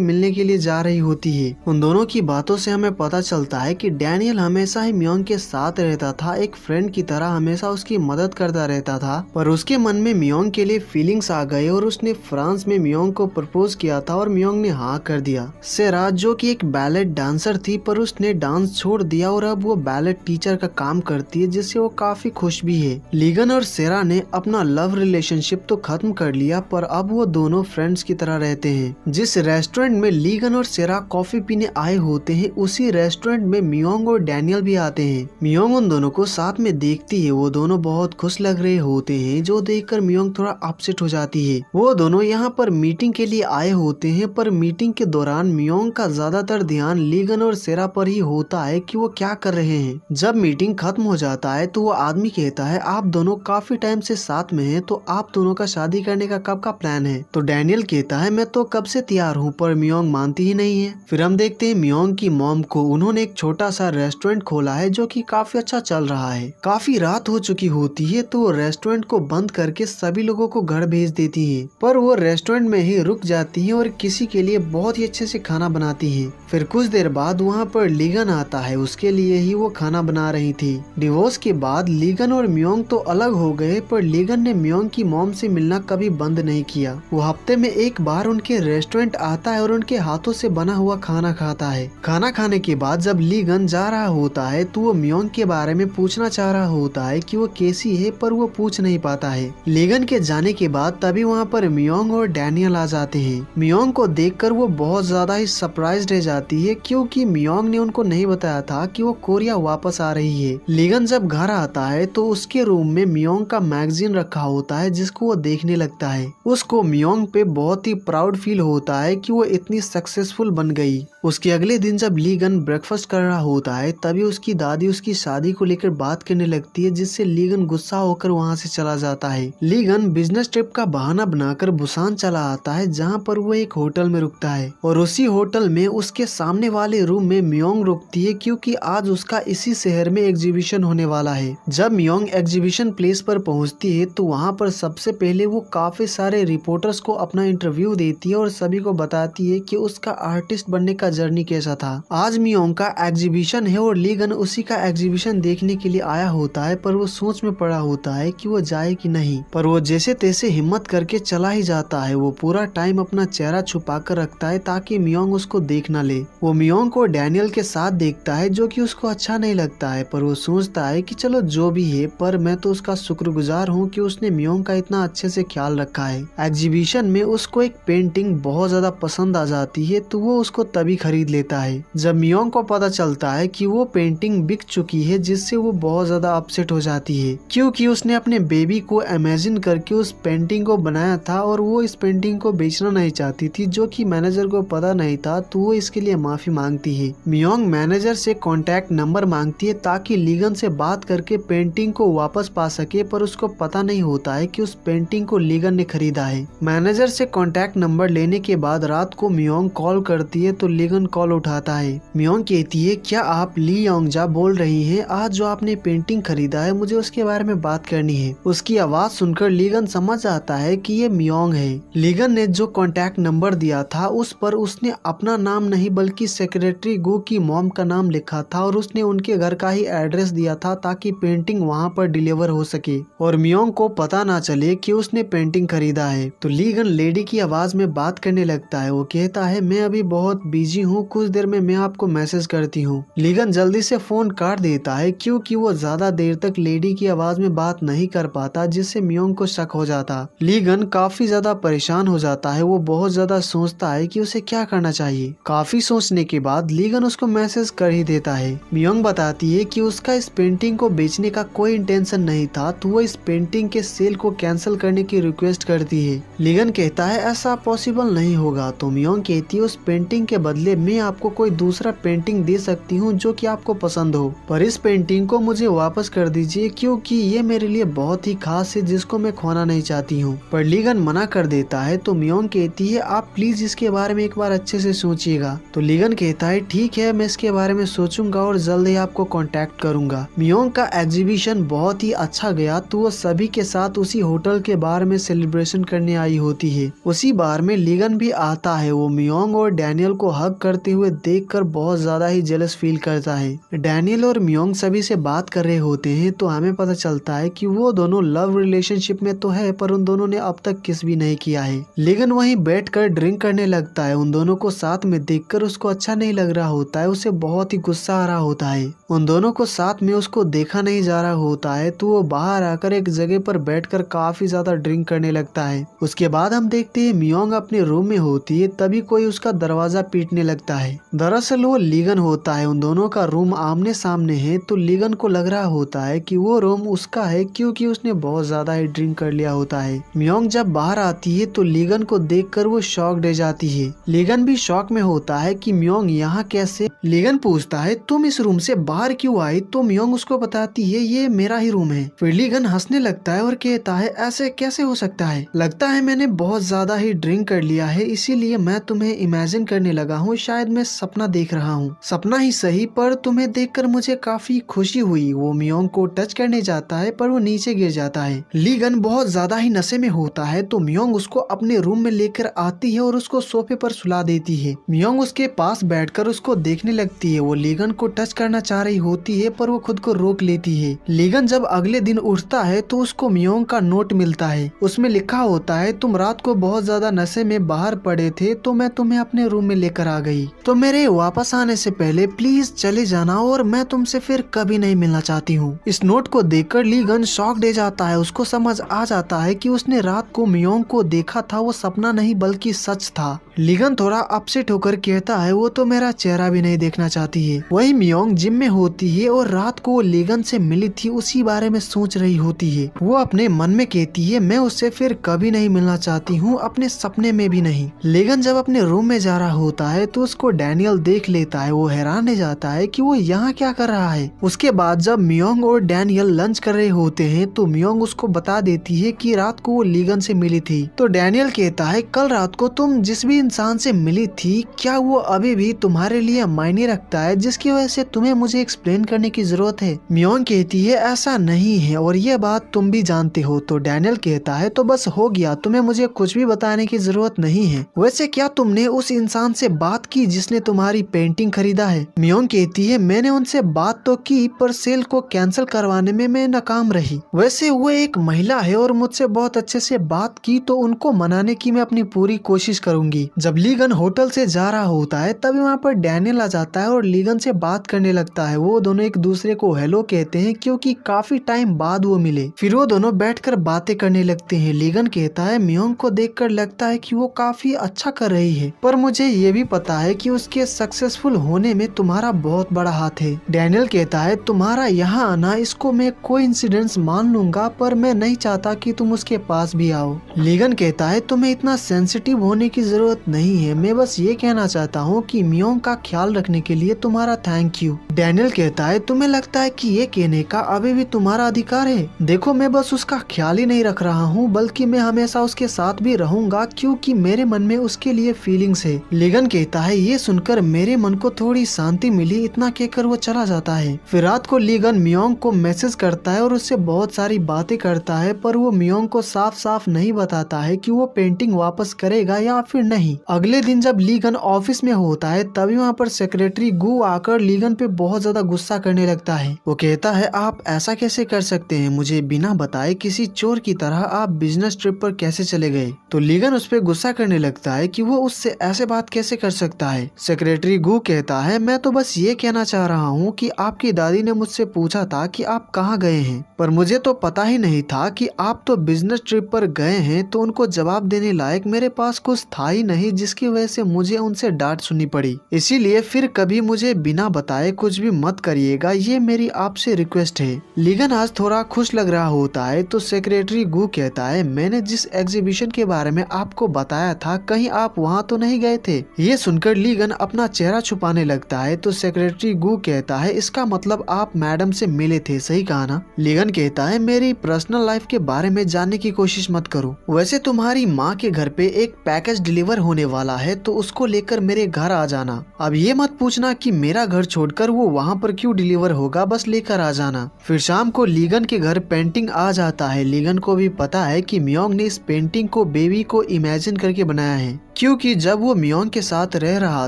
मिलने के लिए जा रही होती है। उन दोनों की बातों से हमें पता चलता है कि डैनियल हमेशा ही मियोंग के साथ रहता था, एक फ्रेंड की तरह हमेशा उसकी मदद करता रहता था। पर उसके मन में मियोंग के लिए फीलिंग्स आ गए और उसने फ्रांस में मियोंग को प्रपोज किया था और मियोंग ने हाँ कर दिया। सेरा, जो कि एक बैलेट डांसर थी, पर उसने डांस छोड़ दिया और अब वो बैलेट टीचर का काम करती है, जिससे वो काफी खुश भी है। लीगन और सेरा ने अपना लव रिलेशनशिप तो खत्म कर लिया, पर अब वो दोनों फ्रेंड्स की तरह रहते हैं। जिस रेस्टोरेंट में लीगन और सेरा कॉफी पीने आए होते हैं, उसी रेस्टोरेंट में मियोंग और डैनियल भी आते हैं। मियोंग उन दोनों को साथ में देखती है। वो दोनों बहुत खुश लग रहे होते हैं, जो देखकर मियोंग थोड़ा अपसेट हो जाती है। वो दोनों यहाँ पर मीटिंग के लिए आए होते हैं, पर मीटिंग के दौरान मियोंग का ज्यादातर ध्यान लीगन और सेरा पर ही होता है कि वो क्या कर रहे हैं। जब मीटिंग खत्म हो जाता है तो वो आदमी कहता है, आप दोनों काफी टाइम से साथ में हैं, तो आप दोनों का शादी करने का कब का प्लान है। तो डैनियल कहता है, मैं तो कब से तैयार हूँ, पर मियोंग मानती ही नहीं है। फिर हम देखते हैं मियोंग की मॉम को। उन्होंने एक छोटा सा रेस्टोरेंट खोला है जो कि काफी अच्छा चल रहा है। काफी रात हो चुकी होती है तो वो रेस्टोरेंट को बंद करके सभी लोगों को घर भेज देती है, पर वो रेस्टोरेंट में ही रुक जाती है और किसी के लिए बहुत ही अच्छे से खाना बनाती है। फिर कुछ देर बाद वहाँ पर लीगन आता है, उसके लिए ही वो खाना बना रही थी। डिवोर्स के बाद लीगन और मियोंग तो अलग हो गए, पर लीगन ने मियोंग की मॉम से मिलना कभी बंद नहीं किया। वो हफ्ते में एक बार उनके रेस्टोरेंट आता है और उनके हाथों से बना हुआ खाना खाता है। खाना खाने के बाद जब लीगन जा रहा होता है तो वो मियोंग के बारे में पूछना चाह रहा होता है कि वो कैसी है, पर वो पूछ नहीं पाता है। लीगन के जाने के बाद तभी वहाँ पर मियोंग और डैनियल आ जाते हैं। मियोंग को देखकर वो बहुत ज्यादा ही सरप्राइज रह जाती है, क्योंकि मियोंग ने उनको नहीं बताया था कि वो कोरिया वापस आ रही है। लीगन जब घर आता है तो उसके रूम में मियोंग का मैगजीन रखा होता है, जिसको वो देखने लगता है। उसको मियोंग पे बहुत ही प्राउड फील होता है कि वो इतनी सक्सेसफुल बन गई। उसके अगले दिन जब लीगन ब्रेकफास्ट कर रहा होता है तभी उसकी दादी उसकी शादी को लेकर बात करने लगती है, जिससे लीगन गुस्सा होकर वहाँ से चला जाता है। लीगन बिजनेस ट्रिप का बहाना बनाकर बुसान चला आता है, जहाँ पर वो एक होटल में रुकता है और उसी होटल में उसके सामने वाले रूम में मियोंग रुकती है, क्योंकि आज उसका इसी शहर में एग्जीबिशन होने वाला है। जब मियोंग एग्जीबिशन प्लेस पर पहुंचती है तो वहाँ पर सबसे पहले वो काफी सारे रिपोर्टर्स को अपना इंटरव्यू देती है और सभी को बताती है कि उसका आर्टिस्ट बनने का जर्नी कैसा था। आज मियोंग का एग्जीबिशन है और लीगन उसी का एग्जीबिशन देखने के लिए आया होता है, पर वो सोच में पड़ा होता है कि वो जाए कि नहीं, पर वो जैसे तैसे हिम्मत करके चला ही जाता है। वो पूरा टाइम अपना चेहरा छुपा कर रखता है ताकि मियोंग उसको देख न ले। वो मियोंग को डैनियल के साथ देखता है जो कि उसको अच्छा नहीं लगता है, पर वो सोचता है कि चलो जो भी है, पर मैं तो उसका शुक्रगुजार हूँ कि उसने मियोंग का इतना अच्छे से ख्याल रखा है। एग्जीबिशन में उसको एक पेंटिंग बहुत ज्यादा पसंद आ जाती है तो वो उसको तभी खरीद लेता है। जब मियोंग को पता चलता है कि वो पेंटिंग बिक चुकी है, जिससे वो बहुत ज्यादा अपसेट हो जाती है, क्योंकि उसने अपने बेबी को इमेजिन करके उस पेंटिंग को बनाया था और वो इस पेंटिंग को बेचना नहीं चाहती थी, जो कि मैनेजर को पता नहीं था, तो वो इसके लिए माफी मांगती है। मियोंग मैनेजर से कॉन्टैक्ट नंबर मांगती है ताकि लीगन से बात करके पेंटिंग को वापस पा सके, पर उसको पता नहीं होता है कि उस पेंटिंग को लीगन ने खरीदा है। मैनेजर से कॉन्टैक्ट नंबर लेने के बाद रात को मियोंग कॉल करती है तो लीगन कॉल उठाता है। मियोंग कहती है, क्या आप ली योंगजा बोल रही हैं? आज जो आपने पेंटिंग खरीदा है, मुझे उसके बारे में बात करनी है। उसकी आवाज सुनकर लीगन समझ आता है कि ये मियोंग है। लीगन ने जो कॉन्टैक्ट नंबर दिया था उस पर उसने अपना नाम नहीं बल्कि सेक्रेटरी गो की मॉम का नाम लिखा था और उसने उनके घर का ही एड्रेस दिया था ताकि पेंटिंग वहाँ पर डिलीवर हो सके और मियोंग को पता ना चले कि उसने पेंटिंग खरीदा है। तो लीगन लेडी की आवाज में बात करने लगता है। वो कहता है, मैं अभी बहुत बिजी हूँ, कुछ देर में मैं आपको मैसेज करती हूँ। लीगन जल्दी से फोन काट देता है क्योंकि वो ज्यादा देर तक लेडी की आवाज में बात नहीं कर पाता, जिससे मियोंग को शक हो जाता। लीगन काफी ज्यादा परेशान हो जाता है। वो बहुत ज्यादा सोचता है कि उसे क्या करना चाहिए। काफी सोचने के बाद लीगन उसको मैसेज कर ही देता है। मियोंग बताती है कि उसका इस पेंटिंग को बेचने का कोई इंटेंशन नहीं था, तो वो इस पेंटिंग के सेल को कैंसिल करने की रिक्वेस्ट करती है। लीगन कहता है ऐसा पॉसिबल नहीं होगा, तो मियोंग कहती है उस पेंटिंग के बदले मैं आपको कोई दूसरा पेंटिंग दे सकती हूँ जो कि आपको पसंद हो, पर इस पेंटिंग को मुझे वापस कर दीजिए क्योंकि ये मेरे लिए बहुत ही खास है जिसको मैं खोना नहीं चाहती हूँ। पर लीगन मना कर देता है तो मियोंग कहती है आप प्लीज इसके बारे में एक बार अच्छे से सोचिएगा। तो लीगन कहता है ठीक है, मैं इसके बारे में सोचूंगा और जल्द ही आपको कांटेक्ट करूंगा। मियोंग का एग्जीबिशन बहुत ही अच्छा गया तो वो सभी के साथ उसी होटल के बार में सेलिब्रेशन करने आई होती है। उसी बार में लीगन भी आता है। वो मियोंग और डैनियल को हग करते हुए देखकर बहुत ज्यादा ही जेलस फील करता है। डैनियल और मियोंग सभी से बात कर रहे होते हैं तो हमें पता चलता है कि वो दोनों लव रिलेशनशिप में तो है, पर उन दोनों ने अब तक किस भी नहीं किया है। लीगन वहीं बैठकर ड्रिंक करने लगता है। उन दोनों को साथ में देखकर उसको अच्छा नहीं लग रहा होता है, उसे बहुत ही गुस्सा आ रहा होता है। उन दोनों को साथ में उसको देखा नहीं जा रहा होता है तो वो बाहर आकर एक जगह पर बैठकर काफी ज्यादा ड्रिंक करने लगता है। उसके बाद हम देखते हैं मियोंग अपने रूम में होती है, तभी कोई उसका दरवाजा पीटने लगता है। दरअसल वो लीगन होता है। उन दोनों का रूम आमने सामने है तो लीगन को लग रहा होता है कि वो रूम उसका है क्योंकि उसने बहुत ज्यादा ही ड्रिंक कर लिया होता है। मियोंग जब बाहर आती है तो लीगन को देखकर वो शॉक्ड रह जाती है। लीगन भी शॉक में होता है कि मियोंग यहाँ कैसे। लीगन पूछता है तुम इस रूम से बाहर क्यों आई, तो मियोंग उसको बताती है ये मेरा ही रूम है। फिर लीगन हंसने लगता है और कहता है ऐसे कैसे हो सकता है, लगता है मैंने बहुत ज्यादा ही ड्रिंक कर लिया है, इसीलिए मैं तुम्हें इमेजिन करने लगा हूँ, शायद मैं सपना देख रहा हूँ। सपना ही सही, पर तुम्हें देखकर मुझे काफी खुशी हुई। वो मियोंग को टच करने जाता है पर वो नीचे गिर जाता है। लीगन बहुत ज्यादा ही नशे में होता है तो मियोंग उसको अपने रूम में लेकर आती है और उसको सोफे पर सुला देती है। मियोंग उसके पास बैठकर उसको देखने लगती है। वो लीगन को टच करना चाह रही होती है पर वो खुद को रोक लेती है। लीगन जब अगले दिन उठता है तो उसको मियोंग का नोट मिलता है। उसमें लिखा होता है तुम रात को बहुत ज्यादा नशे में बाहर पड़े थे तो मैं तुम्हें अपने रूम में लेकर आ गई, तो मेरे वापस आने से पहले प्लीज चले जाना और मैं तुमसे फिर कभी नहीं मिलना चाहती हूँ। इस नोट को देखकर लीगन शॉक दे जाता है। उसको समझ आ जाता है कि उसने रात को मियोंग को देखा था, वो सपना नहीं बल्कि सच था। लीगन थोड़ा अपसेट होकर कहता है वो तो मेरा चेहरा भी नहीं देखना चाहती है। वही मियोंग जिम में होती है और रात को वो लीगन से मिली थी उसी बारे में सोच रही होती है। वो अपने मन में कहती है मैं उससे फिर कभी नहीं मिलना चाहती हूँ, अपने सपने में भी नहीं। लीगन जब अपने रूम में जा रहा होता है तो उसको डैनियल देख लेता है। वो हैरान रह जाता है कि वो यहाँ क्या कर रहा है। उसके बाद जब मियोंग और डैनियल लंच कर रहे होते हैं तो मियोंग उसको बता देती है कि रात को वो लीगन से मिली थी। तो डैनियल कहता है कल रात को तुम जिस भी इंसान से मिली थी क्या वो अभी भी तुम्हारे लिए मायने रखता है जिसकी वजह से तुम्हें मुझे एक्सप्लेन करने की जरूरत है। मियोंग कहती है ऐसा नहीं है और ये बात तुम भी जानते हो। तो डैनियल कहता है तो बस हो गया, तुम्हें मुझे कुछ भी बताने की जरूरत नहीं है। वैसे क्या तुमने उस इंसान से बात की जिसने तुम्हारी पेंटिंग खरीदा है? मियोंग कहती है मैंने उनसे बात तो की पर सेल को कैंसिल करवाने में मैं नाकाम रही। वैसे वो एक महिला है और मुझसे बहुत अच्छे से बात की तो उनको मनाने की मैं अपनी पूरी कोशिश करूंगी। जब लीगन होटल से जा रहा होता है तभी वहाँ पर डैनियल आ जाता है और लीगन से बात करने लगता है। वो दोनों एक दूसरे को हेलो कहते हैं क्योंकि काफी टाइम बाद वो मिले। फिर वो दोनों बैठकर बातें करने लगते हैं। लीगन कहता है मियोंग को देखकर लगता है कि वो काफी अच्छा कर रही है पर मुझे ये भी पता है कि उसके सक्सेसफुल होने में तुम्हारा बहुत बड़ा हाथ है। डैनियल कहता है तुम्हारा यहाँ आना इसको मैं कोइंसिडेंस मान लूंगा पर मैं नहीं चाहता कि तुम उसके पास भी आओ। लीगन कहता है तुम्हें इतना सेंसिटिव होने की जरूरत नहीं है, मैं बस ये कहना चाहता हूँ कि मियोंग का ख्याल रखने के लिए तुम्हारा थैंक यू। डैनियल कहता है तुम्हें लगता है कि ये कहने का अभी भी तुम्हारा अधिकार है? देखो मैं बस उसका ख्याल ही नहीं रख रहा हूँ बल्कि मैं हमेशा उसके साथ भी रहूंगा क्योंकि मेरे मन में उसके लिए फीलिंग्स है। लीगन कहता है ये सुनकर मेरे मन को थोड़ी शांति मिली। इतना कहकर वो चला जाता है। फिर रात को लीगन मियोंग को मैसेज करता है और उससे बहुत सारी बातें करता है पर वो मियोंग को साफ साफ नहीं बताता है कि वो पेंटिंग वापस करेगा या फिर नहीं। अगले दिन जब लीगन ऑफिस में होता है तभी वहाँ पर सेक्रेटरी गु आकर लीगन पे बहुत ज्यादा गुस्सा करने लगता है। वो कहता है आप ऐसा कैसे कर सकते हैं, मुझे बिना बताए किसी चोर की तरह आप बिजनेस ट्रिप पर कैसे चले गए? तो लीगन उस पर गुस्सा करने लगता है कि वो उससे ऐसे बात कैसे कर सकता है। सेक्रेटरी गु कहता है मैं तो बस ये कहना चाह रहा हूँ कि आपकी दादी ने मुझसे पूछा था कि आप कहाँ गए हैं पर मुझे तो पता ही नहीं था कि आप तो बिजनेस ट्रिप पर गए हैं। तो उनको जवाब देने लायक मेरे पास कुछ था ही नहीं जिसकी वजह से मुझे उनसे डांट सुननी पड़ी। इसीलिए फिर कभी मुझे बिना बताए कुछ भी मत करिएगा, ये मेरी आपसे रिक्वेस्ट है। लीगन आज थोड़ा खुश लग रहा होता है तो सेक्रेटरी गु कहता है मैंने जिस एग्जीबिशन के बारे में आपको बताया था कहीं आप वहाँ तो नहीं गए थे? ये सुनकर लीगन अपना चेहरा छुपाने लगता है। तो सेक्रेटरी गु कहता है इसका मतलब आप मैडम से मिले थे, सही कहा ना? लीगन कहता है मेरी पर्सनल लाइफ के बारे में जानने की कोशिश मत करो। वैसे तुम्हारी माँ के घर पे एक पैकेज डिलीवर होने वाला है तो उसको लेकर मेरे घर आ जाना। अब ये मत पूछना कि मेरा घर छोड़कर वो वहाँ पर क्यों डिलीवर होगा, बस लेकर आ जाना। फिर शाम को लीगन के घर पेंटिंग आ जाता है। लीगन को भी पता है कि मियोंग ने इस पेंटिंग को बेबी को इमेजिन करके बनाया है क्योंकि जब वो मियोंग के साथ रह रहा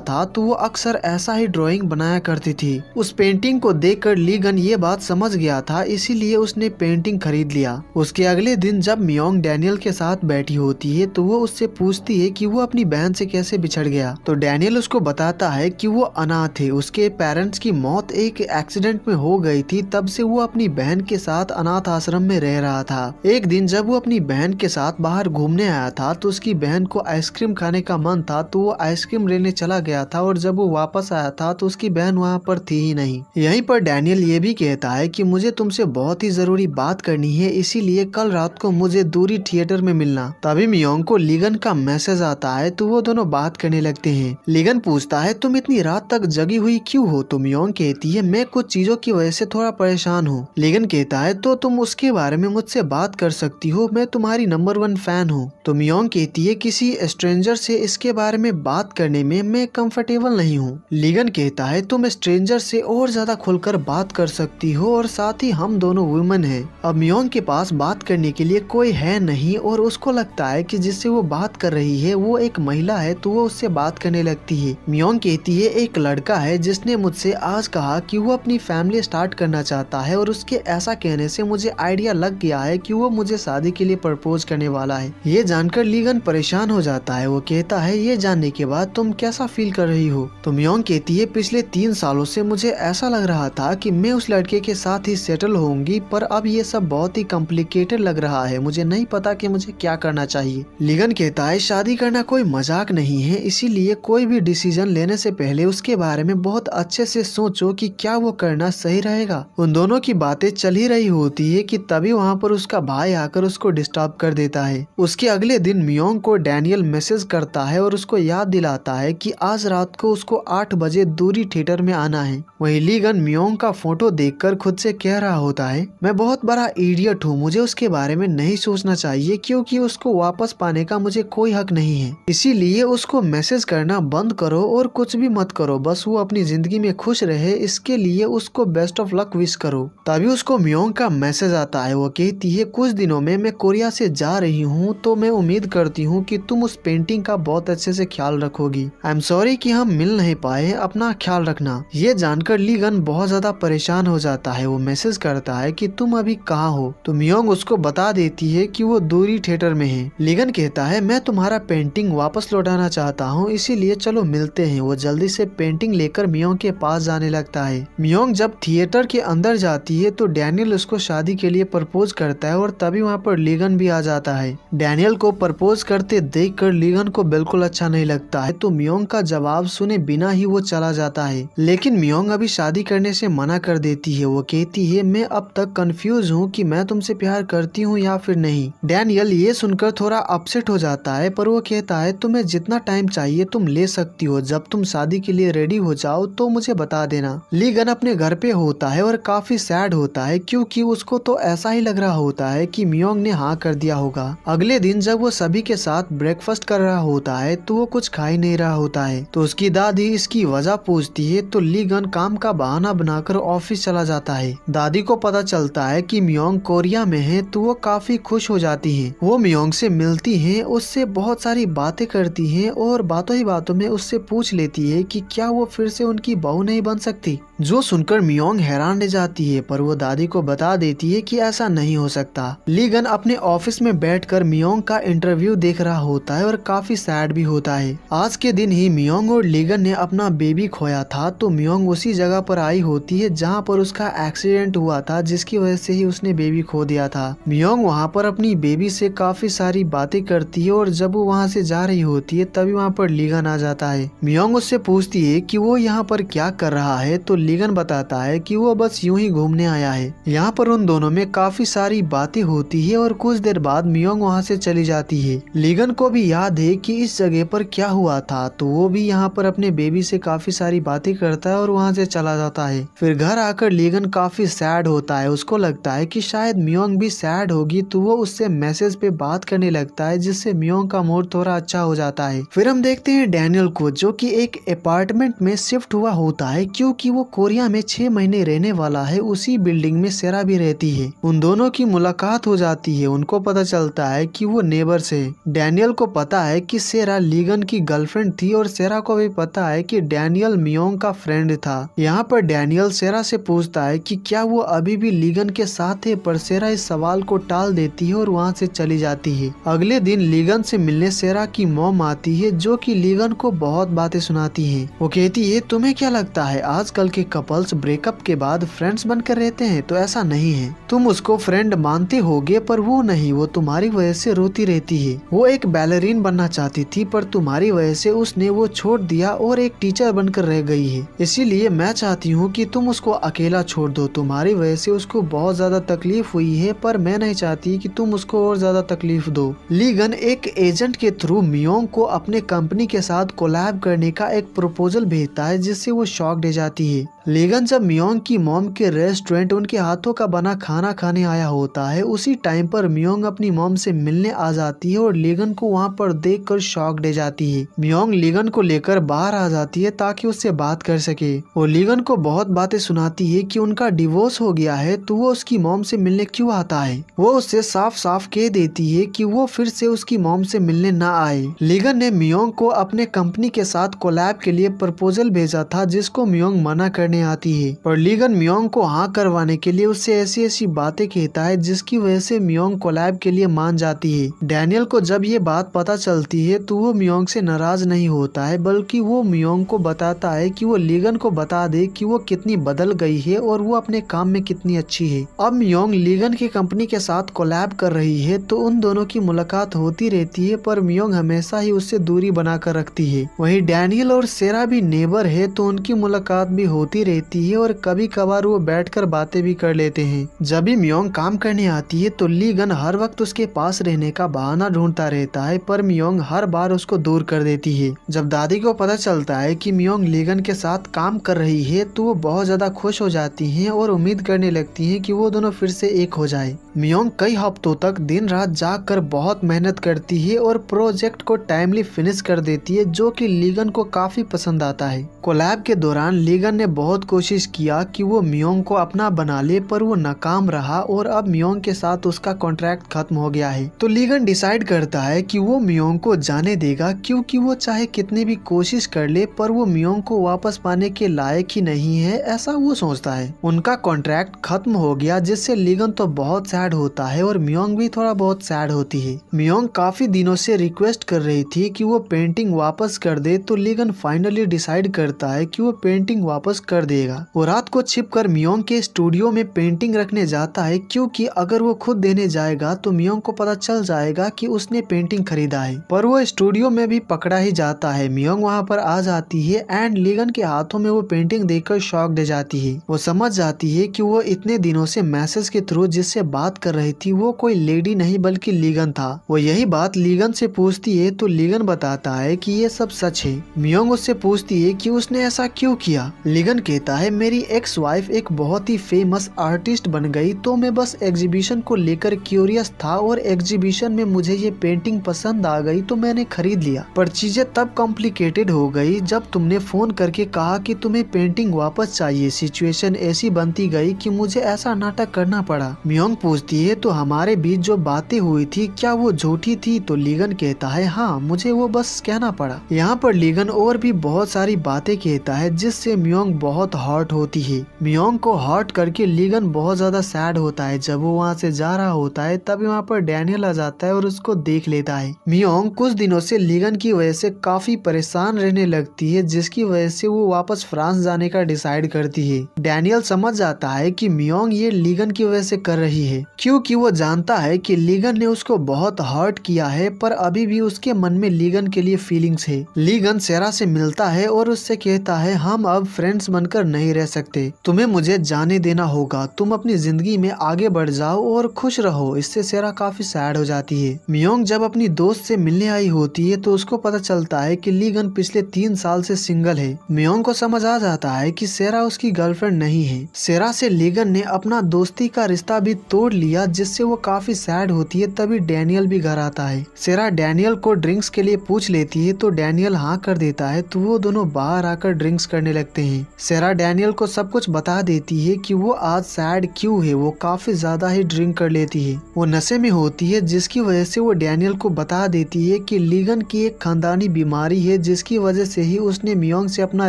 था तो वो अक्सर ऐसा ही ड्राइंग बनाया करती थी। उस पेंटिंग को देखकर लीगन ये बात समझ गया था इसीलिए उसने पेंटिंग खरीद लिया। उसके अगले दिन जब मियोंग डैनियल के साथ बैठी होती है तो वो उससे पूछती है कि वो अपनी बहन से कैसे बिछड़ गया। तो डैनियल उसको बताता है कि वो अनाथ है, उसके पेरेंट्स की मौत एक एक्सीडेंट में हो गई थी, तब से वो अपनी बहन के साथ अनाथ आश्रम में रह रहा था। एक दिन जब वो अपनी बहन के साथ बाहर घूमने आया था तो उसकी बहन को आइसक्रीम खाने का मन था तो वो आइसक्रीम लेने चला गया था और जब वो वापस आया था तो उसकी बहन वहाँ पर थी ही नहीं। यहीं पर डैनियल ये भी कहता है कि मुझे तुमसे बहुत ही जरूरी बात करनी है इसीलिए कल रात को मुझे दूरी थिएटर में मिलना। तभी मियोंग को लीगन का मैसेज आता है तो वो दोनों बात करने लगते हैं। लीगन पूछता है तुम इतनी रात तक जगी हुई क्यों हो? तो मियोंग कहती है मैं कुछ चीजों की वजह से थोड़ा परेशान हूँ। लीगन कहता है तो तुम उसके बारे में मुझसे बात कर सकती हो, मैं तुम्हारी नंबर 1 फैन हूँ। तो मियोंग कहती है किसी स्ट्रेंजर से इसके बारे में बात करने में मैं कंफर्टेबल नहीं हूँ। लीगन कहता है तुम स्ट्रेंजर से और ज्यादा खुलकर बात कर सकती हो और साथ ही हम दोनों वुमेन हैं। अब मियोंग के पास बात करने के लिए कोई है नहीं और उसको लगता है कि जिससे वो बात कर रही है वो एक महिला है तो वो उससे बात करने लगती है। मियोंग कहती है एक लड़का है जिसने मुझसे आज कहा कि वो अपनी फैमिली स्टार्ट करना चाहता है और उसके ऐसा कहने से मुझे आइडिया लग गया है कि वो मुझे शादी के लिए प्रपोज करने वाला है। ये जानकर लीगन परेशान हो जाता है। वो कहता है ये जानने के बाद तुम कैसा फील कर रही हो? तो मियोंग कहती है पिछले 3 सालों से मुझे ऐसा लग रहा था कि मैं उस लड़के के साथ ही सेटल होंगी पर अब ये सब बहुत ही कॉम्प्लिकेटेड लग रहा है, मुझे नहीं पता कि मुझे क्या करना चाहिए। लीगन कहता है शादी करना कोई मजाक नहीं है इसीलिए कोई भी डिसीजन लेने से पहले उसके बारे में बहुत अच्छे से सोचो कि क्या वो करना सही रहेगा। उन दोनों की बातें चल ही रही होती है कि तभी वहाँ पर उसका भाई आकर उसको डिस्टर्ब कर देता है। उसके अगले दिन मियोंग को डैनियल मैसेज कर करता है और उसको याद दिलाता है कि आज रात को उसको 8 बजे दूरी थिएटर में आना है। वही लीगन मियोंग का फोटो देखकर खुद से कह रहा होता है, मैं बहुत बड़ा इडियट हूँ, मुझे उसके बारे में नहीं सोचना चाहिए क्योंकि उसको वापस पाने का मुझे कोई हक नहीं है। इसीलिए उसको मैसेज करना बंद करो और कुछ भी मत करो, बस वो अपनी जिंदगी में खुश रहे, इसके लिए उसको बेस्ट ऑफ लक विश करो। तभी उसको मियोंग का मैसेज आता है। वो कहती है, कुछ दिनों में मैं कोरिया से जा रही हूँ, तो मैं उम्मीद करती हूँ कि तुम उस पेंटिंग का बहुत अच्छे से ख्याल रखोगी। आई एम सॉरी कि हम मिल नहीं पाए, अपना ख्याल रखना। ये जानकर लीगन बहुत ज्यादा परेशान हो जाता है। वो मैसेज करता है कि तुम अभी कहाँ हो, तो मियोंग उसको बता देती है कि वो दूरी थिएटर में है। लीगन कहता है, मैं तुम्हारा पेंटिंग वापस लौटाना चाहता हूँ, इसीलिए चलो मिलते हैं। वो जल्दी से पेंटिंग लेकर मियोंग के पास जाने लगता है। मियोंग जब थिएटर के अंदर जाती है तो डैनियल उसको शादी के लिए प्रपोज करता है और तभी वहाँ पर लीगन भी आ जाता है। डैनियल को प्रपोज करते देखकर लीगन को बिल्कुल अच्छा नहीं लगता है, तो मियोंग का जवाब सुने बिना ही वो चला जाता है। लेकिन मियोंग अभी शादी करने से मना कर देती है। वो कहती है, मैं अब तक कंफ्यूज हूँ कि मैं तुमसे प्यार करती हूँ या फिर नहीं। डैनियल ये सुनकर थोड़ा अपसेट हो जाता है, पर वो कहता है, तुम्हें जितना टाइम चाहिए तुम ले सकती हो, जब तुम शादी के लिए रेडी हो जाओ तो मुझे बता देना। लीगन अपने घर पे होता है और काफी सैड होता है क्योंकि उसको तो ऐसा ही लग रहा होता है कि मियोंग ने हाँ कर दिया होगा। अगले दिन जब वो सभी के साथ ब्रेकफास्ट कर रहा होता है तो वो कुछ खा ही नहीं रहा होता है, तो उसकी दादी इसकी वजह पूछती है, तो लीगन काम का बहाना बनाकर ऑफिस चला जाता है। दादी को पता चलता है कि मियोंग कोरिया में है, तो वो काफी खुश हो जाती है। वो मियोंग से मिलती है, उससे बहुत सारी बातें करती है और बातों ही बातों में उससे पूछ लेती है कि क्या वो फिर से उनकी बहू नहीं बन सकती। जो सुनकर मियोंग हैरान रह जाती है, पर वो दादी को बता देती है कि ऐसा नहीं हो सकता। लीगन अपने ऑफिस में बैठकर मियोंग का इंटरव्यू देख रहा होता है और काफी सैड भी होता है। आज के दिन ही मियोंग और लीगन ने अपना बेबी खोया था, तो मियोंग उसी जगह पर आई होती है जहाँ पर उसका एक्सीडेंट हुआ था, जिसकी वजह से ही उसने बेबी खो दिया था। मियोंग वहाँ पर अपनी बेबी से काफी सारी बातें करती है और जब वो वहाँ से जा रही होती है तभी वहाँ पर लीगन आ जाता है। मियोंग उससे पूछती है कि वो यहाँ पर क्या कर रहा है, तो लीगन बताता है कि वो बस यूं ही घूमने आया है। यहाँ पर उन दोनों में काफी सारी बातें होती है और कुछ देर बाद मियोंग वहाँ से चली जाती है। लीगन को भी याद है कि इस जगह पर क्या हुआ था, तो वो भी यहाँ पर अपने बेबी से काफी सारी बातें करता है और वहाँ से चला जाता है। फिर घर आकर लीगन काफी सैड होता है। उसको लगता है कि शायद मियोंग भी सैड होगी, तो वो उससे मैसेज पे बात करने लगता है, जिससे मियोंग का मूड थोड़ा अच्छा हो जाता है। फिर हम देखते हैं डैनियल को, जो कि एक अपार्टमेंट में शिफ्ट हुआ होता है क्योंकि वो कोरिया में 6 महीने रहने वाला है। उसी बिल्डिंग में सेरा भी रहती है। उन दोनों की मुलाकात हो जाती है। उनको पता चलता है कि वो नेबर्स है। डैनियल को पता है कि सेरा लीगन की गर्लफ्रेंड थी और सेरा को भी पता है कि डैनियल मियोंग का फ्रेंड था। यहाँ पर डैनियल सेरा से पूछता है कि क्या वो अभी भी लीगन के साथ है, पर सेरा इस सवाल को टाल देती है और वहाँ से चली जाती है। अगले दिन लीगन से मिलने सेरा की मॉम आती है, जो कि लीगन को बहुत बातें सुनाती है। वो कहती है, तुम्हें क्या लगता है आजकल के कपल्स ब्रेकअप के बाद फ्रेंड्स बनकर रहते हैं? तो ऐसा नहीं है। तुम उसको फ्रेंड मानते होगे, पर वो नहीं, वो तुम्हारी वजह से रोती रहती है। वो एक बैलरीन बनना चाहती थी, पर तुम्हारी वजह से उसने वो छोड़ दिया और एक टीचर बनकर रह गई है। इसीलिए मैं चाहती हूँ कि तुम उसको अकेला छोड़ दो। तुम्हारी वजह से उसको बहुत ज्यादा तकलीफ हुई है, पर मैं नहीं चाहती कि तुम उसको और ज्यादा तकलीफ दो। लीगन एक एजेंट के थ्रू मियोंग को अपने कंपनी के साथ कोलैब करने का एक प्रपोजल भेजता है, जिससे वो शॉक्ड हो जाती है। लीगन जब मियोंग की मॉम के रेस्टोरेंट उनके हाथों का बना खाना खाने आया होता है, उसी टाइम पर मियोंग अपनी मॉम से मिलने आ जाती है और लीगन को वहाँ पर देखकर शॉक्ड हो जाती है। मियोंग लीगन को लेकर बाहर आ जाती है ताकि उससे बात कर सके। वो लीगन को बहुत बातें सुनाती है कि उनका डिवोर्स हो गया है, तो वो उसकी मॉम से मिलने क्यों आता है। वो उससे साफ साफ कह देती है कि वो फिर से उसकी मॉम से मिलने ना आए। लीगन ने मियोंग को अपने कंपनी के साथ कोलैब के लिए प्रपोजल भेजा था, जिसको मियोंग मना करने आती है, पर लीगन मियोंग को हाँ करवाने के लिए उससे ऐसी ऐसी बातें कहता है, जिसकी वजह से मियोंग कोलैब के लिए मान जाती है। डैनियल को जब ये बात पता चलती है तो वो मियोंग से नाराज नहीं होता है, बल्कि वो मियोंग को बताता है कि वो लीगन को बता दे कि वो कितनी बदल गई है और वो अपने काम में कितनी अच्छी है। अब मियोंग लीगन की कंपनी के साथ कोलैब कर रही है, तो उन दोनों की मुलाकात होती रहती है, पर मियोंग हमेशा ही उससे दूरी बनाकर रखती है। वहीं डैनियल और सेरा भी नेबर है, तो उनकी मुलाकात भी होती रहती है और कभी कभार वो बैठकर बातें भी कर लेते हैं। जब भी मियोंग काम करने आती है तो लीगन हर वक्त उसके पास रहने का बहाना ढूंढता रहता है, पर मियोंग हर बार उसको दूर कर देती है। जब दादी को पता चलता है कि मियोंग लीगन के साथ काम कर रही है तो वो बहुत ज्यादा खुश हो जाती हैं और उम्मीद करने लगती हैं कि वो दोनों फिर से एक हो जाए। मियोंग कई हफ्तों तक दिन रात जाग कर बहुत मेहनत करती है और प्रोजेक्ट को टाइमली फिनिश कर देती है, जो कि लीगन को काफी पसंद आता है। कोलैब के दौरान लीगन ने बहुत कोशिश किया कि वो मियोंग को अपना बना ले, पर वो नाकाम रहा और अब मियोंग के साथ उसका कॉन्ट्रैक्ट खत्म हो गया है। तो लीगन डिसाइड करता है कि वो मियोंग को जाने देगा, क्योंकि वो चाहे कितनी भी कोशिश कर ले पर वो मियोंग को वापस पाने के लायक ही नहीं है, ऐसा वो सोचता है। उनका कॉन्ट्रैक्ट खत्म हो गया, जिससे लीगन तो बहुत सैड होता है और मियोंग भी थोड़ा बहुत सैड होती है। मियोंग काफी दिनों से रिक्वेस्ट कर रही थी कि वो पेंटिंग वापस कर दे, तो लीगन फाइनली डिसाइड करता है कि वो पेंटिंग वापस कर देगा। वो रात को छिपकर मियोंग के स्टूडियो में पेंटिंग रखने जाता है, क्योंकि अगर वो खुद देने जाएगा तो मियोंग को पता चल जाएगा कि उसने पेंटिंग खरीदा है। पर वो स्टूडियो में भी पकड़ा ही जाता है। मियोंग वहाँ पर आ जाती है एंड लीगन के हाथों में वो पेंटिंग देखकर शॉक दे जाती है। वो समझ जाती है कि वो इतने दिनों से मैसेज के थ्रू जिससे बात कर रही थी वो कोई लेडी नहीं बल्कि लीगन था। वो यही बात लीगन से पूछती है तो लीगन बताता है कि ये सब सच है। मियोंग उससे पूछती है कि उसने ऐसा क्यों किया। लीगन कहता है, मेरी एक्स वाइफ एक बहुत ही फेमस आर्टिस्ट बन गई, तो मैं बस एग्जीबिशन को लेकर क्यूरियस था और एग्जीबिशन में मुझे ये पेंटिंग पसंद आ गई तो मैंने खरीद लिया। पर चीजें तब कॉम्प्लिकेटेड हो गई जब तुमने फोन करके कहा कि तुम्हें पेंटिंग वापस चाहिए। सिचुएशन ऐसी बनती गई कि मुझे ऐसा नाटक करना पड़ा। मियोंग पूछती है, तो हमारे बीच जो बातें हुई थी क्या वो झूठी थी? तो लीगन कहता है, हाँ, मुझे वो बस कहना पड़ा। यहाँ पर लीगन और भी बहुत सारी बातें कहता है जिससे मियोंग बहुत हॉट होती है। मियोंग को हॉट करके लीगन बहुत ज्यादा सैड होता है। जब वो वहाँ से जा रहा होता है तभी वहाँ पर डैनियल आ जाता है और उसको देख लेता है। मियोंग कुछ दिनों से लीगन की वजह से काफी परेशान रहने लगती है, जिसकी वजह से वो वापस फ्रांस जाने का डिसाइड करती है। डैनियल समझ जाता है कि मियोंग ये लीगन की वजह से कर रही है, क्योंकि वो जानता है कि लीगन ने उसको बहुत हर्ट किया है, पर अभी भी उसके मन में लीगन के लिए फीलिंग्स है। लीगन सेरा से मिलता है और उससे कहता है, हम अब फ्रेंड्स बनकर नहीं रह सकते, तुम्हें मुझे जाने देना होगा, तुम अपनी जिंदगी में आगे बढ़ जाओ और खुश रहो। इससे सेरा काफी सैड हो जाती है। मियोंग जब अपनी दोस्त से मिलने आई होती है तो उसको पता चलता है कि लीगन पिछले 3 साल से सिंगल है। मियोंग को समझ आ जाता है कि सेरा उसकी गर्लफ्रेंड नहीं है। सेरा से लीगन ने अपना दोस्ती का रिश्ता भी तोड़ लिया, जिससे वो काफी सैड होती है। तभी डैनियल भी घर आता है। सेरा डैनियल को ड्रिंक्स के लिए पूछ लेती है तो डैनियल हाँ कर देता है, तो वो दोनों बाहर आकर ड्रिंक्स करने लगते हैं। सेरा डैनियल को सब कुछ बता देती है कि वो आज सैड क्यों है। वो काफी ज्यादा ही ड्रिंक कर लेती है। वो नशे में होती है, जिसकी वजह से वो डैनियल को बता देती है कि लीगन की एक खानदानी बीमारी है, जिसकी वजह से ही उसने मियोंग से अपना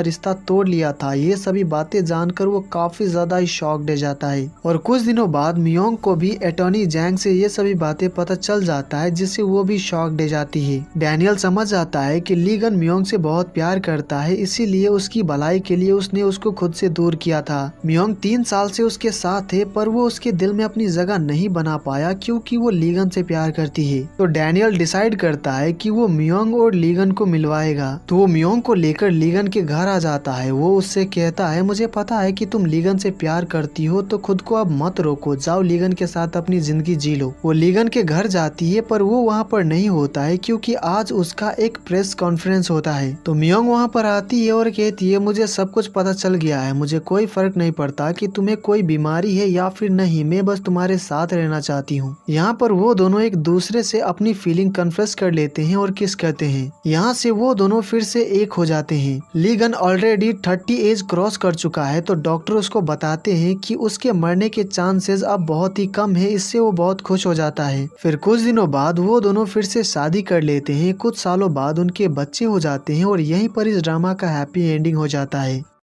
रिश्ता तोड़ लिया था। ये सभी बातें जानकर वो काफी ज्यादा ही शॉक्ड हो जाता है। और कुछ दिनों बाद मियोंग को भी एटॉर्नी जैंग से ये सभी बातें पता चल जाता है, जिससे वो भी शॉक्ड हो जाती है। डैनियल समझ जाता है कि लीगन मियोंग से बहुत प्यार करता है, इसीलिए उसकी भलाई के लिए उसने उसको खुद से दूर किया था। मियोंग 3 साल से उसके साथ है, पर वो उसके दिल में अपनी जगह नहीं बना पाया, क्योंकि वो लीगन से प्यार करती है। तो डैनियल डिसाइड करता है कि वो मियोंग और लीगन को मिलवाएगा। तो वो मियोंग को लेकर लीगन के घर आ जाता है। वो उससे कहता है, मुझे पता है कि तुम लीगन से प्यार करती हो, तो खुद को अब मत रोको, जाओ लीगन के साथ अपनी जिंदगी जी लो। वो लीगन के घर जाती है, पर वो वहाँ पर नहीं होता है, क्योंकि आज उसका एक प्रेस कॉन्फ्रेंस होता है। तो मियोंग वहाँ पर आती है और कहती है, मुझे सब कुछ पता चल गया है, मुझे कोई फर्क नहीं पड़ता कि तुम्हें कोई बीमारी है या फिर नहीं, मैं बस तुम्हारे साथ रहना चाहती हूँ। यहाँ पर वो दोनों एक दूसरे से अपनी फीलिंग कन्फेस कर लेते हैं और किस करते हैं। यहाँ से वो दोनों फिर से एक हो जाते हैं। लीगन ऑलरेडी 30 एज क्रॉस कर चुका है, तो डॉक्टर उसको बताते हैं कि उसके मरने के चांसेस अब बहुत ही कम है। इससे वो बहुत खुश हो जाता है। फिर कुछ दिनों बाद वो दोनों फिर से शादी कर लेते हैं। कुछ सालों बाद उनके बच्चे हो जाते हैं और यहीं पर इस ड्रामा का हैप्पी एंडिंग हो जाता है।